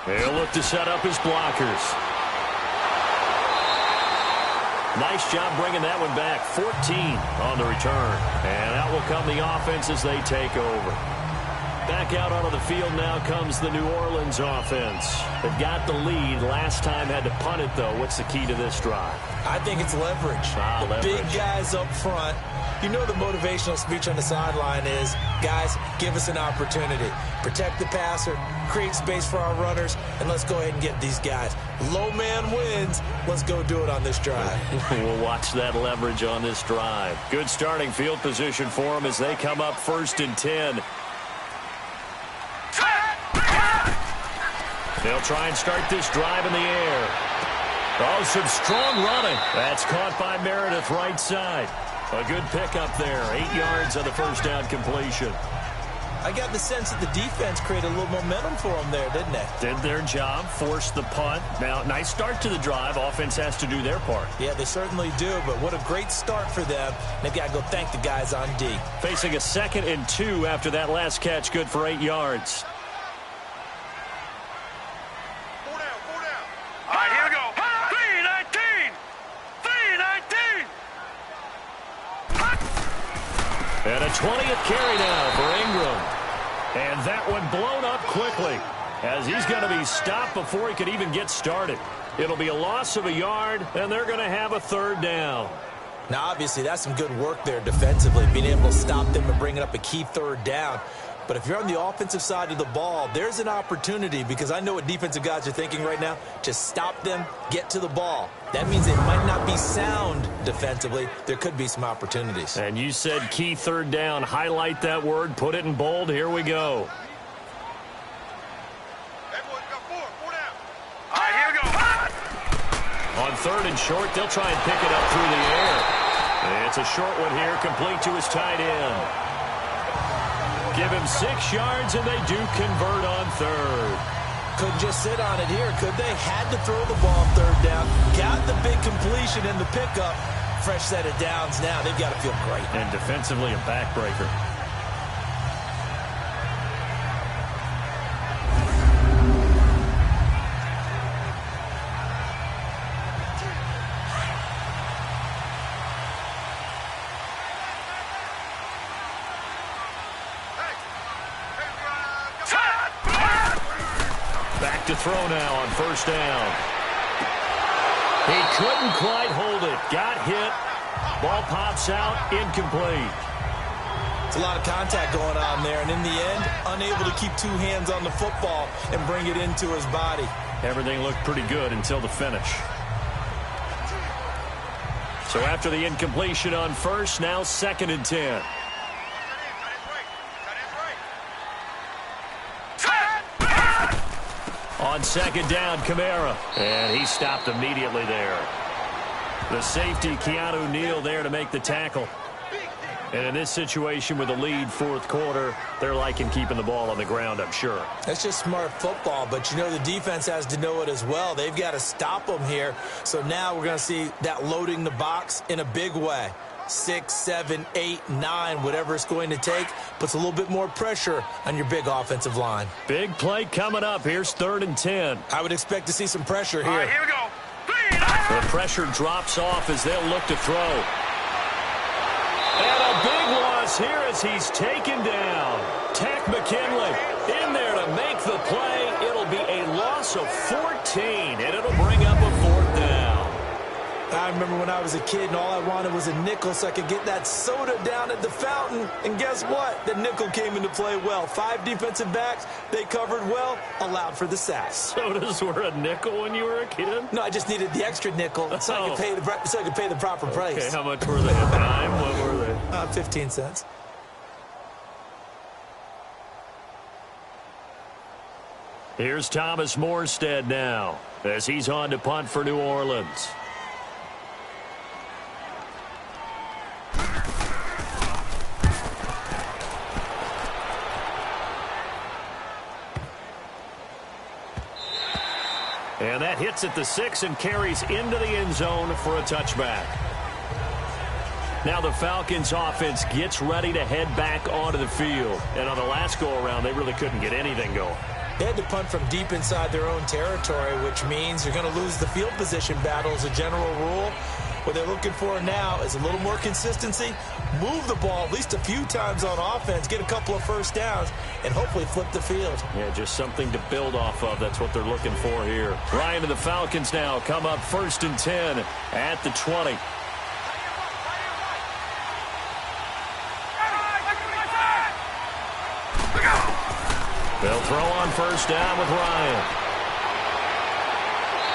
S2: He'll look to set up his blockers. Nice job bringing that one back. 14 on the return. And out will come the offense as they take over. Back out onto the field now comes the New Orleans offense. They've got the lead. Last time had to punt it, though. What's the key to this drive?
S3: I think it's leverage. The big guys up front. You know the motivational speech on the sideline is, guys, give us an opportunity. Protect the passer, create space for our runners, and let's go ahead and get these guys. Low man wins. Let's go do it on this drive.
S2: We'll watch that leverage on this drive. Good starting field position for them as they come up 1st and 10. They'll try and start this drive in the air. Oh, some strong running. That's caught by Meredith right side. A good pickup there. 8 yards on the first down completion.
S3: I got the sense that the defense created a little momentum for them there, didn't they?
S4: Did their job, forced the punt. Now, nice start to the drive. Offense has to do their part.
S3: Yeah, they certainly do, but what a great start for them. They've got to go thank the guys on D.
S4: Facing a 2nd and 2 after that last catch, good for 8 yards.
S1: All right, here we go. 3-19! 3-19!
S4: And a 20th carry now for Ingram. And that one blown up quickly as he's going to be stopped before he could even get started. It'll be a loss of a yard, and they're going to have a 3rd down.
S3: Now, obviously, that's some good work there defensively, being able to stop them and bringing up a key 3rd down. But if you're on the offensive side of the ball, there's an opportunity, because I know what defensive guys are thinking right now. Just stop them, get to the ball. That means they might not be sound defensively. There could be some opportunities.
S4: And you said key 3rd down. Highlight that word. Put it in bold. Here we go.
S1: All right, here we go.
S4: On 3rd and short, they'll try and pick it up through the air. It's a short one here, complete to his tight end. Give him 6 yards, and they do convert on 3rd.
S3: Couldn't just sit on it here, could they? Had to throw the ball 3rd down. Got the big completion in the pickup. Fresh set of downs now. They've got to feel great.
S4: And defensively, a backbreaker. To throw now on 1st down. He couldn't quite hold it. Got hit. Ball pops out. Incomplete.
S3: It's a lot of contact going on there, and in the end, unable to keep 2 hands on the football and bring it into his body.
S4: Everything looked pretty good until the finish. So after the incompletion on 1st, now 2nd and 10. On 2nd down, Kamara. And he stopped immediately there. The safety, Keanu Neal, there to make the tackle. And in this situation with the lead 4th quarter, they're liking keeping the ball on the ground, I'm sure.
S3: That's just smart football, but you know the defense has to know it as well. They've got to stop them here. So now we're going to see that loading the box in a big way. 6, 7, 8, 9, whatever it's going to take, puts a little bit more pressure on your big offensive line.
S4: Big play coming up. Here's 3rd and 10.
S3: I would expect to see some pressure here.
S1: All right, here we go.
S4: The pressure drops off as they'll look to throw. And a big loss here as he's taken down. Tack McKinley in there to make the play. It'll be a loss of 14, and it'll bring up a 4th down.
S3: I remember when I was a kid and all I wanted was a nickel so I could get that soda down at the fountain. And guess what? The nickel came into play well. 5 defensive backs, they covered well, allowed for the sack.
S4: Sodas were a nickel when you were a kid?
S3: No, I just needed the extra nickel so I could pay the proper price.
S4: Okay, how much were they? A dime? What were they?
S3: 15 cents.
S4: Here's Thomas Morstead now as he's on to punt for New Orleans. And that hits at the 6 and carries into the end zone for a touchback. Now the Falcons offense gets ready to head back onto the field. And on the last go-around, they really couldn't get anything going.
S3: They had to punt from deep inside their own territory, which means you're going to lose the field position battle as a general rule. What they're looking for now is a little more consistency, move the ball at least a few times on offense, get a couple of 1st downs, and hopefully flip the field.
S4: Yeah, just something to build off of. That's what they're looking for here. Ryan and the Falcons now come up 1st and 10 at the 20. They'll throw on 1st down with Ryan.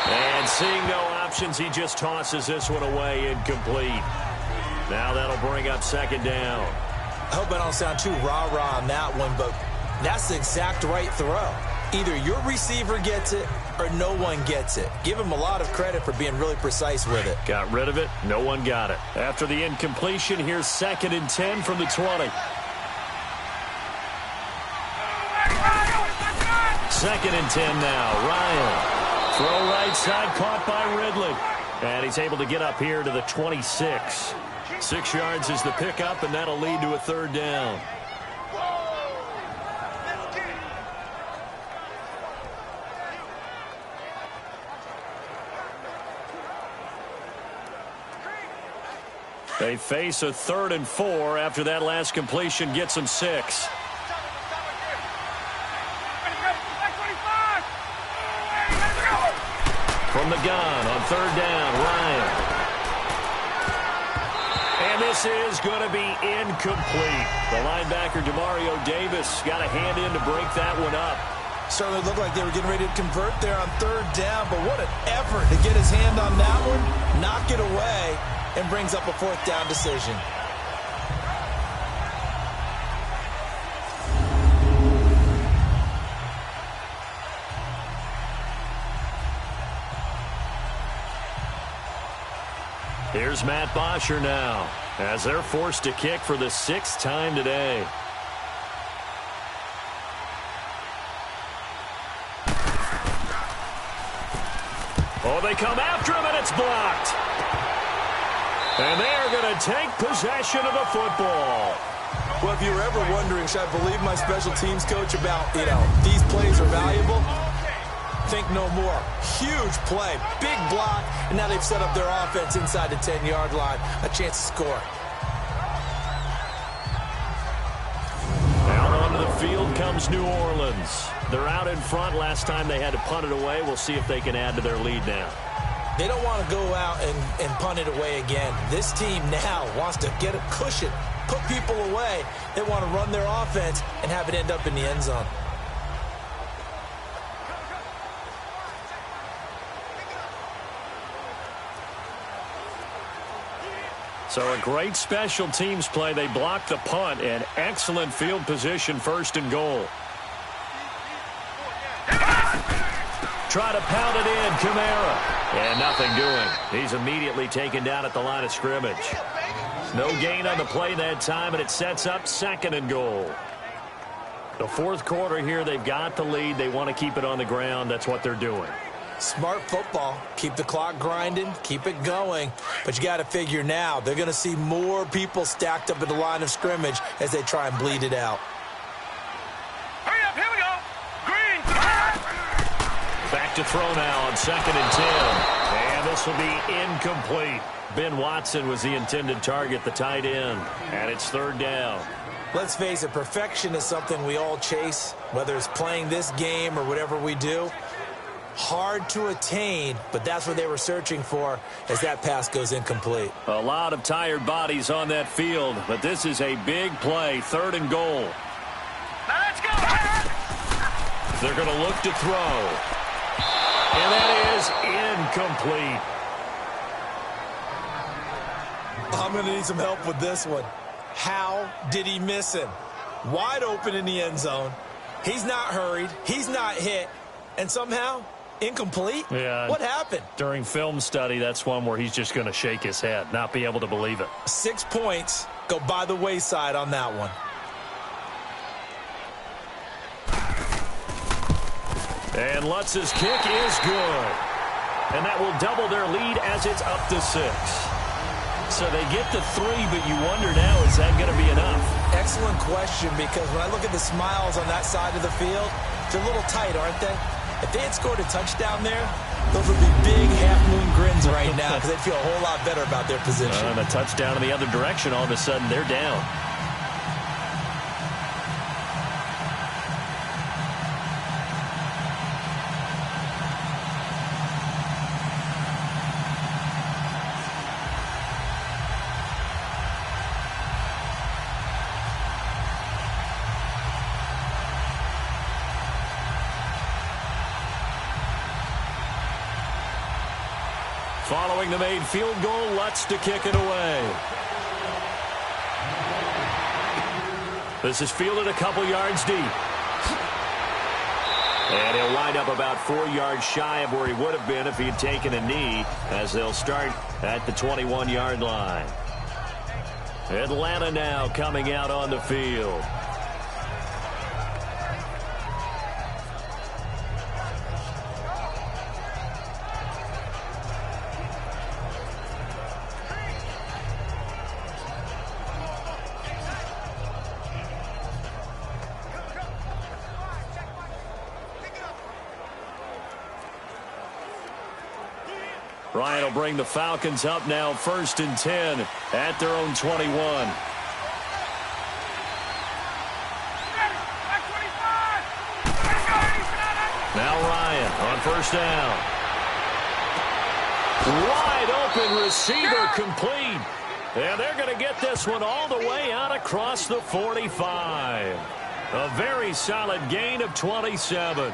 S4: And seeing no options, he just tosses this one away, incomplete. Now that'll bring up 2nd down.
S3: I hope I don't sound too rah-rah on that one, but that's the exact right throw. Either your receiver gets it or no one gets it. Give him a lot of credit for being really precise with it.
S4: Got rid of it. No one got it. After the incompletion, here's 2nd and 10 from the 20.
S2: 2nd and 10 now. Ryan. Throw right side, caught by Ridley. And he's able to get up here to the 26. 6 yards is the pickup, and that'll lead to a 3rd down. They face a 3rd and 4 after that last completion gets them 6. From the gun on 3rd down, Ryan. And this is going to be incomplete. The linebacker, Demario Davis, got a hand in to break that one up.
S3: Certainly looked like they were getting ready to convert there on 3rd down, but what an effort to get his hand on that one, knock it away, and brings up a 4th down decision.
S2: Here's Matt Bosher now, as they're forced to kick for the 6th time today. Oh, they come after him, and it's blocked. And they are going to take possession of the football.
S3: Well, if you were ever wondering, should I believe my special teams coach about, these plays are valuable? Think no more. Huge play, big block, and now they've set up their offense inside the 10-yard line. A chance to score.
S2: Out onto the field comes New Orleans. They're out in front. Last time they had to punt it away. We'll see if they can add to their lead now.
S3: They don't want to go out and punt it away again. This team now wants to get a cushion, put people away. They want to run their offense and have it end up in the end zone.
S2: So a great special teams play. They block the punt, and excellent field position, 1st and goal. Try to pound it in, Kamara. And nothing doing. He's immediately taken down at the line of scrimmage. No gain on the play that time, and it sets up 2nd and goal. The 4th quarter here, they've got the lead. They want to keep it on the ground. That's what they're doing.
S3: Smart football. Keep the clock grinding. Keep it going. But you got to figure now, they're going to see more people stacked up at the line of scrimmage as they try and bleed it out.
S1: Hurry up, here we go. Green.
S2: Back to throw now on 2nd and 10. And this will be incomplete. Ben Watson was the intended target, the tight end. And it's 3rd down.
S3: Let's face it, perfection is something we all chase, whether it's playing this game or whatever we do. Hard to attain, but that's what they were searching for as that pass goes incomplete.
S2: A lot of tired bodies on that field, but this is a big play, 3rd and goal.
S1: Now let's go.
S2: They're going to look to throw. And that is incomplete.
S3: I'm going to need some help with this one. How did he miss him? Wide open in the end zone. He's not hurried. He's not hit. And somehow, incomplete?
S2: Yeah.
S3: What happened?
S2: During film study, that's one where he's just going to shake his head, not be able to believe it.
S3: 6 points go by the wayside on that one.
S2: And Lutz's kick is good. And that will double their lead as it's up to 6. So they get the 3, but you wonder now, is that going to be enough?
S3: Excellent question, because when I look at the smiles on that side of the field, they're a little tight, aren't they? If they had scored a touchdown there, those would be big half-moon grins right now because they'd feel a whole lot better about their position.
S2: And a touchdown in the other direction, all of a sudden they're down. Following the made field goal, Lutz to kick it away. This is fielded a couple yards deep. And he'll wind up about 4 yards shy of where he would have been if he had taken a knee, as they'll start at the 21-yard line. Atlanta now coming out on the field. Ryan will bring the Falcons up now 1st and 10 at their own 21. Now Ryan on 1st down. Wide open receiver complete. And they're going to get this one all the way out across the 45. A very solid gain of 27.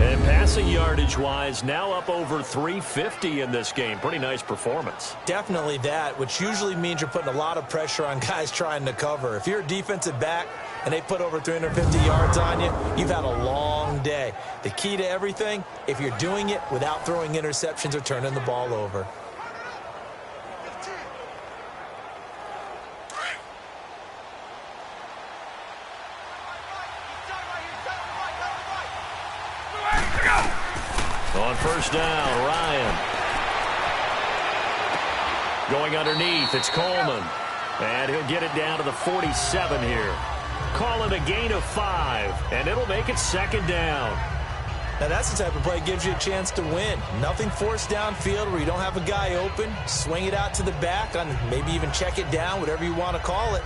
S2: And passing yardage-wise, now up over 350 in this game. Pretty nice performance.
S3: Definitely that, which usually means you're putting a lot of pressure on guys trying to cover. If you're a defensive back and they put over 350 yards on you, you've had a long day. The key to everything, if you're doing it without throwing interceptions or turning the ball over.
S2: On 1st down, Ryan. Going underneath, it's Coleman. And he'll get it down to the 47 here. Call it a gain of 5, and it'll make it 2nd down.
S3: Now that's the type of play that gives you a chance to win. Nothing forced downfield where you don't have a guy open. Swing it out to the back, on maybe even check it down, whatever you want to call it.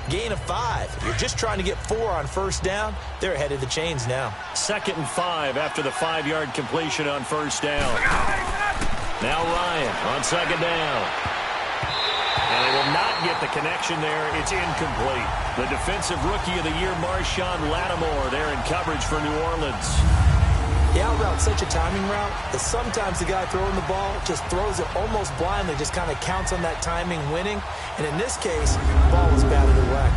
S3: Gain of 5. If you're just trying to get 4 on 1st down, they're ahead of the chains now.
S2: 2nd and 5 after the 5-yard completion on 1st down. Now Ryan on 2nd down. And they will not get the connection there. It's incomplete. The defensive rookie of the year, Marshawn Lattimore, there in coverage for New Orleans.
S3: The out route's such a timing route that sometimes the guy throwing the ball just throws it almost blindly, just kind of counts on that timing winning. And in this case, the ball was batted away.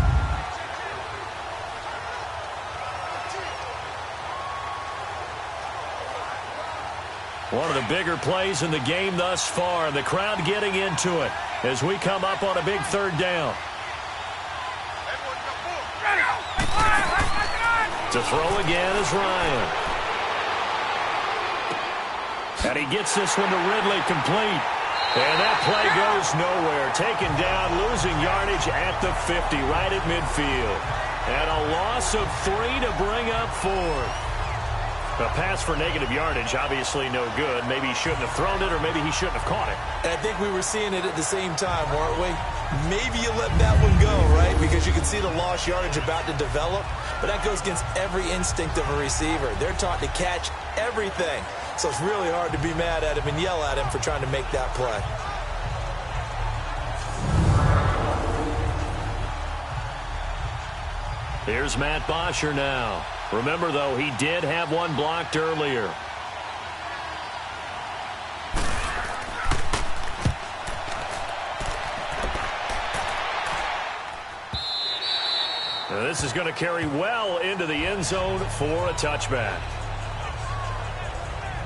S2: One of the bigger plays in the game thus far, and the crowd getting into it as we come up on a big 3rd down. To throw again is Ryan. And he gets this one to Ridley complete. And that play goes nowhere. Taken down, losing yardage at the 50, right at midfield. And a loss of 3 to bring up 4. A pass for negative yardage, obviously no good. Maybe he shouldn't have thrown it, or maybe he shouldn't have caught it.
S3: And I think we were seeing it at the same time, weren't we? Maybe you let that one go, right? Because you can see the lost yardage about to develop. But that goes against every instinct of a receiver. They're taught to catch everything. So it's really hard to be mad at him and yell at him for trying to make that play.
S2: Here's Matt Bosher now. Remember, though, he did have one blocked earlier. Now this is going to carry well into the end zone for a touchback.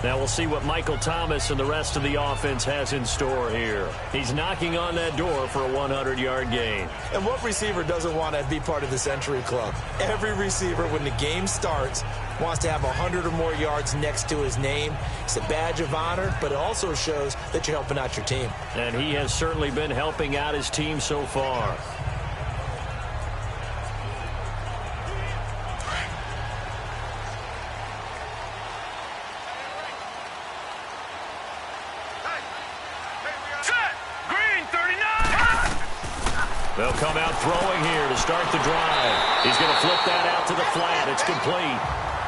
S2: Now we'll see what Michael Thomas and the rest of the offense has in store here. He's knocking on that door for a 100-yard gain.
S3: And what receiver doesn't want to be part of the Century Club? Every receiver, when the game starts, wants to have 100 or more yards next to his name. It's a badge of honor, but it also shows that you're helping out your team.
S2: And he has certainly been helping out his team so far. They'll come out throwing here to start the drive. He's going to flip that out to the flat. It's complete.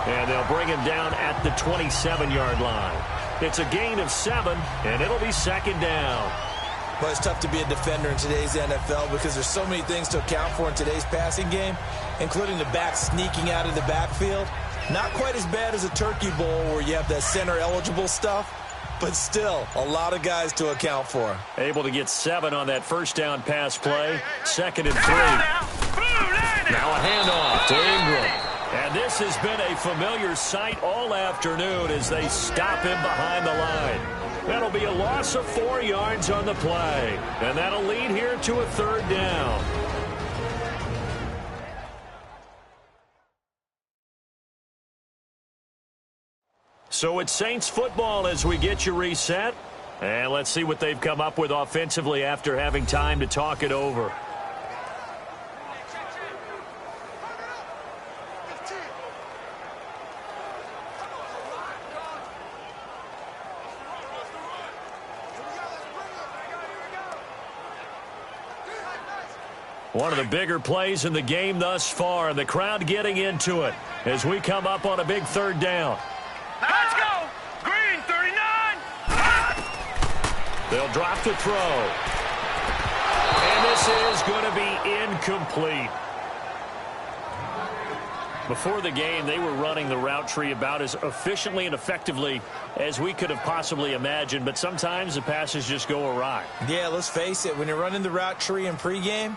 S2: And they'll bring him down at the 27-yard line. It's a gain of 7, and it'll be 2nd down.
S3: But it's tough to be a defender in today's NFL because there's so many things to account for in today's passing game, including the back sneaking out of the backfield. Not quite as bad as a turkey bowl where you have the center-eligible stuff, but still a lot of guys to account for.
S2: Able to get 7 on that 1st down pass play. 2nd and 3. Now a handoff to Ingram. And this has been a familiar sight all afternoon as they stop him behind the line. That'll be a loss of 4 yards on the play. And that'll lead here to a 3rd down. So it's Saints football as we get you reset. And let's see what they've come up with offensively after having time to talk it over. One of the bigger plays in the game thus far. The crowd getting into it as we come up on a big third down.
S1: Let's go! Green 39!
S2: They'll drop the throw. And this is going to be incomplete. Before the game, they were running the route tree about as efficiently and effectively as we could have possibly imagined, but sometimes the passes just go awry.
S3: Yeah, let's face it. When you're running the route tree in pregame,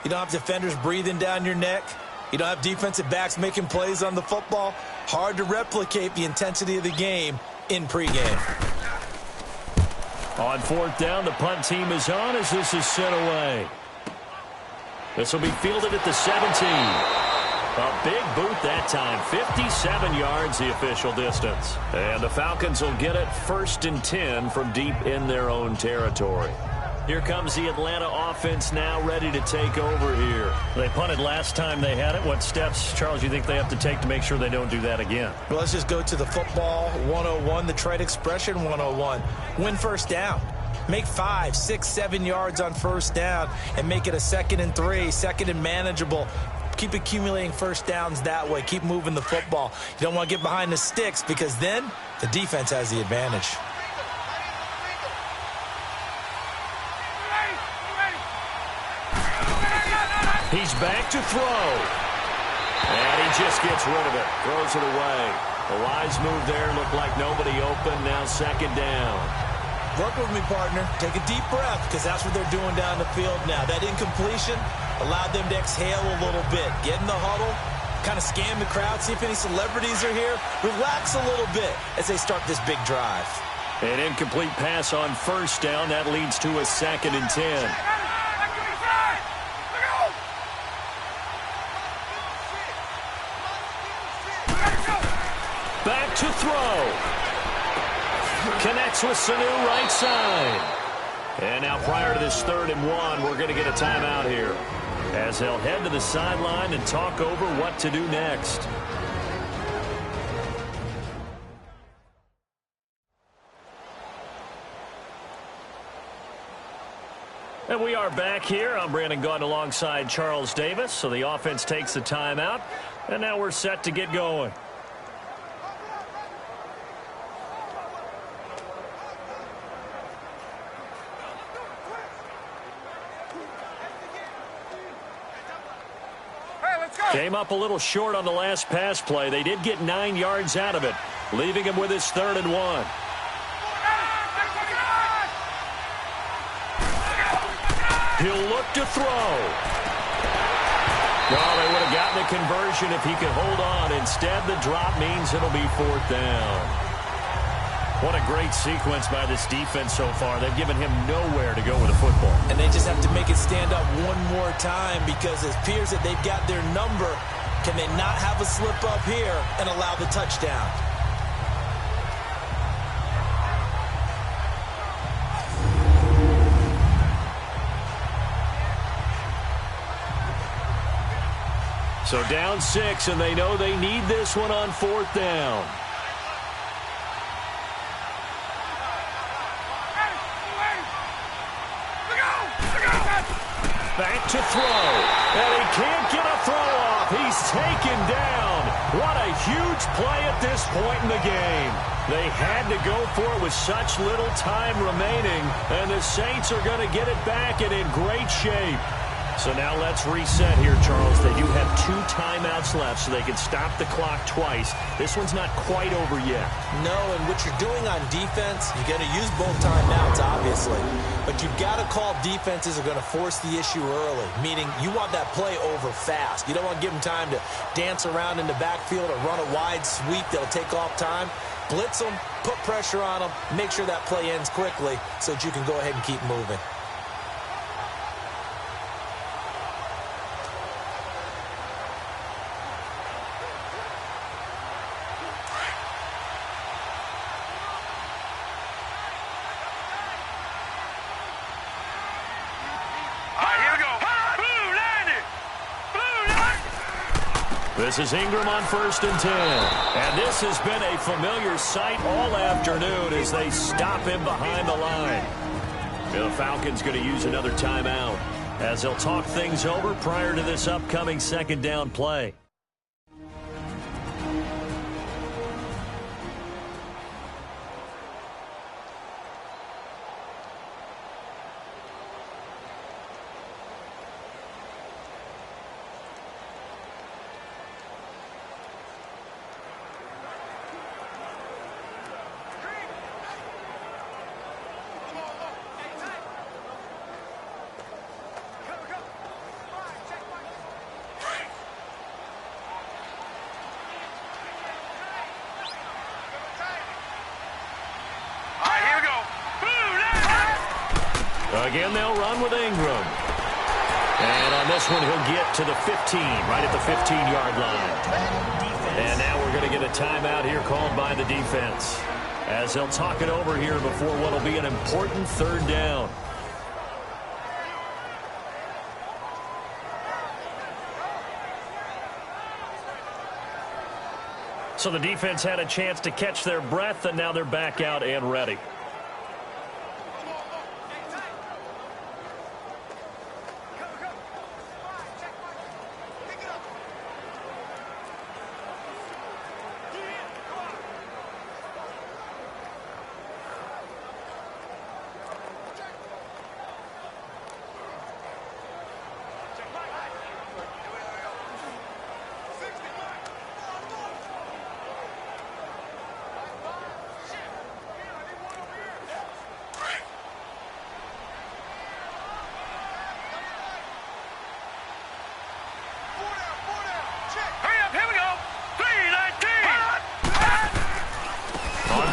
S3: you don't have defenders breathing down your neck. You don't have defensive backs making plays on the football. Hard to replicate the intensity of the game in pregame.
S2: On fourth down, the punt team is on as this is sent away. This will be fielded at the 17. A big boot that time. 57 yards the official distance. And the Falcons will get it 1st and 10 from deep in their own territory. Here comes the Atlanta offense now ready to take over here. They punted last time they had it. What steps, Charles, you think they have to take to make sure they don't do that again?
S3: Well, let's just go to the football 101, the trade expression 101. Win first down. Make 5, 6, 7 yards on first down and make it a 2nd and 3, 2nd and manageable. Keep accumulating first downs that way. Keep moving the football. You don't want to get behind the sticks because then the defense has the advantage.
S2: He's back to throw. And he just gets rid of it. Throws it away. A wise move there. Looked like nobody open. Now 2nd down.
S3: Work with me, partner. Take a deep breath because that's what they're doing down the field now. That incompletion allowed them to exhale a little bit. Get in the huddle, kind of scan the crowd, see if any celebrities are here. Relax a little bit as they start this big drive.
S2: An incomplete pass on first down. That leads to a 2nd and 10. Back to throw. Connects with Sanu right side. And now prior to this 3rd and 1, we're going to get a timeout here as they'll head to the sideline and talk over what to do next. And we are back here. I'm Brandon Gaudin alongside Charles Davis. So the offense takes the timeout, and now we're set to get going. Came up a little short on the last pass play. They did get 9 yards out of it, leaving him with his 3rd and 1. He'll look to throw. Well, they would have gotten a conversion if he could hold on. Instead, the drop means it'll be 4th down. What a great sequence by this defense so far. They've given him nowhere to go with the football.
S3: And they just have to make it stand up one more time because it appears that they've got their number. Can they not have a slip up here and allow the touchdown?
S2: So down 6, and they know they need this one on 4th down. Back to throw, and he can't get a throw off. He's taken down. What a huge play at this point in the game. They had to go for it with such little time remaining, and the Saints are going to get it back and in great shape. So now let's reset here, Charles. They do have 2 timeouts left, so they can stop the clock twice. This one's not quite over yet.
S3: No, and what you're doing on defense, you're going to use both timeouts, obviously. But you've got to call defenses are going to force the issue early, meaning you want that play over fast. You don't want to give them time to dance around in the backfield or run a wide sweep that'll take off time. Blitz them, put pressure on them, make sure that play ends quickly so that you can go ahead and keep moving.
S2: This is Ingram on 1st and 10. And this has been a familiar sight all afternoon as they stop him behind the line. The Falcons going to use another timeout. as they'll talk things over prior to this upcoming second down play. Again, they'll run with Ingram. And on this one, he'll get to the 15, right at the 15-yard line. And now we're going to get a timeout here called by the defense, as they'll talk it over here before what will be an important third down. So the defense had a chance to catch their breath, and now they're back out and ready.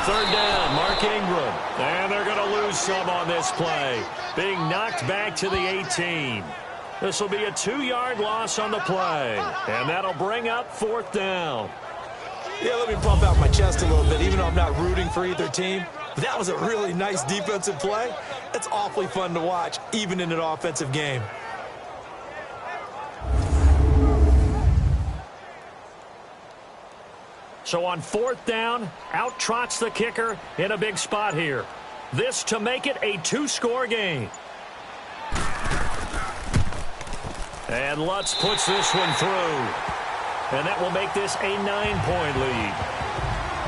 S2: Third down, Mark Ingram. And they're going to lose some on this play, being knocked back to the 18. This will be a 2-yard loss on the play, and that'll bring up fourth down.
S3: Yeah, let me pump out my chest a little bit, even though I'm not rooting for either team. But that was a really nice defensive play. It's awfully fun to watch, even in an offensive game.
S2: So on fourth down, out trots the kicker in a big spot here. This to make it a 2-score game. And Lutz puts this one through. And that will make this a 9-point lead.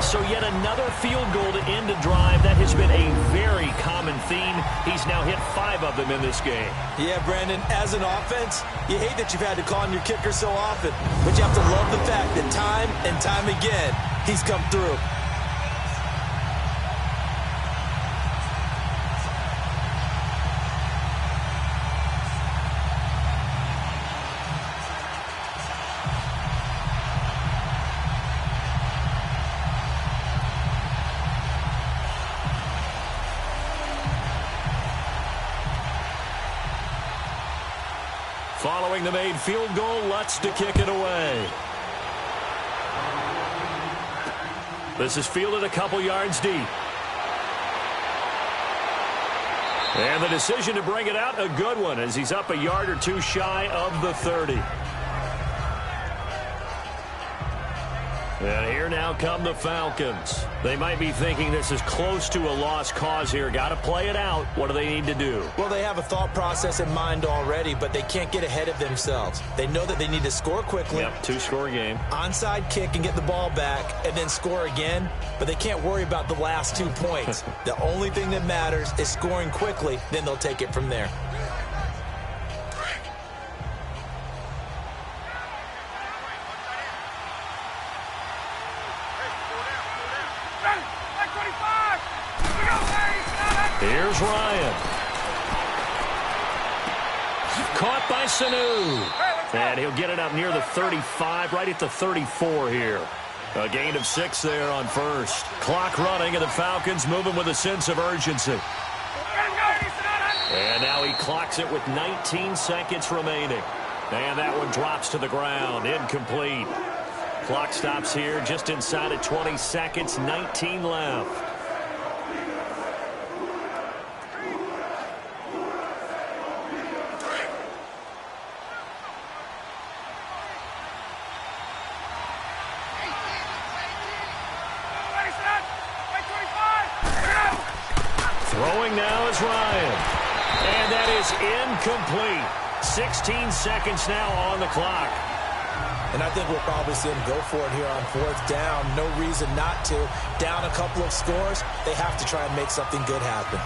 S2: So yet another field goal to end a drive. That has been a very common theme. He's now hit 5 of them in this game.
S3: Yeah, Brandon, as an offense, you hate that you've had to call on your kicker so often. But you have to love the fact that time and time again, he's come through.
S2: Following the made field goal, Lutz to kick it away. This is fielded a couple yards deep. And the decision to bring it out, a good one, as he's up a yard or two shy of the 30. And here now come the Falcons. They might be thinking this is close to a lost cause here. Got to play it out. What do they need to do?
S3: Well, they have a thought process in mind already, but they can't get ahead of themselves. They know that they need to score quickly.
S2: Yep, 2-score game.
S3: Onside kick and get the ball back and then score again, but they can't worry about the last 2 points. The only thing that matters is scoring quickly, then they'll take it from there.
S2: Here's Ryan. Caught by Sanu. And he'll get it up near the 35, right at the 34 here. A gain of 6 there on first. Clock running, and the Falcons moving with a sense of urgency. And now he clocks it with 19 seconds remaining. And that one drops to the ground. Incomplete. Clock stops here just inside of 20 seconds. 19 left. Throwing now is Ryan. And that is incomplete. 16 seconds now on the clock.
S3: And I think we'll probably see him go for it here on 4th down. No reason not to. Down a couple of scores, they have to try and make something good happen.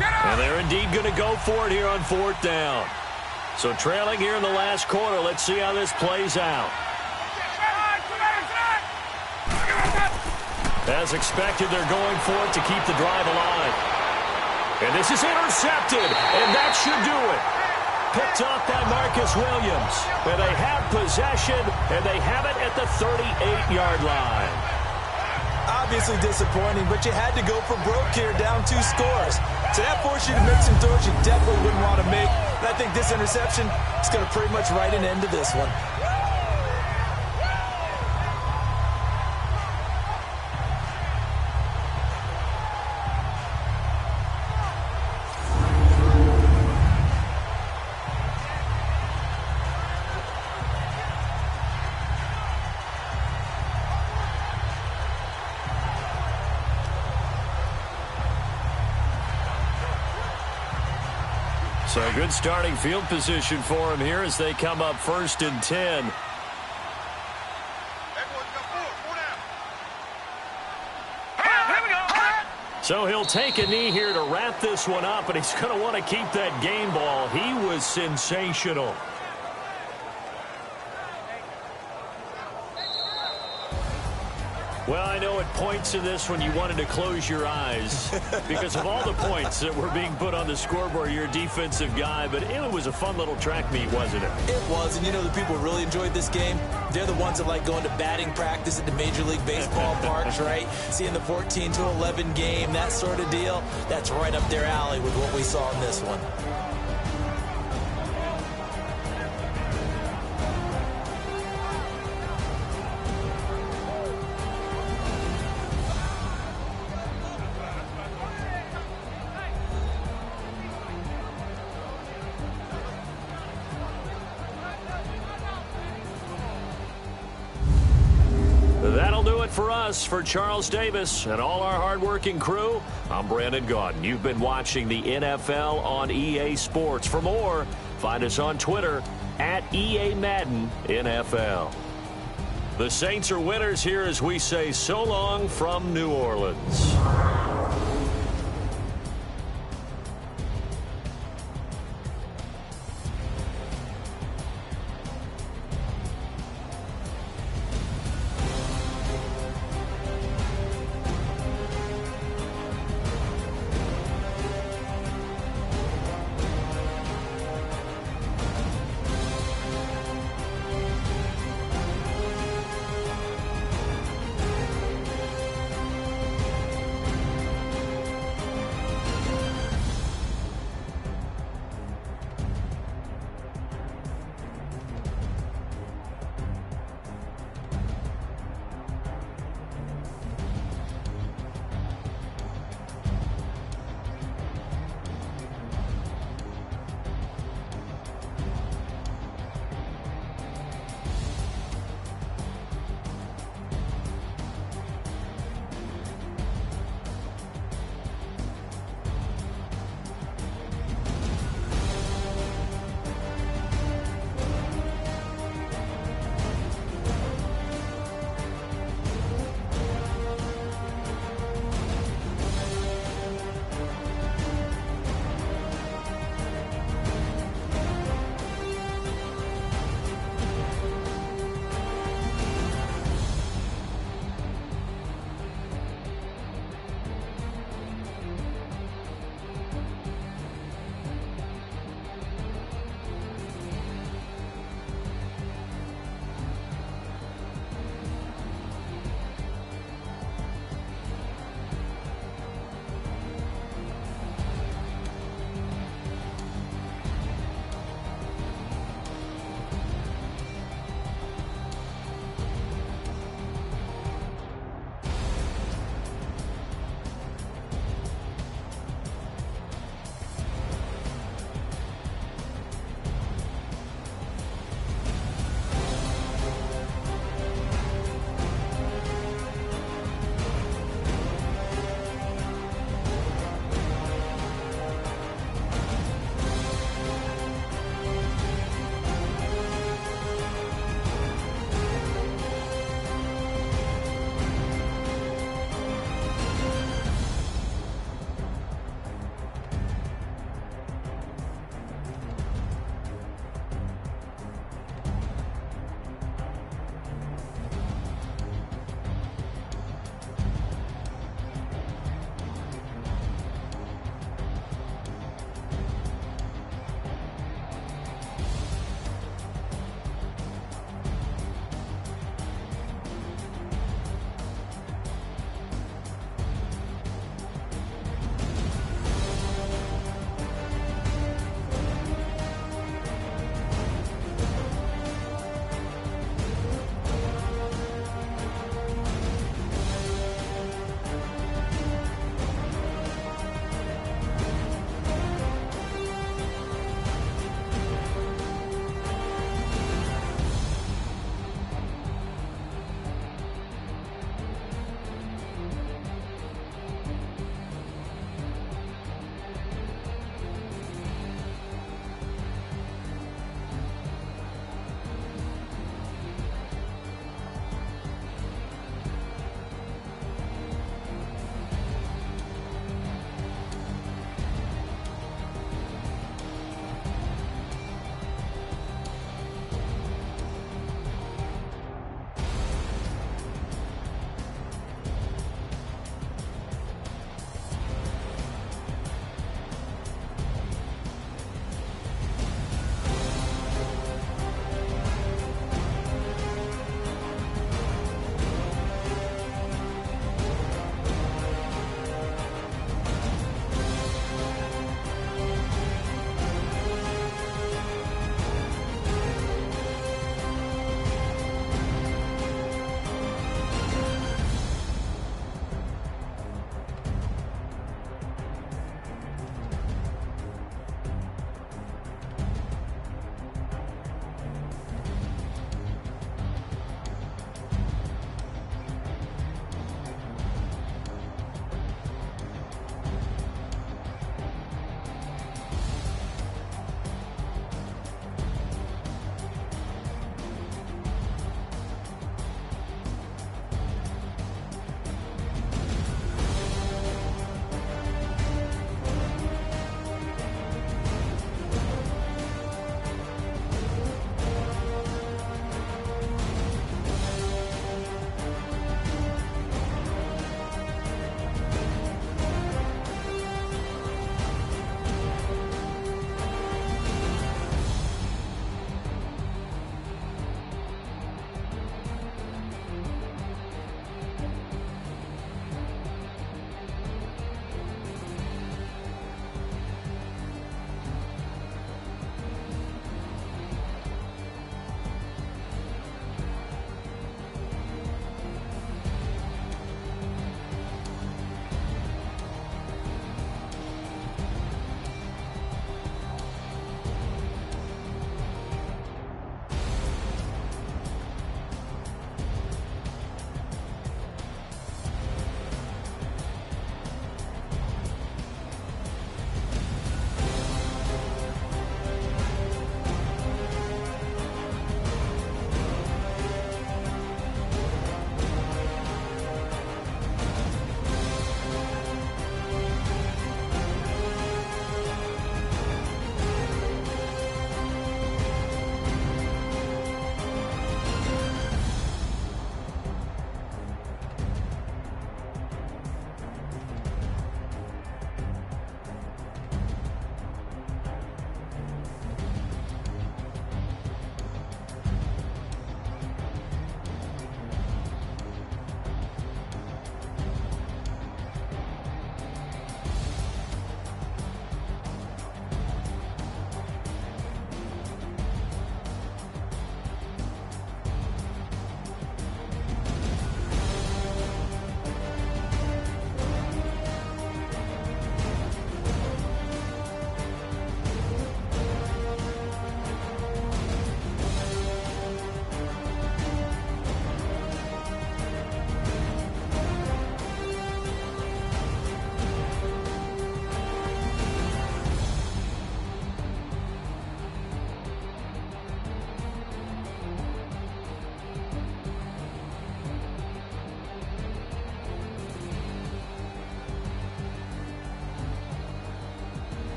S2: And they're indeed going to go for it here on 4th down. So trailing here in the last quarter. Let's see how this plays out. As expected, they're going for it to keep the drive alive. And this is intercepted, and that should do it. Picked off by Marcus Williams. And they have possession, and they have it at the 38-yard line.
S3: Obviously disappointing, but you had to go for broke here, down 2 scores. So that forced you to make some throws you definitely wouldn't want to make. And I think this interception is going to pretty much write an end to this one.
S2: So a good starting field position for him here as they come up 1st and 10. So he'll take a knee here to wrap this one up, and he's going to want to keep that game ball. He was sensational. Well, I know at points in this one you wanted to close your eyes because of all the points that were being put on the scoreboard. You're a defensive guy, but it was a fun little track meet, wasn't it?
S3: It was, and you know the people who really enjoyed this game? They're the ones that like going to batting practice at the Major League Baseball parks, right? Seeing the 14-11 game, that sort of deal, that's right up their alley with what we saw in this one.
S2: That'll do it for us. For Charles Davis and all our hardworking crew, I'm Brandon Gaudin. You've been watching the NFL on EA Sports. For more, find us on Twitter at EA Madden NFL. The Saints are winners here as we say so long from New Orleans.